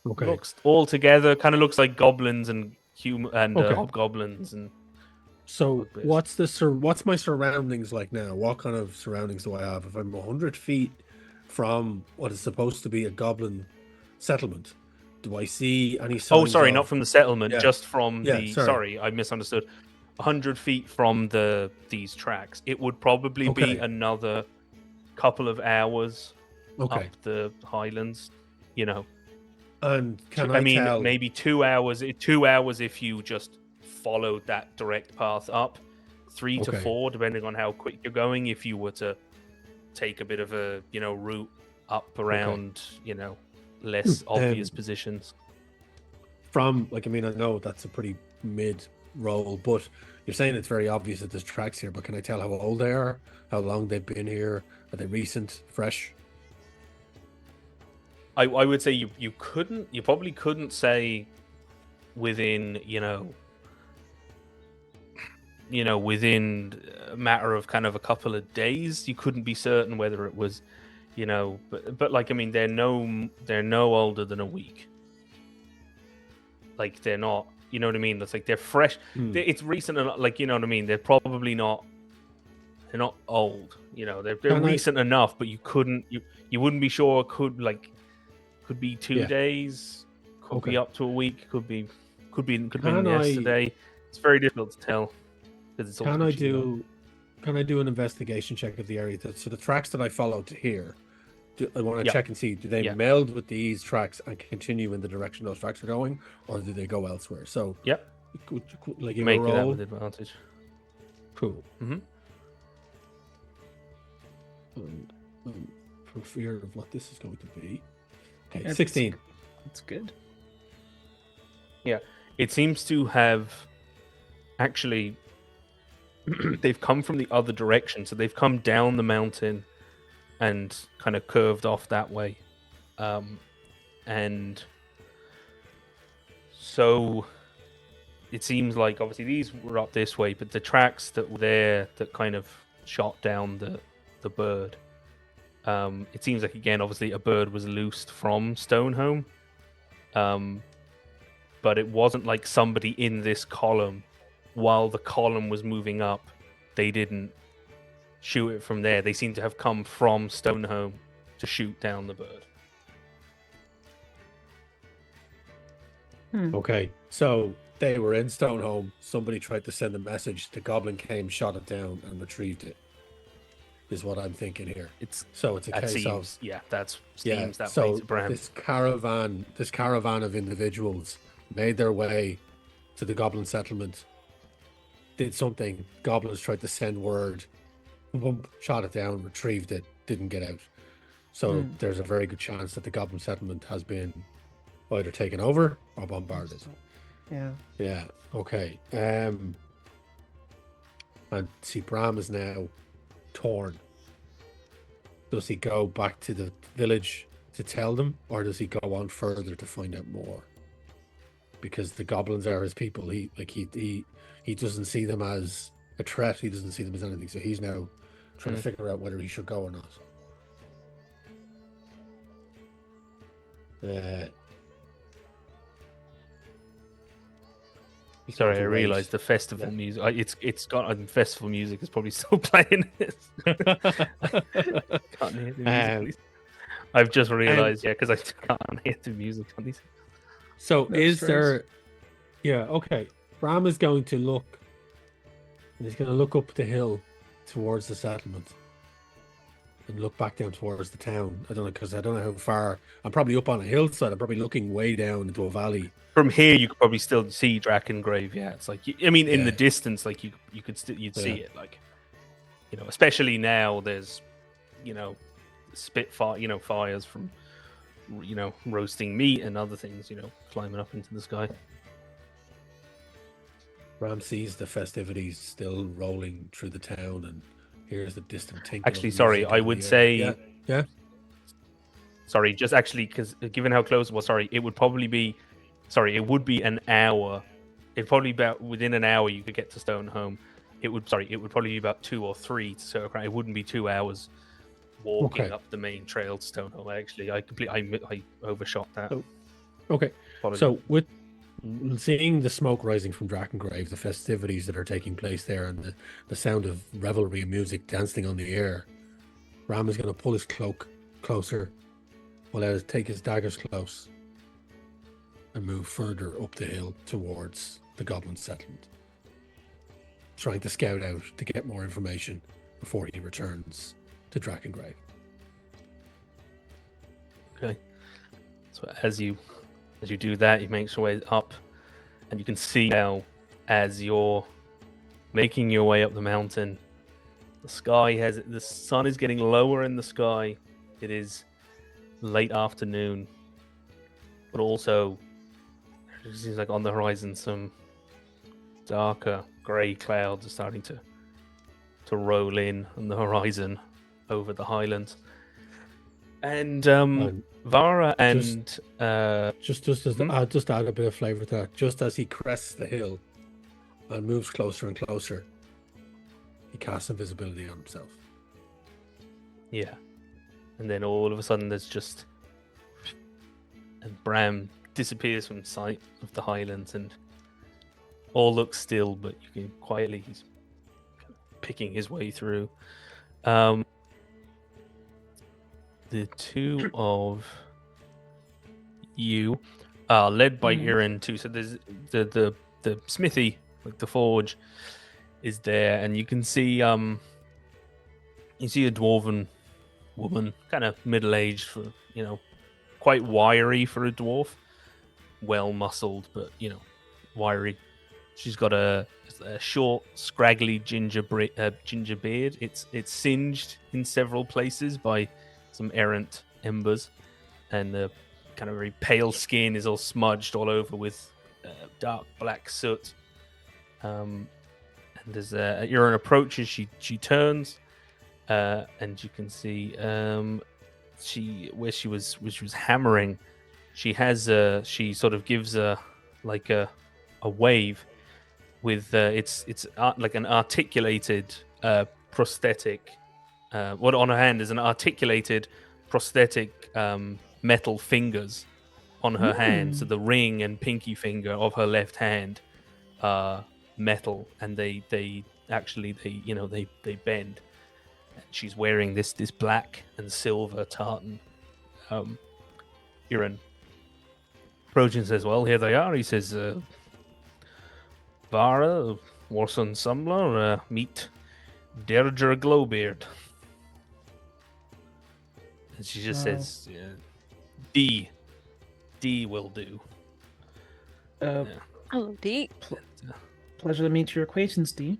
Okay. looks all together kind of looks like goblins and human and Okay. hobgoblins and So bugbears. what's my surroundings like now? What kind of surroundings do I have? If I'm 100 feet from what is supposed to be a goblin settlement, do I see any signs? Oh, sorry, not from the settlement, Yeah. just from Yeah, the. sorry. Sorry, I misunderstood. 100 feet from these tracks, it would probably be Okay. another couple of hours Okay. up the Highlands. And can I I mean, tell? maybe 2 hours. 2 hours if you just followed that direct path up. 3 to Okay. 4, depending on how quick you're going. If you were to take a bit of a route up around less obvious positions. From I know that's a pretty mid roll, but you're saying it's very obvious that there's tracks here. But can I tell how old they are? How long they've been here? Are they recent, fresh? I would say you probably couldn't say within within a matter of kind of a couple of days. You couldn't be certain whether it was but like they're no older than a week. Like they're not, you know what I mean? That's like they're fresh. It's recent enough, like you know what I mean. They're probably not. They're not old. They're recent enough, but you wouldn't be sure. Could be 2 days. Could be up to a week. Could be yesterday. It's very difficult to tell because it's all. Can I do an investigation check of the area? So the tracks that I followed to here, I want to check and see, do they meld with these tracks and continue in the direction those tracks are going, or do they go elsewhere? So like you make roll that with advantage. Cool. Mm-hmm. For fear of what this is going to be. Okay, That's- 16. That's good. Yeah, it seems to have actually. They've come from the other direction, so they've come down the mountain and kind of curved off that way, and so it seems like obviously these were up this way, but the tracks that were there that kind of shot down the bird. It seems like again, obviously, a bird was loosed from Stonehome, but it wasn't like somebody in this column. While the column was moving up, they didn't shoot it from there. They seem to have come from Stonehome to shoot down the bird. Okay, so they were in Stonehome. Somebody tried to send a message. The goblin came, shot it down, and retrieved it. Is what I'm thinking here. It's a case of that seems that so way to Bram. this caravan of individuals made their way to the goblin settlement. Did something. Goblins tried to send word. Boom, shot it down, retrieved it, didn't get out. So there's a very good chance that the goblin settlement has been either taken over or bombarded. Yeah. Yeah. Okay. And see, Bram is now torn. Does he go back to the village to tell them, or does he go on further to find out more? Because the goblins are his people. He doesn't see them as a threat. He doesn't see them as anything. So he's now trying to figure out whether he should go or not. Sorry, I realised the festival music. It's got festival music is probably still playing. Can't hear the music. Please. I've just realised, because I can't hear the music on these. So That's is strange. there? Yeah. Okay. Bram is going to look. And he's going to look up the hill towards the settlement. and look back down towards the town. I don't know, because I don't know how far. I'm probably up on a hillside. I'm probably looking way down into a valley. From here, you could probably still see Drakengrave. Yeah, it's like I mean, in the Yeah. distance, like you could still you'd see Yeah. it. Like especially now, there's spitfire, fires from roasting meat and other things, climbing up into the sky. Bram sees the festivities still rolling through the town and hears the distant tinkle. Actually, of sorry, music I in the would air. say. Yeah. Sorry, just actually, because given how close it was, sorry, it would probably be. Sorry, it would be an hour. It'd probably be about within an hour you could get to Stoneholm. It would probably be about 2 or 3 to Circle. It wouldn't be 2 hours walking Okay. up the main trail to Stoneholm. Actually, I overshot that. Oh, okay. Apologies. So with seeing the smoke rising from Drakengrave, the festivities that are taking place there, and the sound of revelry and music dancing on the air, Bram is going to pull his cloak closer, while take his daggers close, and move further up the hill towards the goblin settlement, trying to scout out to get more information before he returns to Drakengrave. Okay. So as you do that, you make your way up, and you can see now as you're making your way up the mountain, the sun is getting lower in the sky. It is late afternoon, but also it seems like on the horizon some darker grey clouds are starting to roll in on the horizon over the Highlands. And Vara and just to add a bit of flavor to that, just as he crests the hill and moves closer and closer, he casts invisibility on himself. Yeah. And then all of a sudden and Bram disappears from sight of the Highlands, and all looks still, but you can quietly, he's kind of picking his way through. The two of you are led by Irin too. So there's the smithy, like the forge, is there, and you can see a dwarven woman, kind of middle-aged, for quite wiry for a dwarf, well muscled, but wiry. She's got a short, scraggly ginger beard. It's singed in several places by some errant embers, and the kind of very pale skin is all smudged all over with dark black soot. And as Irin approaches, she turns, and you can see where she was hammering. She sort of gives a wave with it's like an articulated prosthetic. What on her hand is an articulated prosthetic metal fingers on her hand. So the ring and pinky finger of her left hand are metal, and they bend. And she's wearing this black and silver tartan. Irin approaching says, "Well, here they are." He says, "Vara, Warson Sumler, meet Derger Glowbeard." And she just says, D will do. Hello, D. Pleasure to meet your acquaintance, D.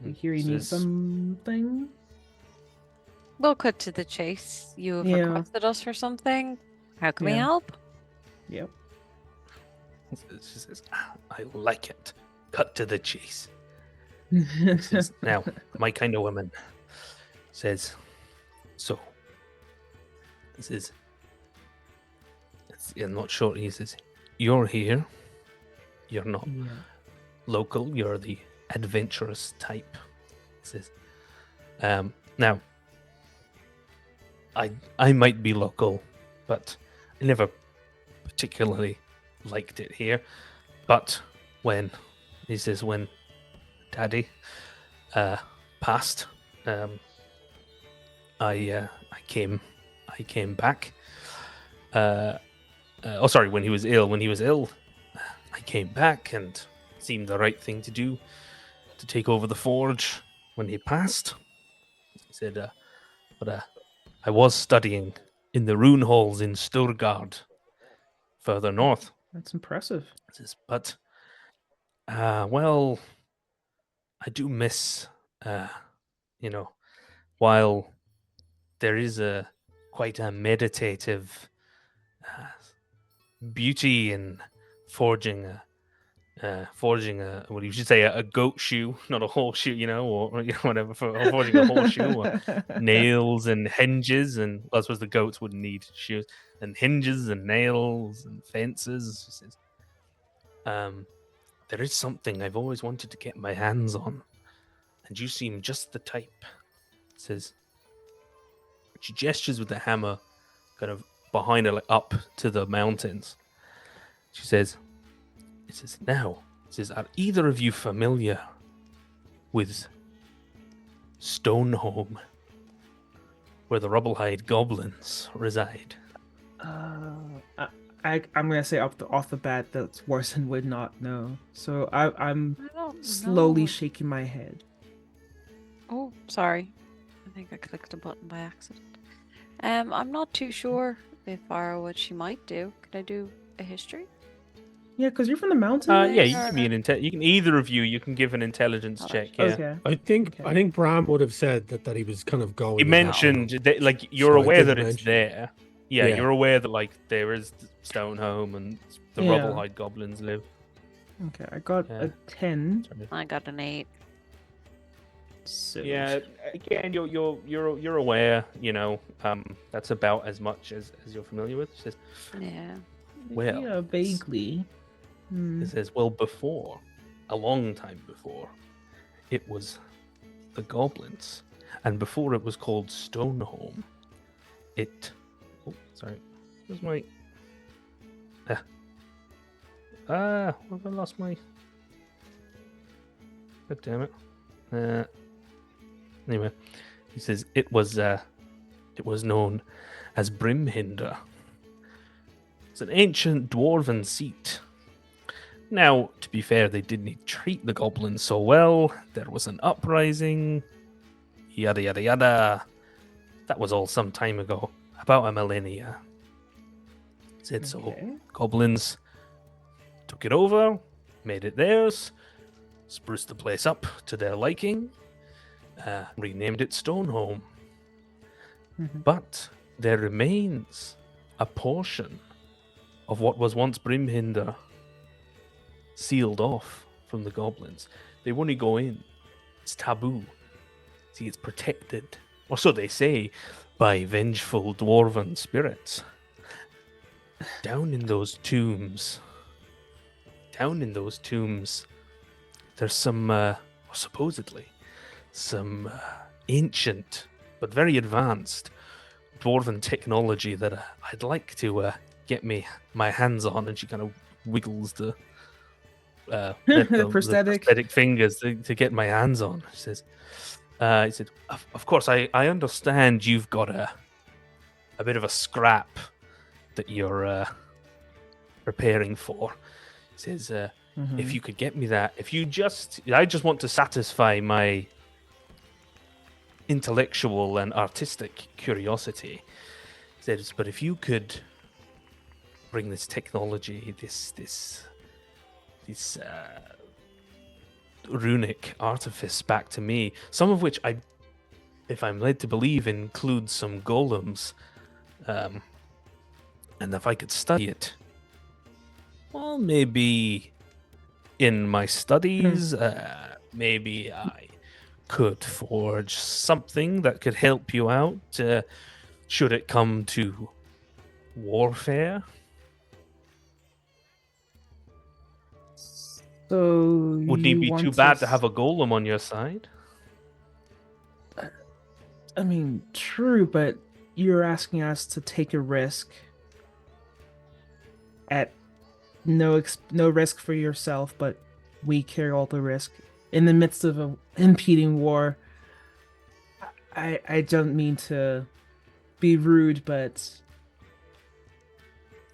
I hear you need something. We'll cut to the chase. You have requested us for something. How can we help? Yep. She says, "I like it. Cut to the chase." Says, "Now, my kind of woman," says, "So, this is, I'm not sure." He says, "You're here. You're not local. You're the adventurous type." He says, "Now, I might be local, but I never particularly liked it here. But when Daddy passed, I came back. When he was ill, I came back, and it seemed the right thing to do, to take over the forge. when he passed. He said, but I was studying in the rune halls in Sturgard, further north. That's impressive. He says, but, well, I do miss, while there is quite a meditative beauty in forging what you should say a goat shoe, not a horseshoe, or whatever, for forging a horseshoe, or nails and hinges, and I suppose the goats wouldn't need shoes, and hinges and nails and fences. She says, there is something I've always wanted to get my hands on, and you seem just the type. Says, she gestures with the hammer, kind of behind her, like up to the mountains. She says, now, are either of you familiar with Stoneholm, where the Rubblehide goblins reside? I'm gonna say off the bat that Warson would not know. So I'm I don't slowly know. shaking my head. Oh, sorry. I think I clicked a button by accident. I'm not too sure if or what she might do. Could I do a history? Yeah, because you're from the mountain. Yeah, you can be you can either of you. You can give an intelligence check. Yeah. Okay. I think Bram would have said that he was kind of going. He in that mentioned route. that, like, you're So I aware did that it's mention there. Yeah, Yeah. you're aware that, like, there is Stonehome and the Yeah. Rubblehide goblins live. Okay, I got Yeah. a 10. I got an 8. So Yeah, again, you're aware. That's about as much as you're familiar with. It says, Yeah. well, yeah, vaguely. Hmm. it says, well, before, a long time before, it was the goblins, and before it was called Stoneholm. Oh, sorry, where's my? Have I lost my? God damn it! Anyway, he says it was known as Brimhinder. It's an ancient dwarven seat. Now, to be fair, they didn't treat the goblins so well. There was an uprising. Yada yada yada. That was all some time ago, about a millennia. Said so. Okay. Goblins took it over, made it theirs, spruced the place up to their liking, renamed it Stoneholm. Mhm. But there remains a portion of what was once Brimhinder sealed off from the goblins. They won't go in. It's taboo. See, it's protected, or so they say, by vengeful dwarven spirits. Down in those tombs, there's some, supposedly, some ancient but very advanced dwarven technology that I'd like to get my hands on. And she kind of wiggles the Prosthetic. prosthetic fingers to get my hands on. She says, he said, of course, I understand you've got a bit of a scrap that you're preparing for. He says, if you could get me that, I just want to satisfy my intellectual and artistic curiosity. He says, but if you could bring this technology, this runic artifice back to me, some of which if I'm led to believe, includes some golems, and if I could study it, well, maybe in my studies, maybe I could forge something that could help you out, should it come to warfare. So Wouldn't it be too bad to have a golem on your side? I mean, true, but you're asking us to take a risk at no risk for yourself, but we carry all the risk in the midst of a impeding war. I don't mean to be rude, but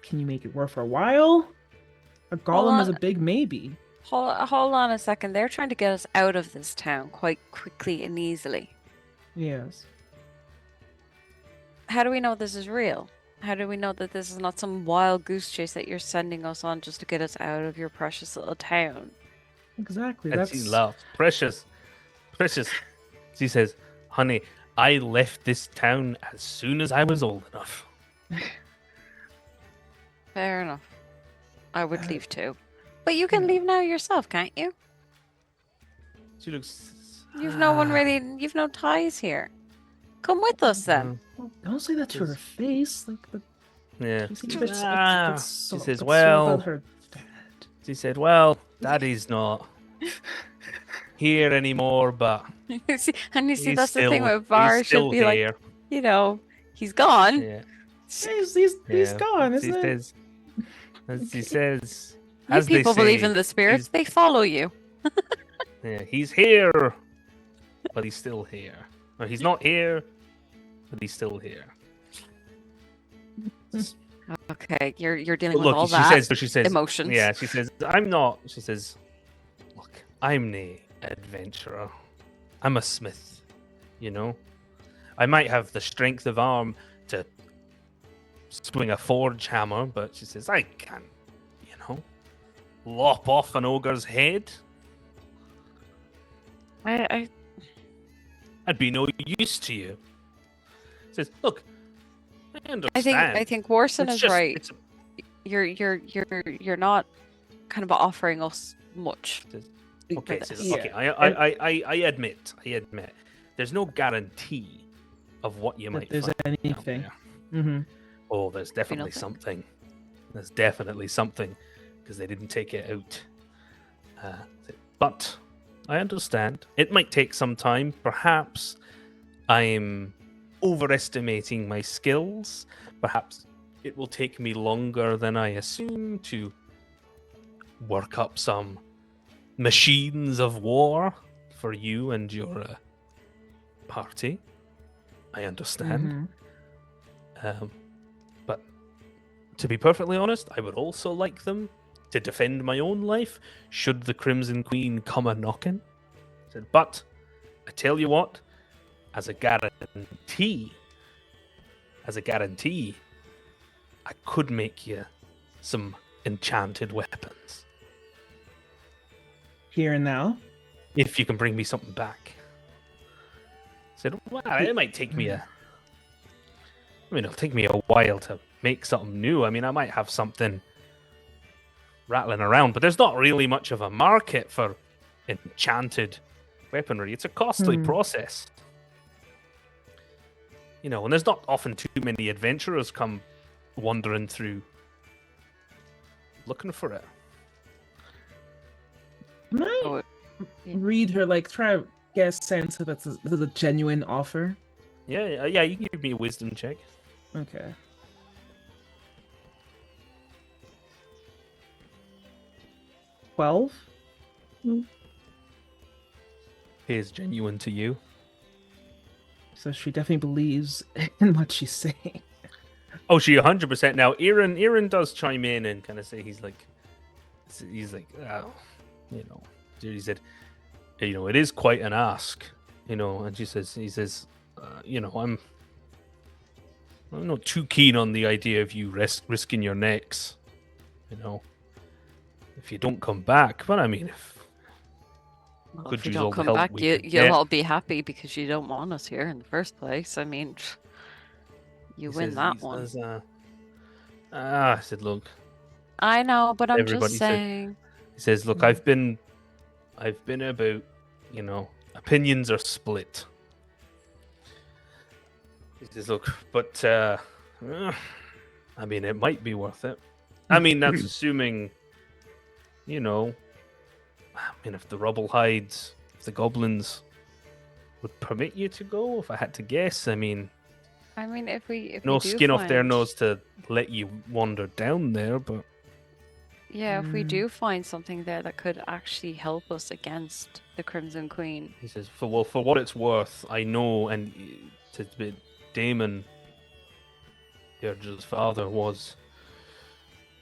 can you make it worth our while? A golem is a big maybe. Hold on a second. They're trying to get us out of this town quite quickly and easily. Yes. How do we know this is real? How do we know that this is not some wild goose chase that you're sending us on just to get us out of your precious little town? Exactly. And That's she laughs. Precious. She says, honey, I left this town as soon as I was old enough. Fair enough. I would Uh, leave too. But you can leave now yourself, can't you? She looks... You've no one really, you've no ties here. Come with us then. don't say that to her face. Like, but Yeah. she seems She a bit says, so she says, concerned well... about her dad. She said, well, Daddy's not here anymore, but And you see, he's that's the thing still- with Var. he's She'll still be like, here. you know, he's gone. Yeah. He's Yeah. gone, She isn't it? says, as she says, You as they people believe say, in the spirits. he's- They follow you. Yeah, he's here, but he's still here. Or he's not here, but he's still here. Okay, you're dealing But with look, all she that says, she says, emotions. yeah, she says, I'm not. She says, look, I'm no adventurer. I'm a smith. You know, I might have the strength of arm to swing a forge hammer, but she says I can't, you know, lop off an ogre's head. I I'd be no use to you. Says, look, I understand. I think Warson It's is just- right. it's a- You're not kind of offering us much. Okay, for says, this. okay. I admit. There's no guarantee of what you That might there's find out anything. there. Mm-hmm. Oh, there's definitely nothing. something. There's definitely something because they didn't take it out. But I understand. It might take some time. Perhaps I'm overestimating my skills. Perhaps it will take me longer than I assume to work up some machines of war for you and your party. I understand. Mm-hmm. But to be perfectly honest, I would also like them to defend my own life should the Crimson Queen come a knocking. Said, but I tell you what, as a guarantee, I could make you some enchanted weapons Here and now. if you can bring me something back. Said, well, it might take me it'll take me a while to make something new. I mean, I might have something rattling around, but there's not really much of a market for enchanted weaponry. It's a costly process. You know, and there's not often too many adventurers come wandering through looking for it. Can I Oh, read her, like, try to get a sense if it's a genuine offer? Yeah, you can give me a wisdom check. Okay. $12? Here's genuine to you. So she definitely believes in what she's saying. Oh, she 100% now. Aaron does chime in and kind of say he's like, oh, you know, he said, you know, it is quite an ask, you know. And he says, you know, I'm not too keen on the idea of you risking your necks, you know, if you don't come back. But I mean, well, could if you use all don't the come help back, we you'll could get. all be happy because you don't want us here in the first place. I mean, you He win says- that he one. says, I said, look. I know, but I'm Everybody just said- saying. He says, look, I've been about, you know, opinions are split. He says, look, but I mean, it might be worth it. I mean, that's assuming, you know, I mean, if the rubble hides, if the goblins would permit you to go, if I had to guess, I mean, If we no do skin off their find- nose to let you wander down there, but Yeah, if we Mm. do find something there that could actually help us against the Crimson Queen. he says, for what it's worth, I know, and Damon, Deirdre's father, was.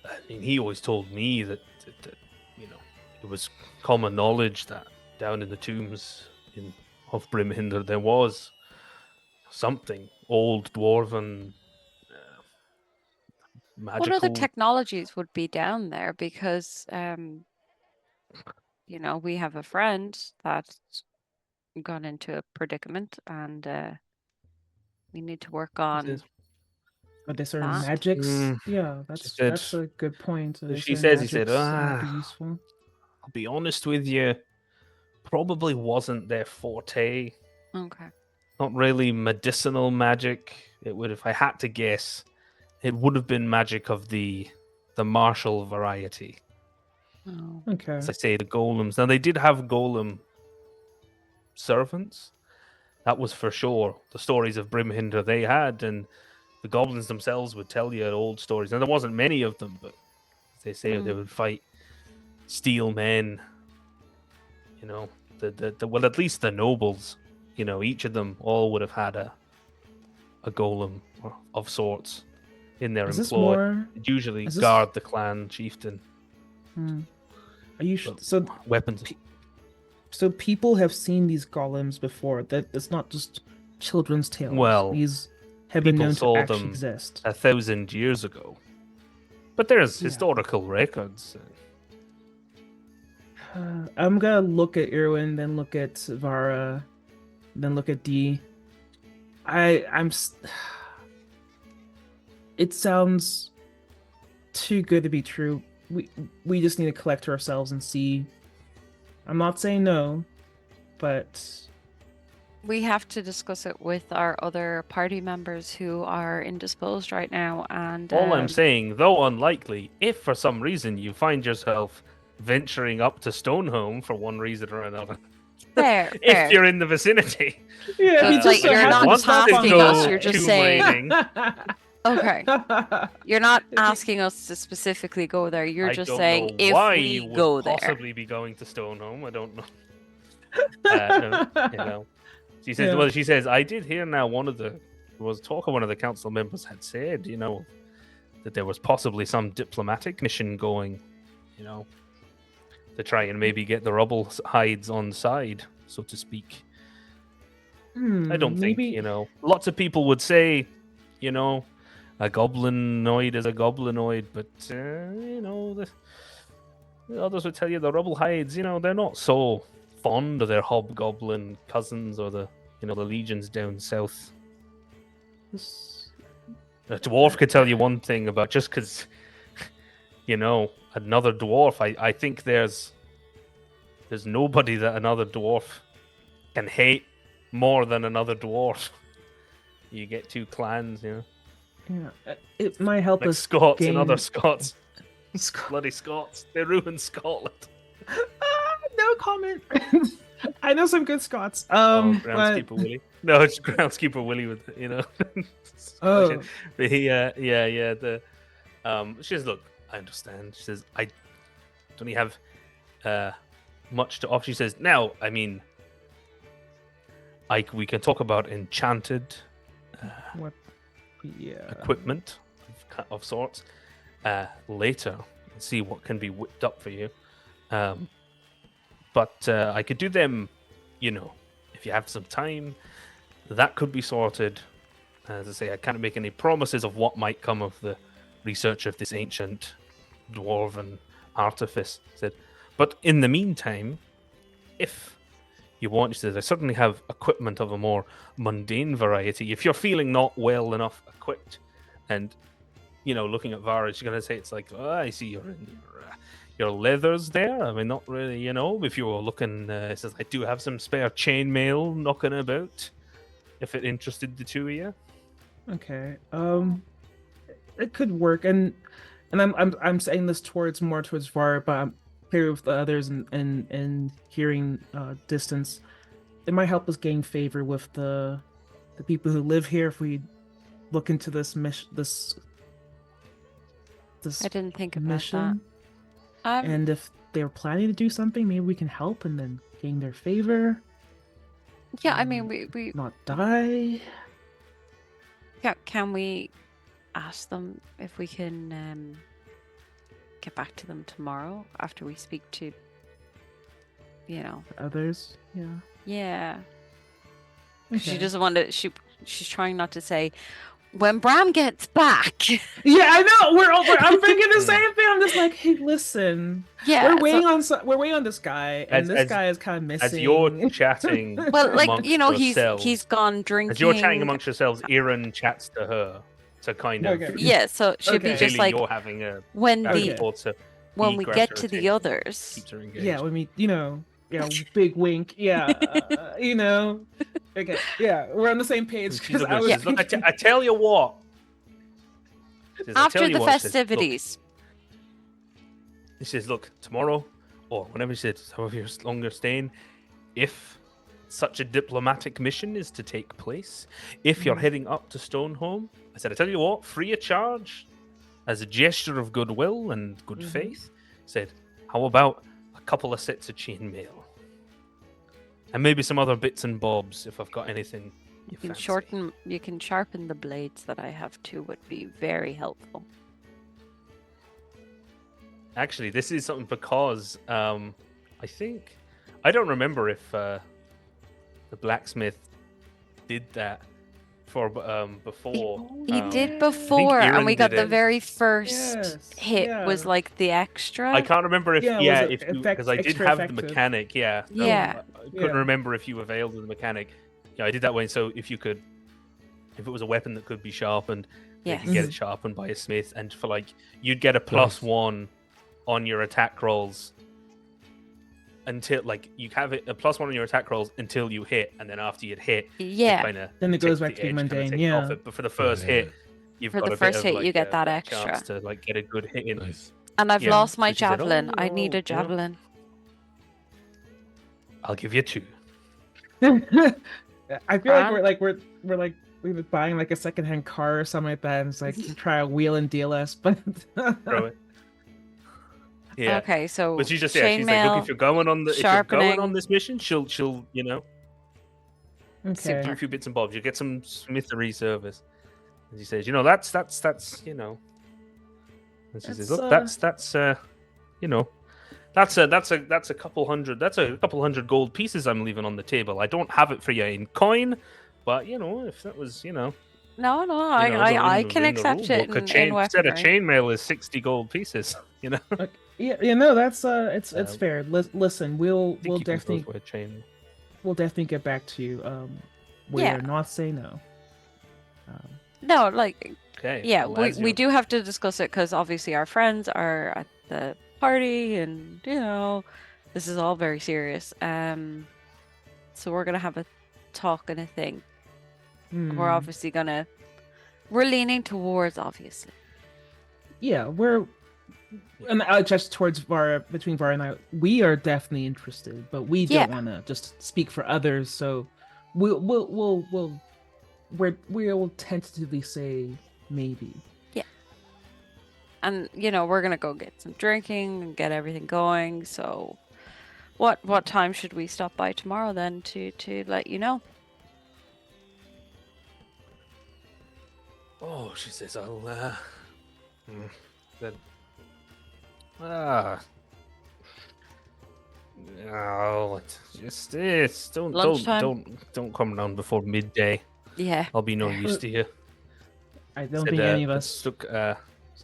I mean, he always told me that you know, he it was common knowledge that down in the tombs of Brimhinder there was something old dwarven What other magical. technologies would be down there? Because we have a friend that's gone into a predicament, and we need to work on Are there certain that. magics? Yeah, said- that's a good point. Are there she certain says, he said, magics that might be useful? I'll be honest with you, probably wasn't their forte. Okay. Not really medicinal magic. It would, if I had to guess, it would have been magic of the martial variety. Oh. Okay. As I say, the golems. Now they did have golem servants. That was for sure. The stories of Brimhinder they had, and the goblins themselves would tell you old stories. And there wasn't many of them, but as they say, they would fight steel men. You know, well, at least the nobles. You know, each of them all would have had a golem of sorts in their Is this employ. more? Usually is this- guard the clan chieftain. Are you so? Weapons. So people have seen these golems before. That it's not just children's tales. Well, these have been people known saw to actually them exist. 1,000 years ago. But there's Yeah. historical records. I'm gonna look at Irwin, then look at Vara, then look at D. It sounds too good to be true. We just need to collect ourselves and see. I'm not saying no, but We have to discuss it with our other party members who are indisposed right now. And All I'm saying, though unlikely, if for some reason you find yourself venturing up to Stoneholm for one reason or another, fair. if you're in the vicinity, yeah, So he it's just like you're so not happens to stop tasking on us, by. you're just tomb saying- raiding, Okay. You're not asking us to specifically go there. You're I just don't saying know if why we you would go there. possibly be going to Stoneholm. I don't know. No, you know. She says, Yeah. well, she says, I did hear now one of the council members had said, you know, that there was possibly some diplomatic mission going, you know, to try and maybe get the rubble hides on side, so to speak. I don't think, maybe you know, lots of people would say, you know, a goblinoid is a goblinoid, but, you know, the others would tell you the rubble hides, you know, they're not so fond of their hobgoblin cousins or the legions down south. A dwarf could tell you one thing about just because, you know, another dwarf. I think there's nobody that another dwarf can hate more than another dwarf. You get two clans, you know, yeah, it might help like us Scots gain... and other Scots. Bloody Scots, they ruined Scotland. No comment. I know some good Scots. Groundskeeper Willie. No, it's Groundskeeper Willie with, you know. Oh. But he, yeah. She says, look, I understand. She says, I don't really have much to offer. She says, now, I mean, we can talk about enchanted What? Yeah. equipment of sorts later and see what can be whipped up for you. But I could do them, you know, if you have some time. That could be sorted. As I say, I can't make any promises of what might come of the research of this ancient dwarven artifice. Said, but in the meantime, if you want, she says, I certainly have equipment of a more mundane variety. If you're feeling not well enough equipped, and you know, looking at Vara, she's gonna say it's like, oh, I see you're in your leathers there. I mean, not really, you know. If you were looking, it says I do have some spare chainmail knocking about. If it interested the two of you. Okay. It could work, and I'm saying this more towards Var, but I'm clear with the others and hearing distance. It might help us gain favor with the people who live here if we look into this this I didn't think about mission. that. And if they're planning to do something, maybe we can help and then gain their favor. Yeah, I mean, we Not die. can we ask them if we can get back to them tomorrow after we speak to you know. Others, yeah. Yeah. 'Cause She Okay. doesn't want to. She's trying not to say when Bram gets back. Yeah, I know. I'm thinking the same thing. I'm just like, hey, listen, Yeah. we're waiting on this guy, and this guy is kind of missing. As you're chatting Well, like amongst he's yourselves, gone drinking. as you're chatting amongst yourselves, Erin chats to her to kind of. Okay. Yeah, so she'll be Okay. just Clearly like you're having a when back the and forth, so when he we grabs get her to the attention, others. keeps her engaged. Yeah, when we, big wink. Yeah, Okay, yeah, we're on the same page And she's because up I there, was. she says, look, I tell you what. She says, "I After tell you the what," she says, "Look," festivities. he says, look, tomorrow, or whenever he says, however you're longer staying, if such a diplomatic mission is to take place, if you're heading up to Stoneholm, I said, I tell you what, free of charge, as a gesture of goodwill and good faith, said, how about a couple of sets of chainmail? And maybe some other bits and bobs if I've got anything You can fancy." you can sharpen the blades that I have too, would be very helpful. Actually, this is something because I don't remember if the blacksmith did that for before. He did I before, think and we Erin got did the it. very first Yes, hit yeah. was like the extra. I can't remember if Yeah, was it because I did extra have the effective? mechanic. Yeah, Yeah. I couldn't Yeah. remember if you availed of the mechanic. Yeah, I did that way. So if it was a weapon that could be sharpened, you Yes. could get it sharpened by a smith, and for you'd get a +1 on your attack rolls until you have it a +1 on your attack rolls until you hit, and then after you'd hit, Yeah. Then it goes back to being mundane. Yeah. But for the first hit, you've For got the a first bit of, hit, you get that a extra. chance to get a good hit in. Nice. And I've Yeah. lost my So she said, javelin. I "Oh, need a you know." javelin. I'll give you 2. I feel like we've been buying like a secondhand car or something like that, and it's like try a wheel and deal us, but Throw it. Yeah. Okay, so But she's like, look, if you're going on sharpening. this mission, she'll okay. do a few bits and bobs. You get some smithery service. And she says, that's And she says, look, that's that's a couple hundred gold pieces I'm leaving on the table. I don't have it for you in coin, but if that was No, in I can the accept rule it book, in a set of weaponry. chainmail is 60 gold pieces. Yeah, that's it's fair. Listen, we'll I think you can definitely both wear chainmail. get back to you. We Yeah. are not say no. No, Okay. yeah, well, as we you're- do have to discuss it because obviously our friends are at the party, and this is all very serious. So we're gonna have a talk and a thing. We're obviously we're leaning towards obviously. Yeah, and just towards between Vara and I, we are definitely interested, but we don't want to just speak for others. So we'll tentatively say maybe. Yeah. And we're gonna go get some drinking and get everything going. So, what time should we stop by tomorrow then to let you know? Oh, she says, I'll then no, it's don't come down before midday. Yeah. I'll be no use to you. I don't think any of us. Look, says,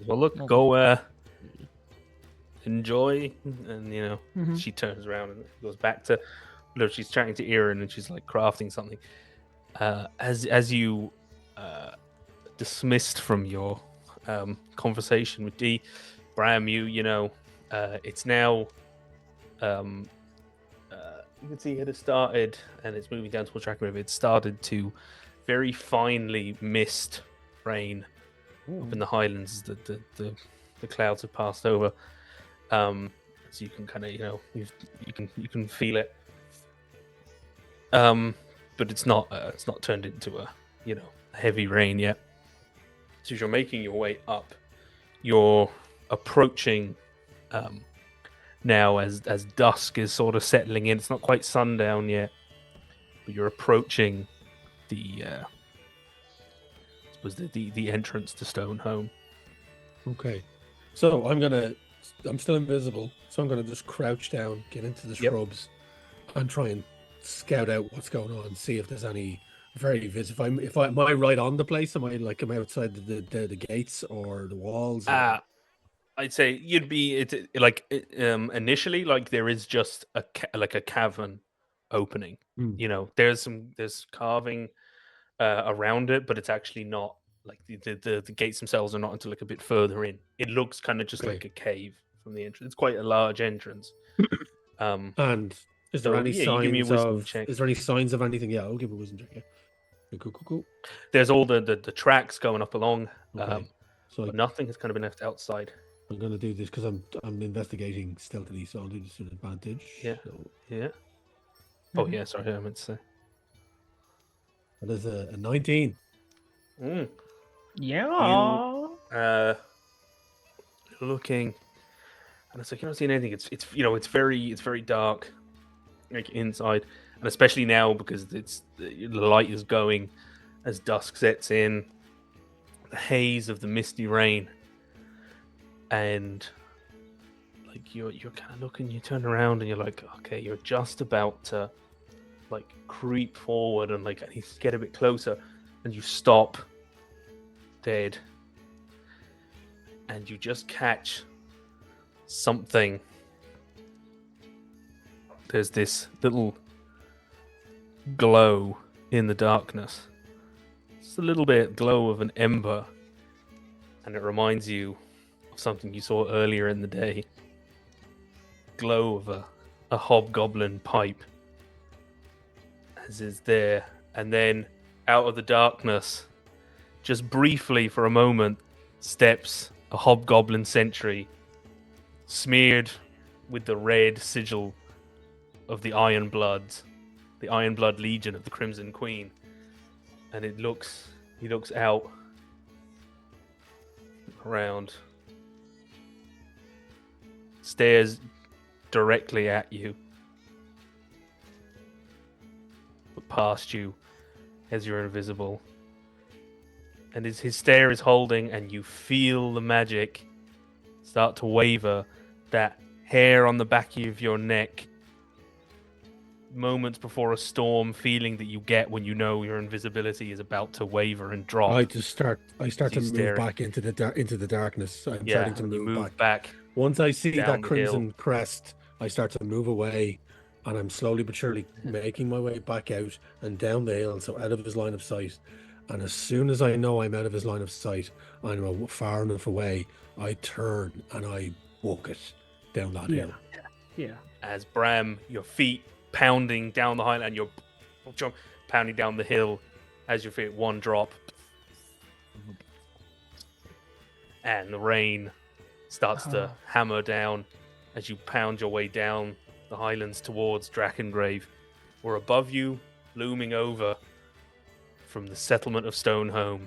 well, look, go enjoy, and she turns around and goes back to. She's chatting to Erin, and she's crafting something. As you dismissed from your conversation with Dee, Bram, it's now. You can see it has started, and it's moving down towards Drakengrave. It started to very finely mist rain up in the Highlands. The clouds have passed over, so you can kind of you can feel it. But it's not turned into a heavy rain yet. So as you're making your way up, you're approaching now as dusk is sort of settling in. It's not quite sundown yet, but you're approaching the entrance to Stoneholm. Okay. So I'm still invisible, so I'm gonna just crouch down, get into the Yep. shrubs, and try and scout out what's going on, see if there's any very visible. If I am I right on the place? Am I like am I outside the gates or the walls? Or... I'd say you'd be initially like there is just like a cavern opening. Hmm. You know, there's carving around it, but it's actually not like the gates themselves are not until like a bit further in. It looks kind of just Okay. like a cave from the entrance. It's quite a large entrance. And is there So, any yeah, you give me a signs wisdom of? check. Is there any signs of anything? Yeah, I'll give a wisdom check. Yeah. Cool. There's all the tracks going up along, Okay. So but nothing has kind of been left outside. I'm gonna do this because I'm investigating stealthily, so I'll do this with advantage. Yeah. So Yeah. Oh yeah, sorry, I meant to say. that is a 19. Yeah. Looking, and it's like you're not seeing anything. It's you know it's very dark, like inside, and especially now because the light is going as dusk sets in, the haze of the misty rain, and like you're kind of looking. You turn around and you're like, okay, you're just about to like creep forward and like get a bit closer, and you stop dead. And you just catch something. There's this little glow in the darkness. Just a little bit glow of an ember. And it reminds you of something you saw earlier in the day. Glow of a hobgoblin pipe. As is there. And then out of the darkness, just briefly for a moment, steps a hobgoblin sentry, smeared with the red sigil of the Iron Blood Legion of the Crimson Queen. And he looks out around, stares directly at you, but past you as you're invisible. And his stare is holding, and you feel the magic start to waver. That hair on the back of your neck, moments before a storm, feeling that you get when you know your invisibility is about to waver and drop. I start to move staring. back into the darkness. I'm Yeah, starting to and you move back. Once I see down that the crimson hill. crest, I start to move away, and I'm slowly but surely making my way back out and down the hill, so out of his line of sight. And as soon as I know I'm out of his line of sight, I'm far enough away, I turn and I book it down that hill. Yeah. As Bram, your feet pounding down the Highland, and you're pounding down the hill as your feet one drop. And the rain starts to hammer down as you pound your way down the Highlands towards Drakengrave, where above you, looming over from the settlement of Stonehome,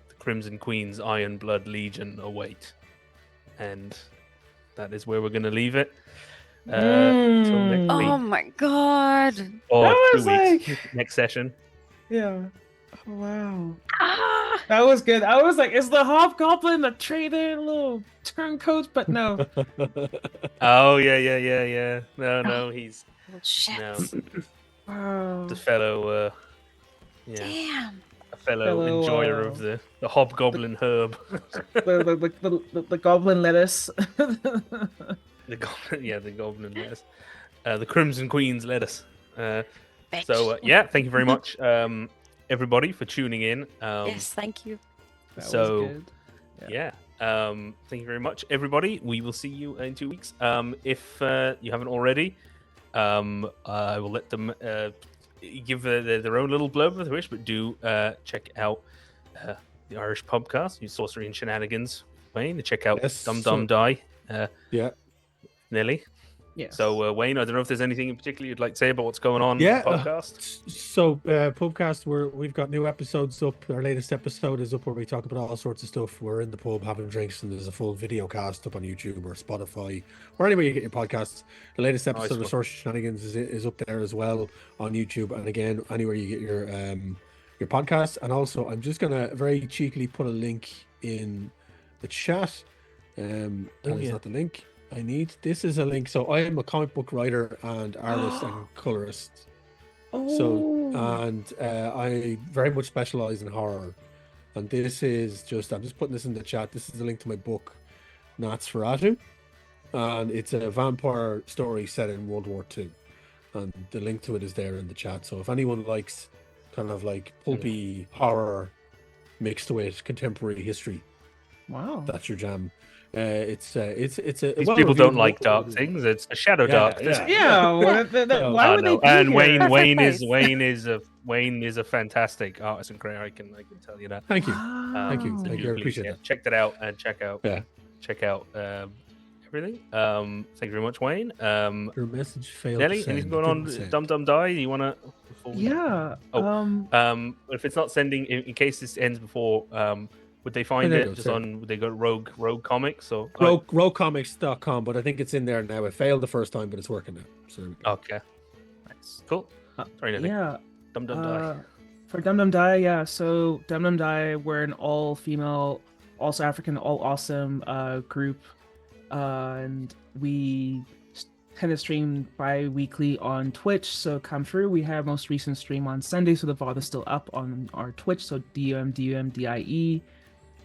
the Crimson Queen's Iron Blood Legion await. And that is where we're going to leave it. Until next Oh week. my god. Or That 2 was weeks. like- Next session. Yeah. Oh, wow. Ah! That was good. I was like, is the hobgoblin a traitor, little turncoat? But no. Oh, yeah. No, he's... Oh, shit. No, Wow. the fellow... Damn. a fellow Fellow, enjoyer of the hobgoblin herb. the goblin lettuce. The goblin lettuce. The Crimson Queen's lettuce. Bitch. Thank you very much, everybody, for tuning in. Yes, thank you. That So- was good. Thank you very much, everybody. We will see you in 2 weeks. If you haven't already, I will let them give their own little blurb if they wish, but do check out the Irish podcast, Sorcery and Shenanigans. Wayne, to check out Yes, Dum Dum Die. Yeah. Nelly. Yes. So, Wayne, I don't know if there's anything in particular you'd like to say about what's going on Yeah, with the podcast. So pubcast, we've got new episodes up. Our latest episode is up where we talk about all sorts of stuff. We're in the pub having drinks, and there's a full video cast up on YouTube or Spotify or anywhere you get your podcasts. The latest episode one. of Sorcery Shenanigans is up there as well on YouTube, and again anywhere you get your podcast. And also, I'm just gonna very cheekily put a link in the chat. That is not the link. This is a link. So I am a comic book writer and artist and colorist. So, and I very much specialize in horror. And this is I'm just putting this in the chat. This is a link to my book, Nosferatu. And it's a vampire story set in World War II. And the link to it is there in the chat. So if anyone likes kind of like pulpy horror mixed with contemporary history, Wow, that's your jam. It's a These people don't like dark things. It's a ShadowDark. Why would they? And Perfect Wayne place. is a fantastic artist and creator. I can tell you that. Thank you. Thank you. Thank you. I appreciate Yeah, that. check that out and check out everything. Thank you very much, Wayne. Your message failed. Nelly, anything going on? Dum Dum Die? You wanna? Yeah. If it's not sending, in case this ends before, would they find it just on? Would they go Rogue Comics or roguecomics.com? But I think it's in there now. It failed the first time, but it's working now. So okay, nice, cool. Sorry, Nelly. Yeah. Dum Dum Die. For Dum Dum Die, yeah. So Dum Dum Die, we're an all-female, also African, all awesome group, and we tend to stream bi-weekly on Twitch. So come through. We have most recent stream on Sunday, so the VOD is still up on our Twitch. So DUMDUMDIE.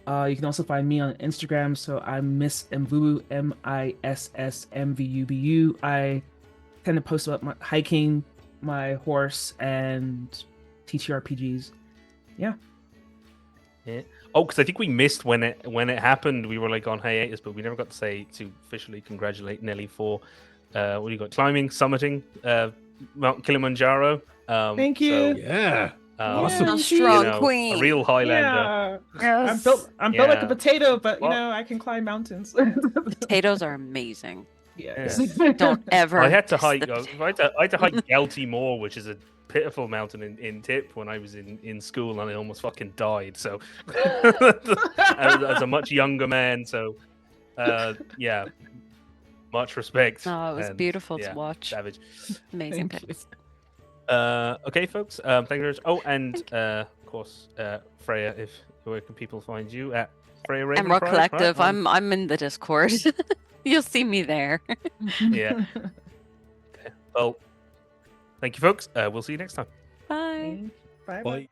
You can also find me on Instagram. So I'm Miss Mvubu, MISSMVUBU. I tend to post about my hiking, my horse, and TTRPGs. Yeah. Oh, because I think we missed when it happened. We were like on hiatus, but we never got to officially congratulate Nelly for what do you got? Climbing, summiting Mount Kilimanjaro. Thank you. So, yeah. Awesome. Strong queen. A real Highlander. Yeah. Yes. I'm built like a potato, but I can climb mountains. Potatoes are amazing. Yes. Don't ever. I had to diss hike. the I had to hike Gelty Moor, which is a pitiful mountain in Tip when I was in school, and I almost fucking died. So, as a much younger man, so yeah, much respect. Oh, it was beautiful to watch. Savage. Amazing pics. Okay, folks. Thank you very much. Oh, and of course, Freya. Where can people find you at? Freya Raven Emerald Pride, Collective. right? I'm in the Discord. You'll see me there. Yeah. Okay. Well, thank you, folks. We'll see you next time. Bye. Bye. Bye.